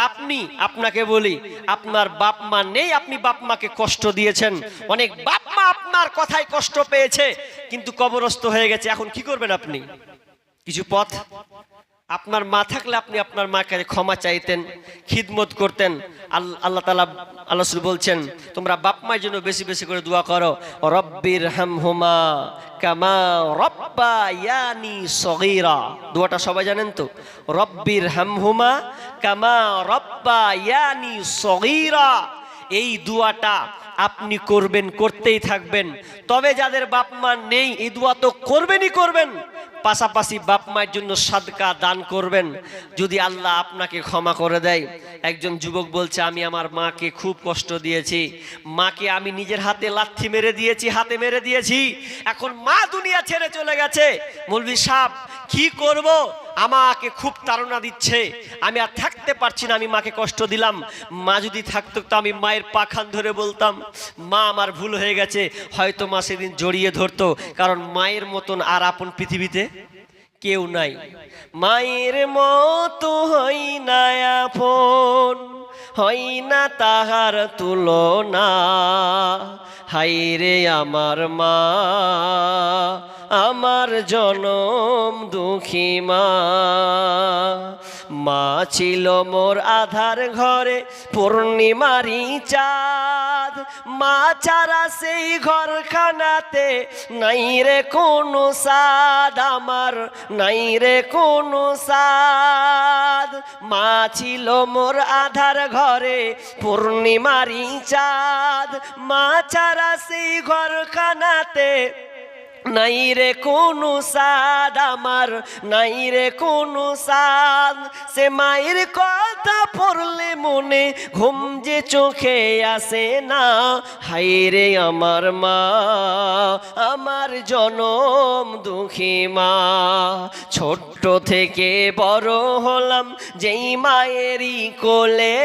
আপনাকে বলি, আপনার বাপ মা নেই, আপনি বাপ মাকে কষ্ট দিয়েছেন। অনেক বাপ মা আপনার কথায় কষ্ট পেয়েছে, কিন্তু কবরস্থ হয়ে গেছে। এখন কি করবেন আপনি? কিছু পথ, আপনার মা থাকলে আপনি আপনার মাকে ক্ষমা চাইতেন, খিদমত করতেন। আল্লাহ তাআলা, আল্লাহ রাসূল বলছেন, তোমরা বাপ মায়ের জন্য বেশি বেশি করে দোয়া করো, রব্বির হামহুমা কামা রব্বায়ানি সগীরা। দোয়াটা সবাই জানেন তো, রব্বির হামহুমা কামা রব্বায়ানি সগীরা। এই দোয়াটা আপনি করবেন, করতেই থাকবেন। তবে যাদের বাপ মা নেই, এই দোয়া তো করবেন, পাশাপাশি বাপ মায়ের জন্য সাদকা দান করবেন, যদি আল্লাহ আপনাকে ক্ষমা করে দেয়। একজন যুবক বলছে, আমি আমার মাকে খুব কষ্ট দিয়েছি, মাকে আমি নিজের হাতে লাথি মেরে দিয়েছি, এখন মা দুনিয়া ছেড়ে চলে গেছে, মৌলভী সাহেব কি করব, আমাকে খুব তাড়না দিচ্ছে, আমি আর থাকতে পারছি না, আমি মাকে কষ্ট দিলাম। মা যদি থাকতো তো আমি মায়ের পাখান ধরে বলতাম, মা আমার ভুল হয়ে গেছে, হয়তো মা সেদিন জড়িয়ে ধরতো, কারণ মায়ের মতন আর আপন পৃথিবীতে কেউ নাই। মায়ের মতো হই না আপন, হই না তাহার তুলনা। হাইরে আমার মা, আমার জনম দুঃখী মা। মা ছিল মোর আধার ঘরে পূর্ণিমারি চাঁদ। মা ছাড়া সেই ঘরখানাতে নাই রে কোনো সাদ, আমার নাই রে কোনো সাদ। মা ছিল মোর আধার ঘরে পূর্ণিমারি চাঁদ। মা ছাড়া সেই ঘরখানাতে নাই রে কোনো সাদ, আমার নাই রে কোনো সাদ। সে মায়ের কথা পড়লে মনে ঘুম যে চোখে আসে না। হায়রে আমার মা, আমার জনম দুঃখী মা। ছোট্ট থেকে বড় হলাম যেই মায়েরই কোলে,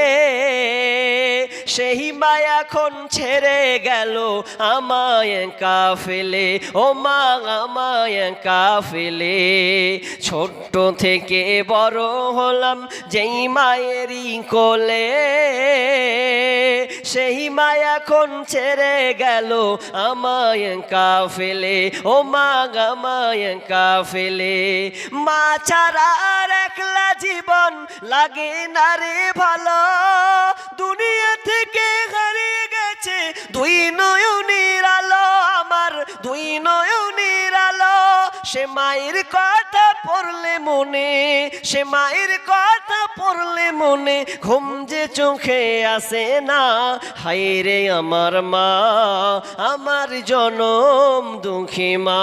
সেই মা এখন ছেড়ে গেল আমায় একা ফেলে। ও মা আমায় একা ফেলে। ছোট্ট থেকে বড় হলাম যেই মায়েরই কোলে, সেই মা এখন ছেড়ে গেল আমায় একা ফেলে। ও মা আমায় একা ফেলে। মা ছাড়া আর একলা জীবন লাগে না রে ভালো। দুনিয়া থেকে হারিয়ে গেছে দুই নয়নের আলো, আমার দুই নয়নের আলো। সে মায়ের কথা পড়লে মনে, সে মায়ের কথা পড়লে মনে ঘুম যে চোখে আসে না। হায়রে আমার মা, আমার জনম দুঃখী মা।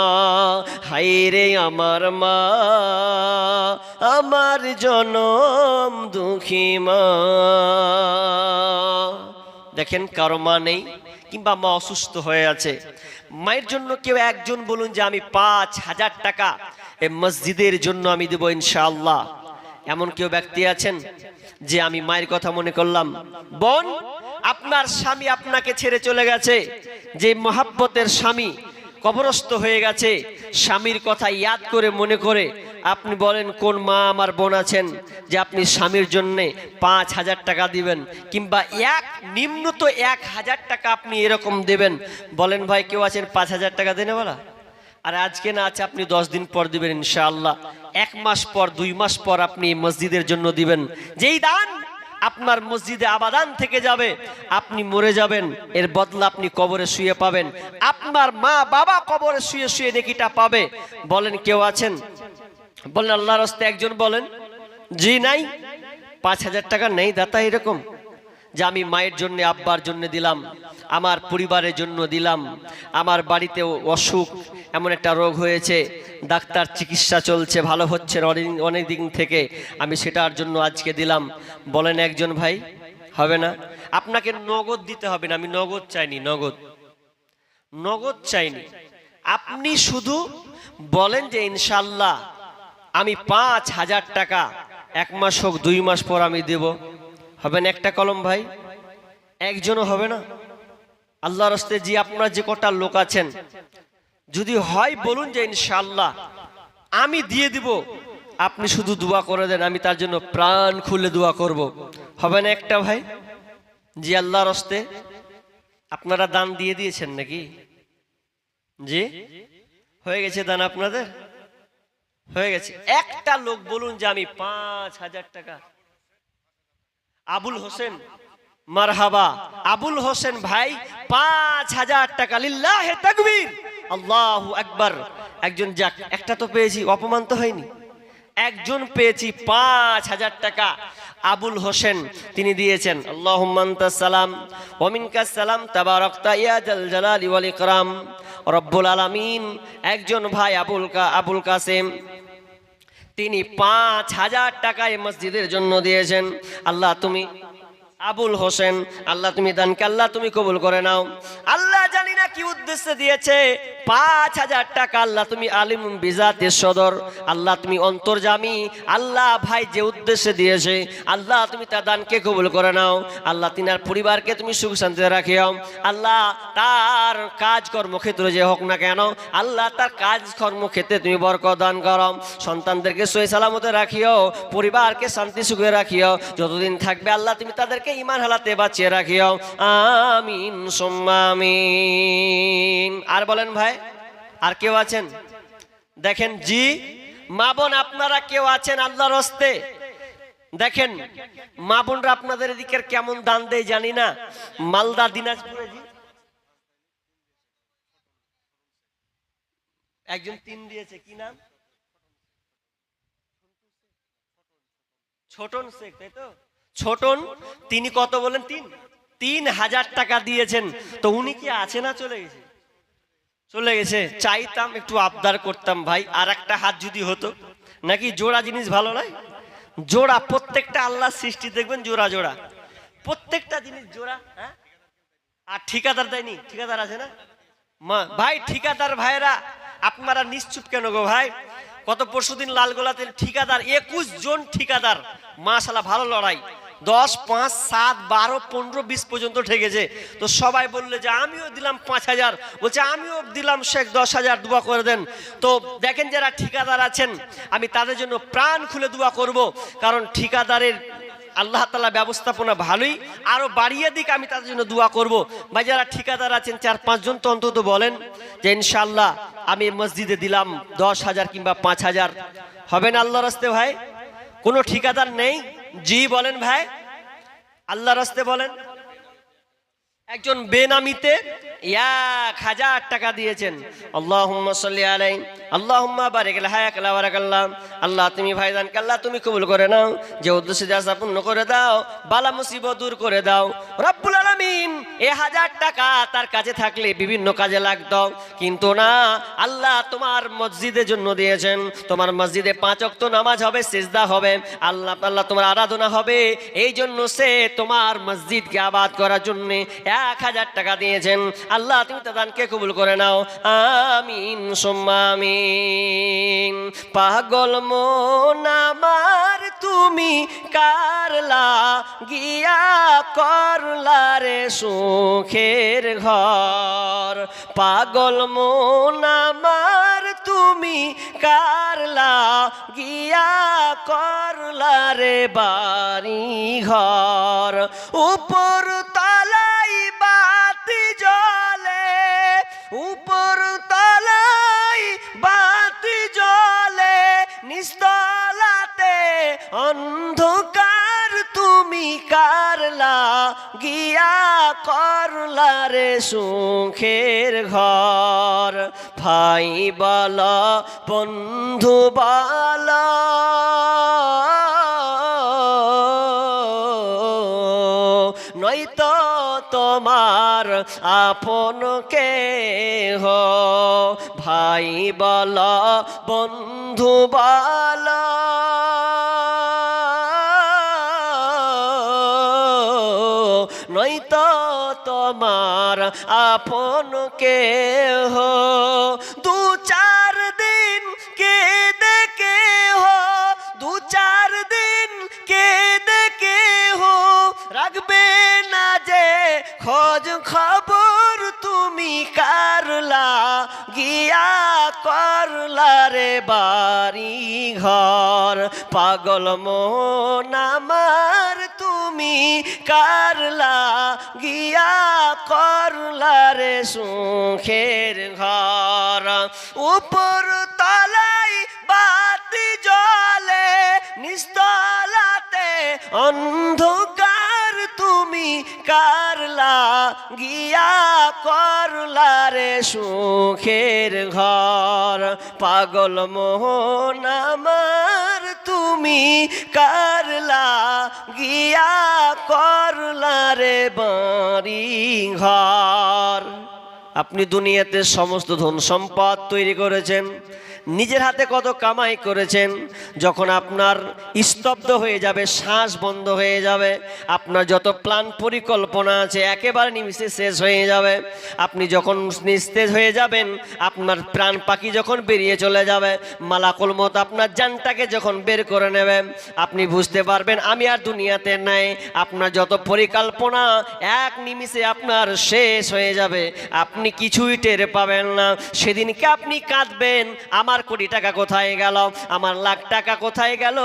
হায়রে আমার মা, আমার জনম দুঃখী মা। দেখেন, কারো মা নেই কিংবা মা অসুস্থ হয়ে আছে। মায়ের জন্য কেউ একজন বলুন যে আমি ৫,০০০ টাকা এই মসজিদের জন্য আমি দেব ইনশাআল্লাহ। এমন কেউ ব্যক্তি আছেন যে আমি মায়ের কথা মনে করলাম? বোন, আপনার স্বামী আপনাকে ছেড়ে চলে গেছে, যে মহাব্বতের স্বামী কবরস্থ হয়ে গেছে, স্বামীর কথা ইয়াদ করে মনে করে আপনি বলেন কোন মা আমার বোন আছেন যে আপনি স্বামীর জন্য ৫,০০০ টাকা দিবেন, কিংবা নিম্নত ১,০০০ টাকা আপনি এরকম দেবেন? বলেন ভাই, কেউ আছেন ৫,০০০ টাকা দেনে বলা? আর আজকে না আছে, আপনি 10 দিন পর দিবেন ইনশাআল্লাহ, 1 মাস পর 2 মাস পর আপনি মসজিদের জন্য দিবেন। যেই দান আপনার মসজিদে আবাদান থেকে যাবে, আপনি মরে যাবেন, এর বদলা আপনি কবরে শুয়ে পাবেন। আপনার মা বাবা কবরে শুয়ে শুয়ে নেকিটা পাবে। বলেন কেউ আছেন? বলেন আল্লাহর রাস্তে একজন বলেন। জি নাই। ৫,০০০ টাকা নেই দাতা এরকম যে আমি মায়ের জন্য, আব্বার জন্য দিলাম, আমার পরিবারের জন্য দিলাম, আমার বাড়িতে অসুখ, এমন একটা রোগ হয়েছে, ডাক্তার চিকিৎসা চলছে, ভালো হচ্ছে অনেক দিন থেকে, আমি সেটার জন্য আজকে দিলাম। বলেন একজন ভাই? হবে না। আপনাকে নগদ দিতে হবে না, আমি নগদ চাইনি, নগদ চাইনি। আপনি শুধু বলেন যে ইনশাআল্লাহ আমি ৫,০০০ টাকা 1 মাস হোক 2 মাস পর আমি দেব। হবে না একটা কলম ভাই? একজনও হবে না? আল্লাহর রাস্তায় যে আপনারা যে কটা লোক আছেন, যদি হয় বলুন যে ইনশাআল্লাহ আমি দিয়ে দিব। আপনি শুধু দোয়া করে দেন, আমি তার জন্য প্রাণ খুলে দোয়া করব। হবে না একটা ভাই? জি, আল্লাহর রাস্তায় আপনারা দান দিয়ে দিয়েছেন নাকি? জি, হয়ে গেছে দান আপনাদের? হয়ে গেছে। একটা লোক বলুন যে আমি ৫,০০০ টাকা। আবুল হোসেন, মারহাবা। আবুল হোসেন ভাই ৫,০০০ টাকা। লিল্লাহে তাকবীর, আল্লাহু আকবার। একজন, যাক একটা তো পেয়েছি, অপমান তো হয়নি। একজন পেয়েছি ৫,০০০ টাকা। আবুল হোসেন তিনি দিয়েছেন। আল্লাহুম্মা আনতাস সালাম ওয়া মিনকাস সালাম তাবারাকতা ইয়া জাল জালালি ওয়াল ইকরাম রব্বুল আলামিন। একজন ভাই আবুল কাসেম, তিনি ৫,০০০ টাকা এই মসজিদের জন্য দিয়েছেন। আল্লাহ তুমি আবুল হোসেন, আল্লাহ তুমি দানকে আল্লাহ তুমি কবুল করে নাও। আল্লাহ জানি না কি উদ্দেশ্যে দিয়েছে, 5,000 টাকা আল্লাহ তুমি আলিম বিজাতের সদর, আল্লাহ তুমি অন্তর্যামী, আল্লাহ ভাই যে উদ্দেশ্যে দিয়েছে আল্লাহ তুমি তার দানকে কবুল করে নাও। আল্লাহ তিনার পরিবারকে তুমি সুখ শান্তিতে রাখিও। আল্লাহ তার কাজ কর্মক্ষেত্রে যে হোক না কেন আল্লাহ তার কাজ কর্মক্ষেত্রে তুমি বরকত দান করো। সন্তানদেরকে সহি সালামতে রাখিও, পরিবারকে শান্তি সুখে রাখিও। যতদিন থাকবে আল্লাহ তুমি তাদেরকে ঈমান হালাতে বাঁচিয়ে রাখিও। আমিন সুম্মা আমিন। আর বলেন ভাই, আর কেউ আছেন? দেখেন জি মা বোন, আপনারা কেউ আছেন আল্লাহর হস্তে? দেখেন মা বোনরা আপনাদের এদিকের কেমন দান দেয় জানি না। মালদা দিনাজপুরে জি একজন 3 দিয়েছে, কি নাম? ছোটন শেখ, তাই তো? ছোটন, তিনি কত বলেন? 3,000 টাকা দিয়েছেন। তো উনি কি আছে না চলে গেছে? চলে গেছে। চাইতাম একটু আবদার করতাম ভাই, আর একটা হাত যদি হতো। নাকি জোড়া জিনিস ভালো নয়? জোড়া, প্রত্যেকটা আল্লাহর সৃষ্টি দেখবেন জোড়া জোড়া, প্রত্যেকটা জিনিস জোড়া। হ্যাঁ, আর ঠিকাদার দেয়নি? ঠিকাদার আছে না ভাই? ঠিকাদার ভাইরা আপনারা নিশ্চুপ কেন গো ভাই? কত পরশুদিন লালগোলাতে ঠিকাদার 21 জন ঠিকাদার, মাশাআল্লাহ ভালো লড়াই। 10, 5, 7, 12, 15, 20 পর্যন্ত ঠেকেছে। তো সবাই বললে যে আমিও দিলাম 5,000, বলছে আমিও দিলাম শেখ 10,000, দোয়া করে দেন। তো দেখেন যারা ঠিকাদার আছেন আমি তাদের জন্য প্রাণ খুলে দোয়া করব, কারণ ঠিকাদারের আল্লাহ তাআলা ব্যবস্থাপনা ভালোই, আরো বাড়িয়ে দিক, আমি তাদের জন্য দোয়া করব। ভাই যারা ঠিকাদার আছেন 4-5 জন তো অন্তত বলেন যে ইনশাআল্লাহ আমি মসজিদে দিলাম 10,000 কিংবা 5,000, হবে না আল্লাহর রাস্তে ভাই? কোনো ঠিকাদার নেই? জি বলেন ভাই, আল্লাহর রাস্তে বলেন। একজন বেনামিতে 1,000 টাকা দিয়েছেন। আল্লাহুম্মা সাল্লি আলাইহি আল্লাহুম্মা বারিক লাহায়াক লা বারাকাল্লাহ। আল্লাহ তুমি ভাইজানকে আল্লাহ তুমি কবুল করে নাও, যে উদ্দেশ্যে যা পূর্ণ করে দাও, বালা মুসিবত দূর করে দাও রব্বুল আলামিন। 1,000 টাকা তার কাছে থাকলে বিভিন্ন কাজে লাগতো, কিন্তু না, আল্লাহ তোমার মসজিদের জন্য দিয়েছেন। তোমার মসজিদে 5 ওয়াক্ত নামাজ হবে, সিজদা হবে, আল্লাহ তোমার আরাধনা হবে, এই জন্য সে তোমার মসজিদকে আবাদ করার জন্য 1,000 টাকা দিয়েছেন। আল্লাহ তুমি তার দানকে কবুল করে নাও। আমিন সুম্মা আমিন। পাগল মন আমার তুমি কারলা গিয়া করলা রে সুখের ঘর। পাগল মন আমার তুমি কারলা গিয়া করলা রে বাড়ি ঘর। উপর তলাই বাতি জ্বলে, উপর তলাই বাতি জ্বলে, নিস্তলাতে অন্ধকার তুমি কারলা গিয়া করলা রে সুখের ঘর। ভাই বল বন্ধু বল নয়তো তোমার আপন কেহ। ভাই বল বন্ধু বল নয়তো তোমার আপন কেহ। 2-4 দিন কেঁদে কেহ, 2-4 দিন কেঁদে কেহ রাখবে না যে খোঁজ খবর তুমি কারলা গিয়া করলা রে বাড়ি ঘর। পাগল মন আমার তুমি কারলা গিয়া করলা রে সুখের ঘর। উপর তলাই বাতি জ্বলে, নিস্তলাতে অন্ধকার তুমি কারলা গিয়া করলা রে সুখের ঘর। পাগল মোহন আমার তুমি কারলা গিয়া করলা রে বাড়ি ঘর। আপনি দুনিয়াতে সমস্ত ধন সম্পদ তৈরি করেছেন, নিজের হাতে কত কামাই করেছেন, যখন আপনার স্তব্ধ হয়ে যাবে, শ্বাস বন্ধ হয়ে যাবে, আপনার যত প্ল্যান পরিকল্পনা আছে একেবারে নিমিষে শেষ হয়ে যাবে। আপনি যখন নিস্তেজ হয়ে যাবেন, আপনার প্রাণ পাখি যখন বেরিয়ে চলে যাবে, মালাকুল মউত আপনার জানটাকে যখন বের করে নেবে, আপনি বুঝতে পারবেন আমি আর দুনিয়াতে নাই। আপনার যত পরিকল্পনা এক নিমিষে আপনার শেষ হয়ে যাবে, আপনি কিছুই টের পাবেন না। সেদিনকে আপনি কাঁদবেন, আমার কোটি টাকা কোথায় গেল, আমার লাখ টাকা কোথায় গেল,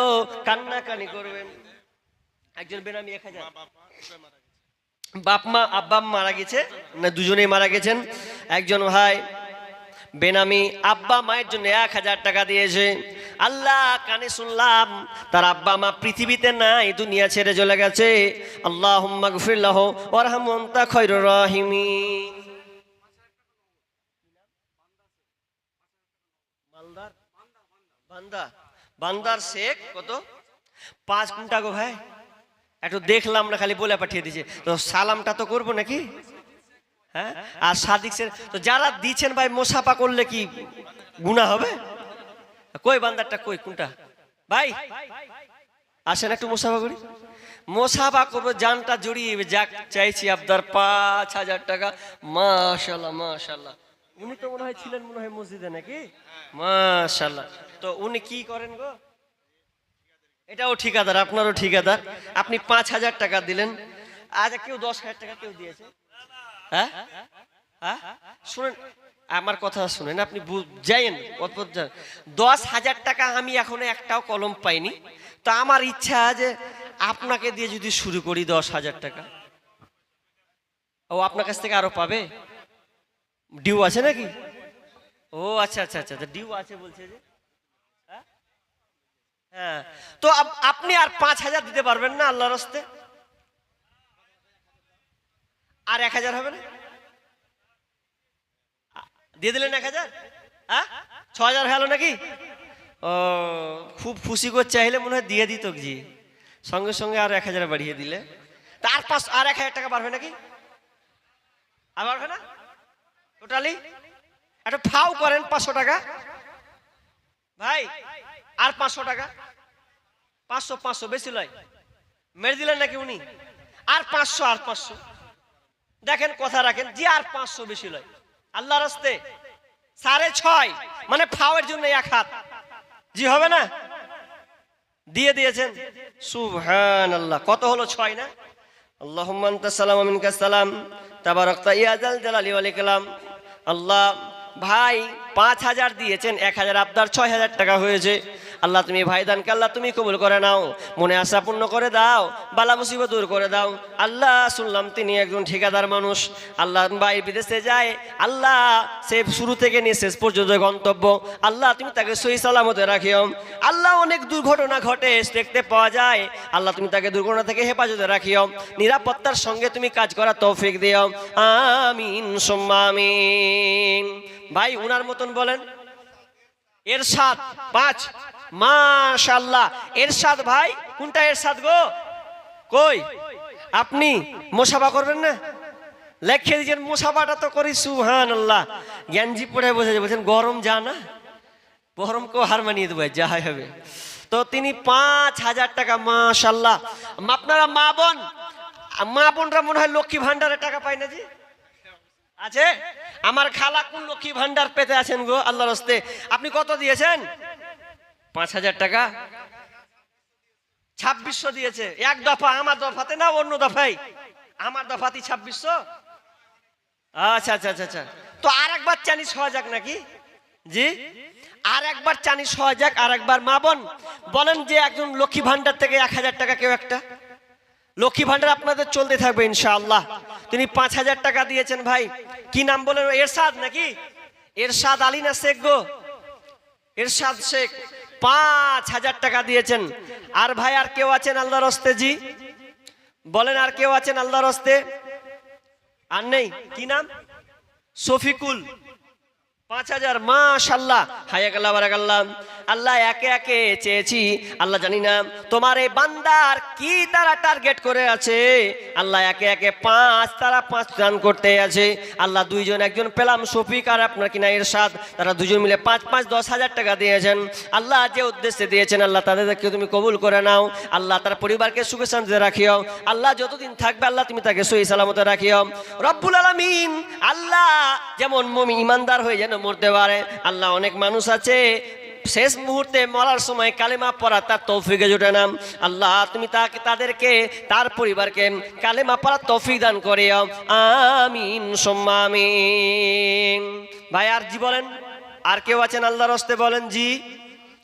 কান্নাকানি করবেন। একজন বেনামি 1000, বাপ মা আব্বা মারা গেছে না দুজনেই মারা গেছেন। একজন ভাই বেনামি আব্বা মায়ের জন্য 1000 টাকা দিয়েছে। আল্লাহ কানে শুনলাম তার আব্বা মা পৃথিবীতে নাই, দুনিয়া ছেড়ে চলে গেছে। আল্লাহুম্মা গফির লাহু ওয়ারহামহু আনতা খায়রুর রাহিমিন। বান্দার শেখ কত 5 কোটি গো ভাই, একটু দেখলাম না, খালি বলে পাঠিয়ে দিয়েছে। তো সালামটা তো করবো নাকি? হ্যাঁ, আর সাদিক সে তো যারা দিচ্ছেন ভাই, মোসাফা করলে কি গুনাহ হবে? কই বান্দারটা কই, কোনটা ভাই? আসেন একটু মোসাফা করি, মোসাফা করবো, জানটা জড়িয়ে যাক চাইছি। আপনার 5000 টাকা, মাশাআল্লাহ মাশাআল্লাহ। উনি তো মনে হয় ছিলেন মনে হয় মসজিদে নাকি, মাশাআল্লাহ। তো উনি কি করেন গো? এটাও ঠিকাদার, আপনারও ঠিকাদার। আপনি 5000 টাকা দিলেন, আজ কেউ 10,000 টাকা কেউ দিয়েছে। হ্যাঁ হ্যাঁ, শুনেন আমার কথা শুনেন, আপনি যাইয়েন 10,000 টাকা আমি এখনো একটাও কলম পাইনি। তো আমার ইচ্ছা যে আপনাকে দিয়ে যদি শুরু করি 10,000 টাকা, ও আপনার কাছ থেকে আরো পাবে। ডিউ আছে নাকি? ও আচ্ছা আচ্ছা আচ্ছা, ডিউ আছে বলছে যে। হ্যাঁ, তো আপনি আর 5000 দিতে পারবেন না আল্লাহর রাস্তে? আর 1000 হবে না? দিয়ে দিলেন 1000, হ্যাঁ 6000 হলো নাকি? ও খুব খুশি করে চাইলে মনে হয় দিয়ে দিত জি, সঙ্গে সঙ্গে আর 1000 বাড়িয়ে দিলে। তার পাশ আর 1000 টাকা বাড়বে নাকি? আর বাড়বে না? টোটালি একটা ফাও করেন 500 টাকা ভাই, আর 500 টাকা, 500 বেশি লয়, মেরে দিলেন নাকি উনি? আর 500 আর 500, দেখেন কথা রাখেন জি, আর 500 বেশি লয় আল্লাহর রাস্তে 6.5, মানে ফাওয়ের জন্য 1 হাত জি, হবে না? দিয়ে দিয়েছেন, সুবহানাল্লাহ। কত হলো? 6 না? আল্লাহুম্মা আনতাস সালাম ওয়া মিনকাস সালাম তাবারাকতা ইয়া যাল জালালি ওয়াল ইকরাম। আল্লাহ ভাই 5000 দিয়েছেন, 1000 আপনার 6000 টাকা হয়েছে। আল্লাহ তুমি ভাইদানকে আল্লাহ তুমি কবুল করে নাও, মনে আশা পূর্ণ করে দাও, বালা মুসিবত দূর করে দাও। আল্লাহ শুনলাম তিনি একজন ঠিকাদার মানুষ, আল্লাহ ভাই বিদেশে যায়, আল্লাহ সে শুরু থেকে নিয়ে শেষ পর্যন্ত গন্তব্য, আল্লাহ তুমি তাকে সহি সালামতে রাখিও। আল্লাহ অনেক দুর্ঘটনা ঘটে দেখতে পাওয়া যায়, আল্লাহ তুমি তাকে দুর্ঘটনা থেকে হেফাজতে রাখিও, নিরাপত্তার সঙ্গে তুমি কাজ করার তৌফিক দিও, আমিন সুম্মা আমিন। ভাই উনার মতন বলেন এরশাদ 5, মাশাআল্লাহ। এরশাদ ভাই, কোনটা এরশাদ গো? কই আপনি মোসাফা করবেন না? লেখে দিয়েছেন মোসাফাটা তো করি, সুবহানাল্লাহ। জ্ঞানজি পড়ে বসে বলছেন গরম যা না, গরমকেও হার মানিয়ে দেবো যা হবে। তো তিনি 5000 টাকা, মাশাআল্লাহ। আপনারা মা বোনরা মনে হয় লক্ষ্মী ভান্ডারের টাকা পায় না জি? আছে? আমার খালা কোন লক্ষ্মী ভান্ডার পেতে আছেন গো আল্লাহর রাস্তে? আপনি কত দিয়েছেন? 5000 টাকা, 2600 দিয়েছে এক দফা। আমার দফাতে না অন্য দফায়? আমার দফাতেই 2600। আচ্ছা আচ্ছা আচ্ছা আচ্ছা, তো আর একবার চানিস হওয়া যাক নাকি জি? আর একবার চানিস হওয়া যাক। আর একবার মা বোন বলেন যে একজন লক্ষ্মী ভান্ডার থেকে 1000 টাকা কেউ একটা, লক্ষ্মী ভান্ডার আপনাদের চলতে থাকবে ইনশাআল্লাহ। তিনি 5000 টাকা দিয়েছেন ভাই, কি নাম বলেন? এরশাদ নাকি? এরশাদ আলী না শেখ গো? এরশাদ শেখ 5000 টাকা দিয়েছেন। আর ভাই আর কেউ আছেন আল্লাহর রাস্তে জি? বলেন আর কেউ আছেন আল্লাহর রাস্তে? আর নেই? কি নাম? শফিকুল 5,000 মাশাআল্লাহ হায়াকাল্লাহ বারাকাল্লাহ। আল্লাহ একে একে চেয়েছি, আল্লাহ জানি না তোমার এই বান্দার কি তারা টার্গেট করে আছে। আল্লাহ একে একে তারা পাঁচ দান করতে আছে। আল্লাহ দুইজন, একজন পেলাম শফিক আর আপনার কিনা ইরশাদ, তারা দুজন মিলে 5 10,000 টাকা দিয়েছেন। আল্লাহ যে উদ্দেশ্যে দিয়েছেন আল্লাহ তাদেরকে তুমি কবুল করে নাও। আল্লাহ তার পরিবারকে সুখে শান্তিতে রাখিও। আল্লাহ যতদিন থাকবে আল্লাহ তুমি তাকে সহি সালামতে রাখিও রব্বুল আলামিন। আল্লাহ যেমন মুমিন ইমানদার হয়ে যেন মরতে পারে। আল্লাহ অনেক মানুষ আছে শেষ মুহূর্তে মরার সময় কালেমা পড়া তার তৌফিকে জোটে না। আল্লাহ তুমি তাদেরকে তার পরিবারকে কালেমা পড়ার তৌফিক দান করিও, আমিন সুম্মা আমিন। ভাই আর জি বলেন, আর কেউ আছেন আল্লাহর হস্তে বলেন জি।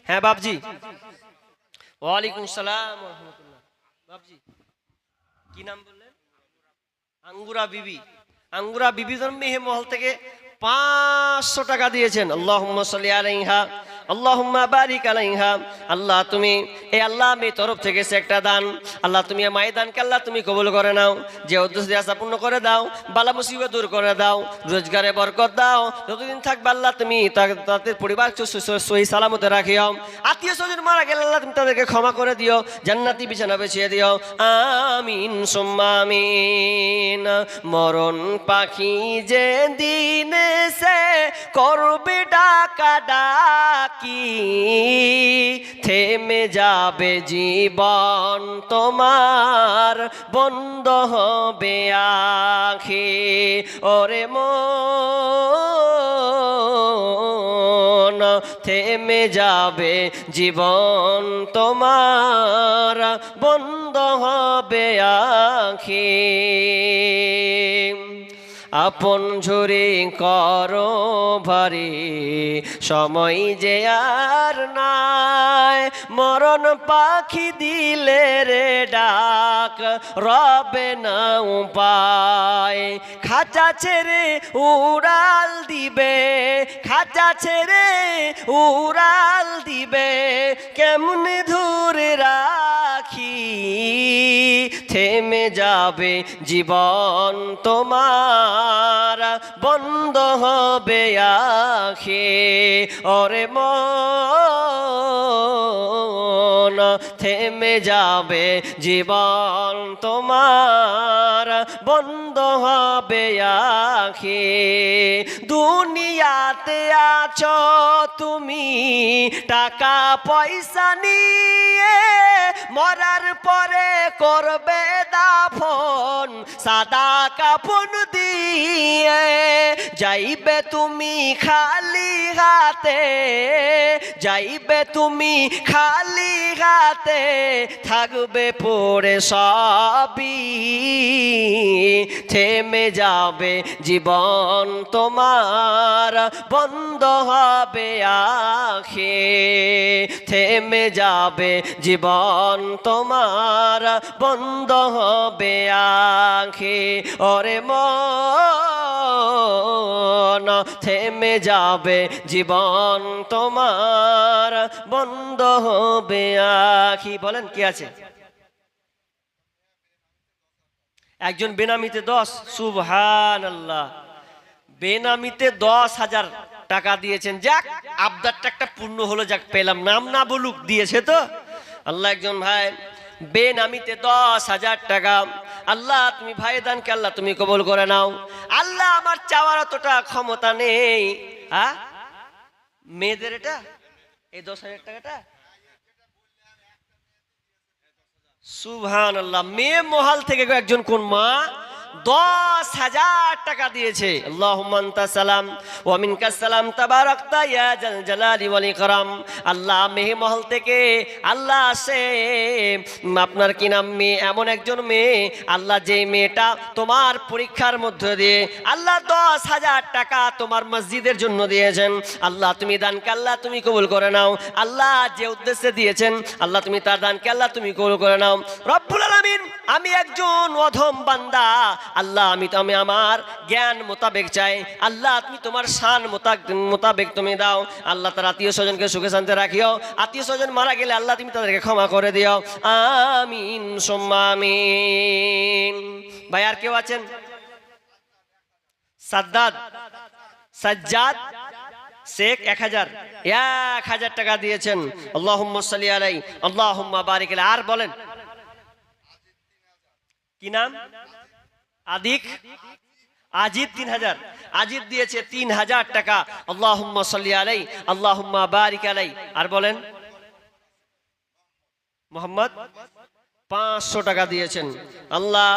হ্যাঁ বাবজি, ওয়ালাইকুম সালাম ওয়া রাহমাতুল্লাহ। বাবজি কি নাম বললেন? আঙ্গুরা বিবি। আঙ্গুরা বিবি মেহে মহল থেকে 500 টাকা দিয়েছেন। আল্লাহুম্মা সাল্লি আলাইহা আল্লাহুম্মা বারিক আলাইহা। আল্লাহ তুমি এই আল্লাহ আমি তরফ থেকে একটা দান, আল্লাহ তুমি মায়ের দানকে আল্লাহ তুমি কবুল করে নাও। যে উদ্দেশ্য আশা পূর্ণ করে দাও, বালা মুসিবত দূর করে দাও, রোজগারে বরকত দাও। যতদিন থাকবে আল্লাহ তুমি তাদের পরিবার সহি সালামতে রাখিও। আত্মীয় স্বজন মারা গেলে আল্লাহ তুমি তাদেরকে ক্ষমা করে দিও, জান্নাতি বিছানা বিছিয়ে দিও, আমিন সুম্মা আমিন। মরণ পাখি যে দিনে সে করবে ডাকা ডাকি, থেমে যাবে জীবন তোমার, বন্ধ হবে আখি। ওরে মন থেমে যাবে জীবন তোমার, বন্ধ হবে আখি। আপন ঝুরি করো ভারী, সময় যে আর নাই। মরণ পাখি দিলে রে ডাক, রবে না উপায়। খাঁচা ছেড়ে উড়াল দিবে, খাঁচা ছেড়ে উড়াল দিবে, কেমনে ধরে রাখি। থেমে যাবে জীবন তোমার, বন্ধ হবে আখি। ওরে মন থেমে যাবে জীবন তোমার, বন্ধ হবে আখি। দুনিয়াতে আছো তুমি টাকা পয়সা নিয়ে, মরার পরে করবে দাফন সাদা কাফন দিয়ে। যাইবে তুমি খালি হাতে, যাইবে তুমি খালি হাতে, থাকবে পড়ে সবই। থেমে যাবে জীবন তোমার, বন্ধ হবে আখি। থেমে যাবে জীবন তোমার, বন্ধ হবে আখি। ওরে মন থেমে যাবে জীবন তোমার, বন্ধ হবে আখি। বলেন কি আছে? একজন বেনামিতে 10, সুবহানাল্লাহ। বেনামিতে 10,000 টাকা দিয়েছেন। যাক আবদারটা একটা পূর্ণ হলো, যাক পেলাম, নাম না বলুক দিয়েছে তো আল্লাহ। একজন ভাই বেনামিতে 10,000 টাকা, আল্লাহ তুমি ভাই দানকে আল্লাহ তুমি কবুল করে নাও। আল্লাহ আমার চাওয়ার অতটা ক্ষমতা নেই। হ্যাঁ মেয়েদের এটা এই 10,000 টাকাটা, সুবহানাল্লাহ। মেয়ে মহাল থেকে একজন কোন মা 10,000 টাকা দিয়েছে। আল্লাহুম্মা আনতা সালাম ওয়া মিনকাস সালাম তাবারাকতা ইয়া জাল জালালি ওয়াল ইকরাম। আল্লাহ মেহমহল থেকে আল্লাহ আসে আপনার কি নাম মেয়ে, এমন একজন মেয়ে আল্লাহ, যে মেয়েটা তোমার পরীক্ষার মধ্যে দিয়ে আল্লাহ 10,000 টাকা তোমার মসজিদের জন্য দিয়েছেন। আল্লাহ তুমি দানকে আল্লাহ তুমি কবুল করে নাও। আল্লাহ যে উদ্দেশ্যে দিয়েছেন আল্লাহ তুমি তার দানকে আল্লাহ তুমি কবুল করে নাও রব্বুল আলামিন। আমি একজন অধম বান্দা আল্লাহ, আমি আমার জ্ঞান মোতাবেক চাই আল্লাহ, তুমি তোমার শান মোতাবেক তুমি দাও। আল্লাহ তার আত্মীয় স্বজনকে সুখে শান্তি রাখিও। আত্মীয় স্বজন মারা গেলে আল্লাহ তুমি তাদেরকে ক্ষমা করে দিও, আমিন সুম্মা আমিন। ভাই আর কেউ আছেন? সাজ্জাদ শেখ 1000 টাকা দিয়েছেন। আল্লাহুম্মা সাল্লি আলাইহি আল্লাহুম্মা বারিক আলাইহি। আর বলেন কি নাম? আজিদ 3000, আজিদ দিয়েছে 3000 টাকা। আল্লাহুম্মা সাল্লি আলাইহি আল্লাহুম্মা বারিক আলাইহি। আর বলেন মোহাম্মদ 500 টাকা দিয়েছেন। আল্লাহ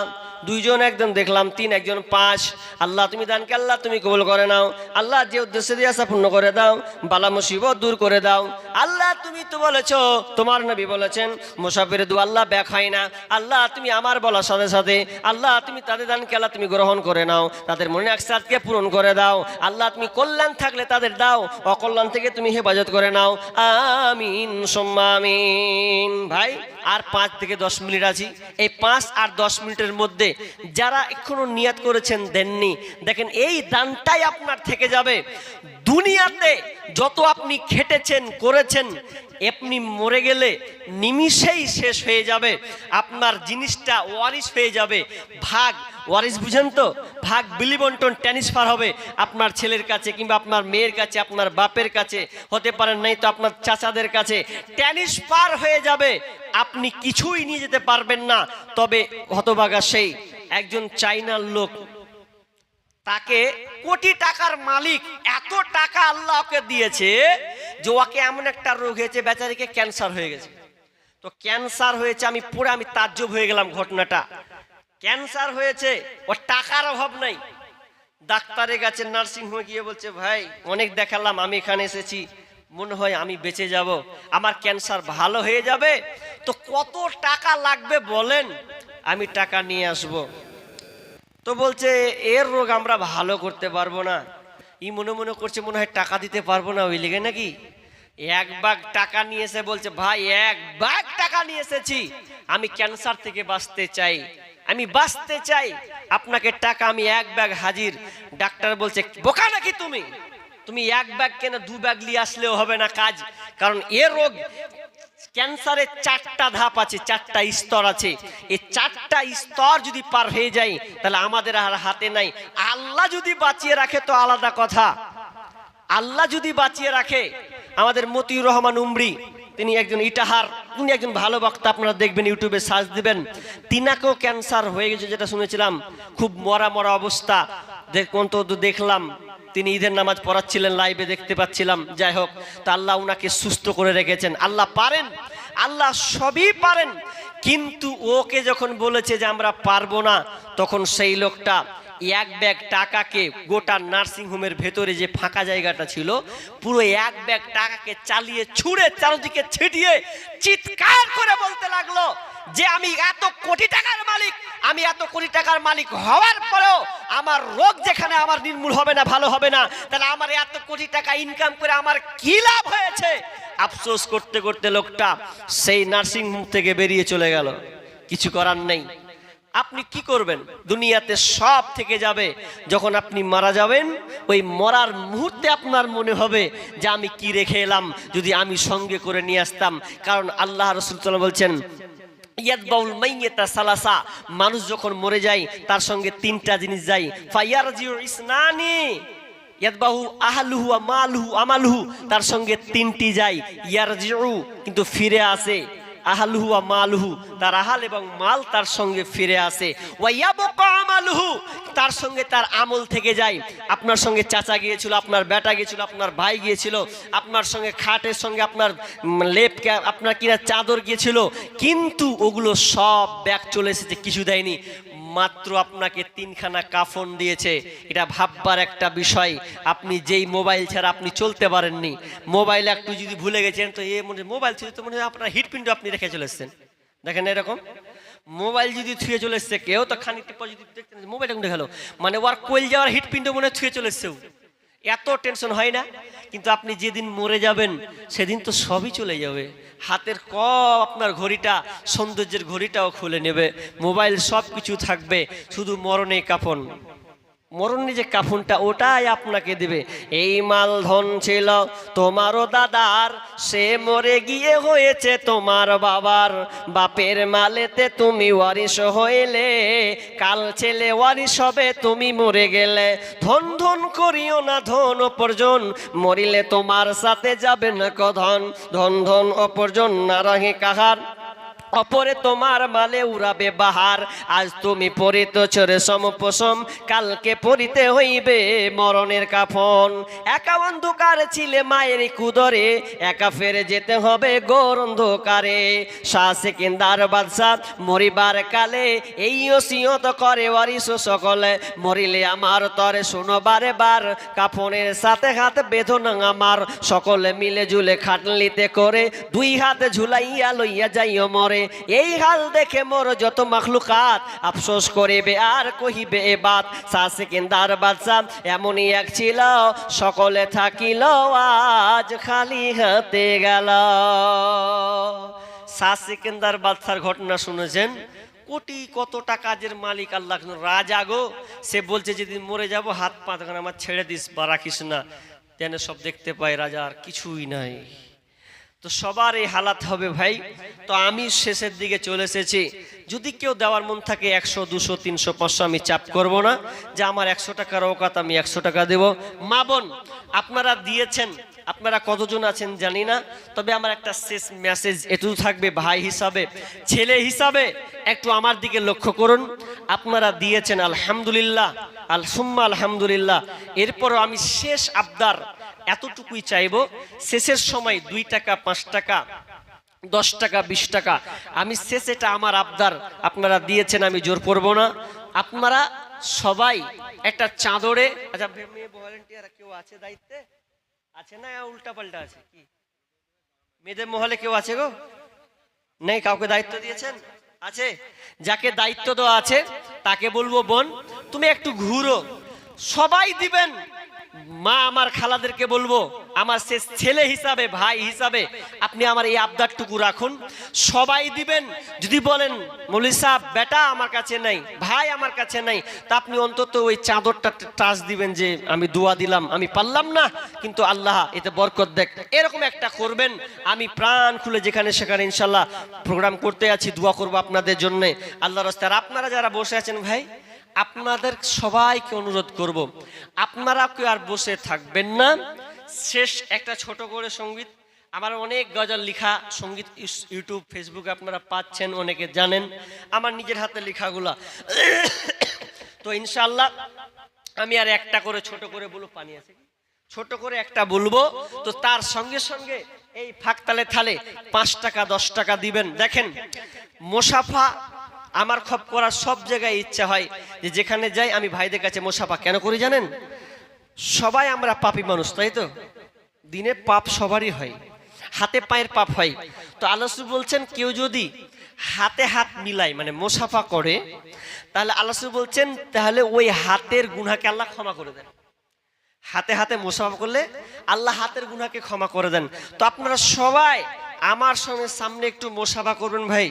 দুইজন একজন দেখলাম 3, একজন 5। আল্লাহ তুমি দানকে আল্লাহ তুমি কবুল করে নাও। আল্লাহ যে উদ্দেশ্যে দিয়েছে পূর্ণ করে দাও, বালা মুসিবত দূর করে দাও। আল্লাহ তুমি তো বলেছো, তোমার নবী বলেছেন মুসাফিরের দোয়া আল্লাহ ব্যাক হয় না। আল্লাহ তুমি আমার বলার সাথে সাথে আল্লাহ তুমি তাদের দানকে আল্লাহ তুমি গ্রহণ করে নাও, তাদের মনে আকসারকে পূরণ করে দাও। আল্লাহ তুমি কল্যাণ থাকলে তাদের দাও, অকল্যাণ থেকে তুমি হেফাজত করে নাও। আমিন সুম্মা আমিন। ভাই আর 5 থেকে 10 মিনিট আছি। এই 5 আর 10 মিনিটের মধ্যে যারা এখনো নিয়াত করেছেন দেননি, দেখেন এই দানটাই আপনার থেকে যাবে। দুনিয়াতে যত আপনি খেটেছেন করেছেন, আপনি মরে গেলে নিমিষেই শেষ হয়ে যাবে। আপনার জিনিসটা ওয়ারিশ হয়ে যাবে। ভাগ ওয়ারিশ বুঝেন তো? ভাগ বিলি বন্টন ট্রান্সফার হবে আপনার ছেলের কাছে, কিংবা আপনার মেয়ের কাছে, আপনার বাপের কাছে, হতে পারেন নাই তো আপনার চাচাদের কাছে ট্রান্সফার হয়ে যাবে। আপনি কিছুই নিয়ে যেতে পারবেন না। তবে হতভাগা সেই একজন চাইনার লোক, তাকে কোটি টাকার মালিক, এত টাকা আল্লাহকে দিয়েছে যে ওকে এমন একটা রোগ হয়েছে, বেচারিকে ক্যান্সার হয়ে গেছে। তো ক্যান্সার হয়েছে, আমি তাজ্জব হয়ে গেলাম ঘটনাটা। ক্যান্সার হয়েছে, ওর টাকার অভাব নাই। ডাক্তারের কাছে নার্সিং হোমে গিয়ে বলছে ভাই অনেক দেখালাম, আমি এখানে এসেছি, মনে হয় আমি বেঁচে যাব, আমার ক্যান্সার ভালো হয়ে যাবে। তো কত টাকা লাগবে বলেন, আমি টাকা নিয়ে আসব। তো বলছে এর রোগ আমরা ভালো করতে পারবো না। মনে মনে করছে মনে হয় টাকা দিতে পারবো না, ওই লেগে নাকি 1 ভাগ টাকা নিয়ে এসে বলছে ভাই 1 ভাগ টাকা নিয়ে এসেছি, আমি ক্যান্সার থেকে বাঁচতে চাই, আমি বাঁচতে চাই, আপনাকে টাকা আমি 1 ভাগ হাজির। ডাক্তার বলছে বোকা নাকি তুমি 1 ভাগ কেন 2 ভাগ নিয়ে আসলেও হবে না কাজ। কারণ এ রোগ ক্যান্সারের 4টা ধাপ আছে, 4টা স্তর আছে। এই 4টা স্তর যদি পার হয়ে যায় তাহলে আমাদের আর হাতে নাই। আল্লাহ যদি বাঁচিয়ে রাখে তো আলাদা কথা। আল্লাহ যদি বাঁচিয়ে রাখে, আমাদের মতিউর রহমান উমরি, তিনি একজন ইটাহার, উনি একজন ভালো বক্তা, আপনারা দেখবেন ইউটিউবে সার্চ দিবেন। তিনাকেও ক্যান্সার হয়ে গেছে, যেটা শুনেছিলাম খুব মরা অবস্থা। দেখলাম তিনি ঈদের নামাজ পড়াচ্ছিলেন, লাইভে দেখতে পাচ্ছিলাম। যাই হোক, তা আল্লাহ উনাকে সুস্থ করে রেখেছেন। আল্লাহ পারেন, আল্লাহ সবই পারেন। কিন্তু ওকে যখন বলেছে যে আমরা পারবো না, তখন সেই লোকটা 1 ব্যাগ টাকাকে, গোটা নার্সিং হোমের ভেতরে যে ফাঁকা জায়গাটা ছিল, পুরো 1 ব্যাগ টাকাকে চালিয়ে ছুঁড়ে চারদিকে ছিটিয়ে চিৎকার করে বলতে লাগলো যে আমি এত কোটি টাকার মালিক, আমি এত কোটি টাকার মালিক হওয়ার পরেও আমার রোগ যেখানে আমার নির্মূল হবে না, ভালো হবে না, তাহলে আমার এত কোটি টাকা ইনকাম করে আমার কি লাভ হয়েছে? আফসোস করতে করতে লোকটা সেই নার্সিং হোম থেকে বেরিয়ে চলে গেল। কিছু করার নেই। আপনি কি করবেন? দুনিয়াতে সব থেকে যাবে। যখন আপনি মারা যাবেন, ওই মরার মুহূর্তে আপনার মনে হবে যে আমি কি রেখে এলাম, যদি আমি সঙ্গে করে নিয়ে আসতাম। কারণ আল্লাহ রাসূল সাল্লাল্লাহু আলাইহি ওয়াসাল্লাম বলছেন ইয়াতবাউল মাইয়িতা সালাসা, মানুষ যখন মরে যায় তার সঙ্গে 3টা জিনিস যায়। ফায়ারজিউ ইসনানি ইয়াতবাহু আহলুহু ওয়া মালুহু আমালুহু, তার সঙ্গে 3টি যায়। ইয়ারজিউ কিন্তু ফিরে আসে, আহলুহু ওয়া মালুহু, তার আহাল এবং মাল তার সঙ্গে ফিরে আসে। ওয়া ইয়াবকা আমালুহু, তার সঙ্গে তার আমল থেকে যায়। আপনার সঙ্গে চাচা গিয়েছিল, আপনার বেটা গিয়েছিল, আপনার ভাই গিয়েছিল, আপনার সঙ্গে খাটের সঙ্গে আপনার লেপ, আপনার কিনা চাদর গিয়েছিল, কিন্তু ওগুলো সব ব্যাগ চলে এসেছে, কিছু দেয়নি। মাত্র আপনাকে 3খানা কাফন দিয়েছে। এটা ভাববার একটা বিষয়। আপনি যেই মোবাইল ছাড়া আপনি চলতে পারেননি, মোবাইল একটু যদি ভুলে গেছেন তো মোবাইল ছিল তো মনে হয় আপনার হিটপিন্ড আপনি রেখে চলে এসেছেন। দেখেন এরকম মোবাইল যদি ছুঁয়ে চলে এসছে কেউ, তো খানিকটা পর যদি দেখতেন মোবাইলটা কোনটা গেল, মানে ওর কোয়েল যাওয়ার হিটপিন্ড মনে হয় ছুঁয়ে চলে এসছেও। এত টেনশন হয় না? কিন্তু আপনি যেদিন মরে যাবেন সেদিন তো সবই চলে যাবে। হাতের আপনার ঘড়িটা, সৌন্দর্যের ঘড়িটাও খুলে নেবে, মোবাইল সব কিছু থাকবে, শুধু মরণে কাফন। মরণের যে কাফনটা ওটাই আপনাকে দিবে। এই মাল ধন ছিল তোমারও দাদার, সে মরে গিয়ে হয়েছে তোমার বাবার। বাপের মালেতে তুমি ওয়ারিশ হইলে, কাল ছেলে ওয়ারিশ হবে তুমি মরে গেলে। ধন ধন করিও না ধন অপরজন, মরিলে তোমার সাথে যাবে না কধন। ধন ধন অপরজন না রাহে কাহার, অপরে তোমার মালে উড়াবে বাহার। আজ তুমি পরিত চরে সমপোষম, কালকে পরিতে হইবে মরণের কাফন। একা অন্ধকার ছিলে মায়ের কুদরে, একা ফেরে যেতে হবে ঘোর অন্ধকারে। শাহ সেকেন্দার বাদশাহ মরিবার কালে, এই ওসিয়ত করে ওয়ারিশ সকলে। মরিলে আমার তরে শোনো বারে বার, কাফনের সাথে হাত বেঁধো না আমার। সকলে মিলে ঝুলে খাটলিতে করে, দুই হাত ঝুলাইয়া লইয়া যাইও মরে। এই হাল দেখে মোর যত মাখলুকাত, আফসোস করিবে আর কহিবে এ বাত। শাহ সেকেন্দার বাদশাহ এমনই এক ছিল, সকলে থাকিল আজ খালি হাতে গেল। শাহ সেকেন্দার বাদশার ঘটনা শুনেছেন? কোটি কত টাকাজের মালিক আল্লাহ, রাজা গো। সে বলছে যেদিন মরে যাব হাত পা আমার ছেড়ে দিস বা রাখিস না, যেন সব দেখতে পাই রাজা আর কিছুই নাই। তো সবার এই হালাত হবে ভাই। তো আমি শেষের দিকে চলে এসেছি। যদি কেউ দেওয়ার মন থাকে 100, 200, 300, 500, আমি চাপ করব না যে আমার 100 টাকার অকাত, আমি 100 টাকা দেব। মা বোন আপনারা দিয়েছেন, আপনারা কতজন আছেন জানি না, তবে আমার একটা শেষ মেসেজ এটুকু থাকবে, ভাই হিসাবে ছেলে হিসাবে একটু আমার দিকে লক্ষ্য করুন। আপনারা দিয়েছেন আলহামদুলিল্লাহ, সুম্মা আলহামদুলিল্লাহ। এরপরও আমি শেষ আবদার এতটুকুই চাইবো, শেষের সময় 2 টাকা, 5 টাকা, 10 টাকা, 20 টাকা, আমি শেষ, এটা আমার আবদার। আপনারা দিয়েছেন, আমি জোর করব না। আপনারা সবাই একটা চাদরে, আচ্ছা মেয়ে ভলান্টিয়ার কেউ আছে দায়িত্বে আছে না, উল্টা পাল্টা আছে কি? মেয়েদের মহলে কেউ আছে গো? নেই, কাউকে দায়িত্ব দিয়েছেন? আছে? যাকে দায়িত্ব দেওয়া আছে তাকে বলবো, বোন তুমি একটু ঘুরো, সবাই দিবেন। মা আমার খালাদেরকে বলবো, আমার শেষ ছেলে হিসাবে, ভাই হিসাবে আপনি আমার এই আবদারটুকু রাখুন, সবাই দিবেন। যদি বলেন মৌলভী সাহেব বেটা আমার কাছে নাই, ভাই আমার কাছে নাই, তা আপনি অন্তত ওই চাদরটা টাচ দিবেন যে আমি দোয়া দিলাম, আমি পারলাম না কিন্তু আল্লাহ এতে বরকত দেখ, এরকম একটা করবেন। আমি প্রাণ খুলে যেখানে সেখানে ইনশাল্লাহ প্রোগ্রাম করতে আছি, দোয়া করবো আপনাদের জন্য আল্লাহর রাস্তায়। আর আপনারা যারা বসে আছেন ভাই, আপনাদের সবাইকে অনুরোধ করব, আপনারা কেউ আর বসে থাকবেন না। শেষ একটা ছোট করে সঙ্গীত, আমার অনেক গজল লিখা সঙ্গীত ইউটিউব ফেসবুকে আপনারা পাচ্ছেন, অনেকে জানেন আমার নিজের হাতে লেখাগুলা। তো ইনশাআল্লাহ আমি আর একটা করে ছোট করে বলবো, পানি আছে ছোট করে একটা বলবো, তো তার সঙ্গে সঙ্গে এই ফাঁকতালে থালে 5 টাকা 10 টাকা দিবেন। দেখেন মোসাফা আমার খপ করার সব জায়গায় ইচ্ছা হয় যে যেখানে যাই আমি ভাইদের কাছে মোসাফা কেন করি জানেন? সবাই আমরা পাপী মানুষ, তাই তো? দিনে পাপ সবারই হয়, হাতে পায়ের পাপ হয়। তো আল্লাহ বলছেন কেউ যদি হাতে হাত মিলায় মানে মোসাফা করে, তাহলে আল্লাহ বলছেন তাহলে ওই হাতের গুনাহকে আল্লাহ ক্ষমা করে দেন। হাতে হাতে মোসাফা করলে আল্লাহ হাতের গুনাহকে ক্ষমা করে দেন। তো আপনারা সবাই আমার সঙ্গে সামনে একটু মোসাফা করবেন ভাই,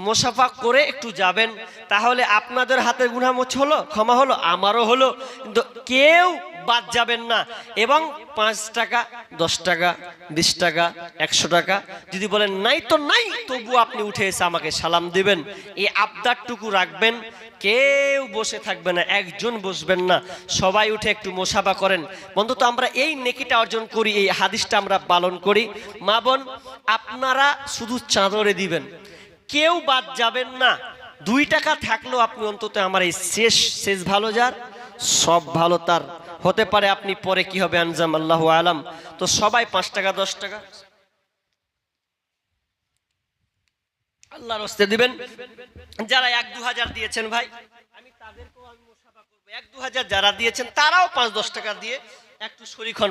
মোসাফা করে একটু যাবেন, তাহলে আপনাদের হাতের গুনাহ হলো, ক্ষমা হলো, আমারও হলো, কিন্তু কেউ বাদ যাবেন না। এবং 5 টাকা 10 টাকা 20 টাকা 100 টাকা যদি বলেন নাই তো নাই, তবু আপনি উঠে এসে আমাকে সালাম দিবেন, এই আবদারটুকু রাখবেন। কেউ বসে থাকবে না, একজন বসবেন না, সবাই উঠে একটু মোসাফা করেন। বন্ধু তো আমরা এই নেকিটা অর্জন করি, এই হাদিসটা আমরা পালন করি। মা বোন আপনারা শুধু চাদরে দিবেন, কেউ বাদ যাবেন না। 2 টাকা থাকলেও আপনি অন্তত আমার এই শেষ ভালো যার সব ভালো তার হতে পারে, আপনি পরে কি হবে আনজাম আল্লাহু আলাম। তো সবাই 5 টাকা 10 টাকা আল্লাহর রাস্তায় দিবেন। যারা 1-2 হাজার দিয়েছেন ভাই, আমি তাদেরকেও আমি মুসাফা করব। 1-2 হাজার যারা দিয়েছেন তারাও 5-10 টাকা দিয়ে একটু শরীক হন।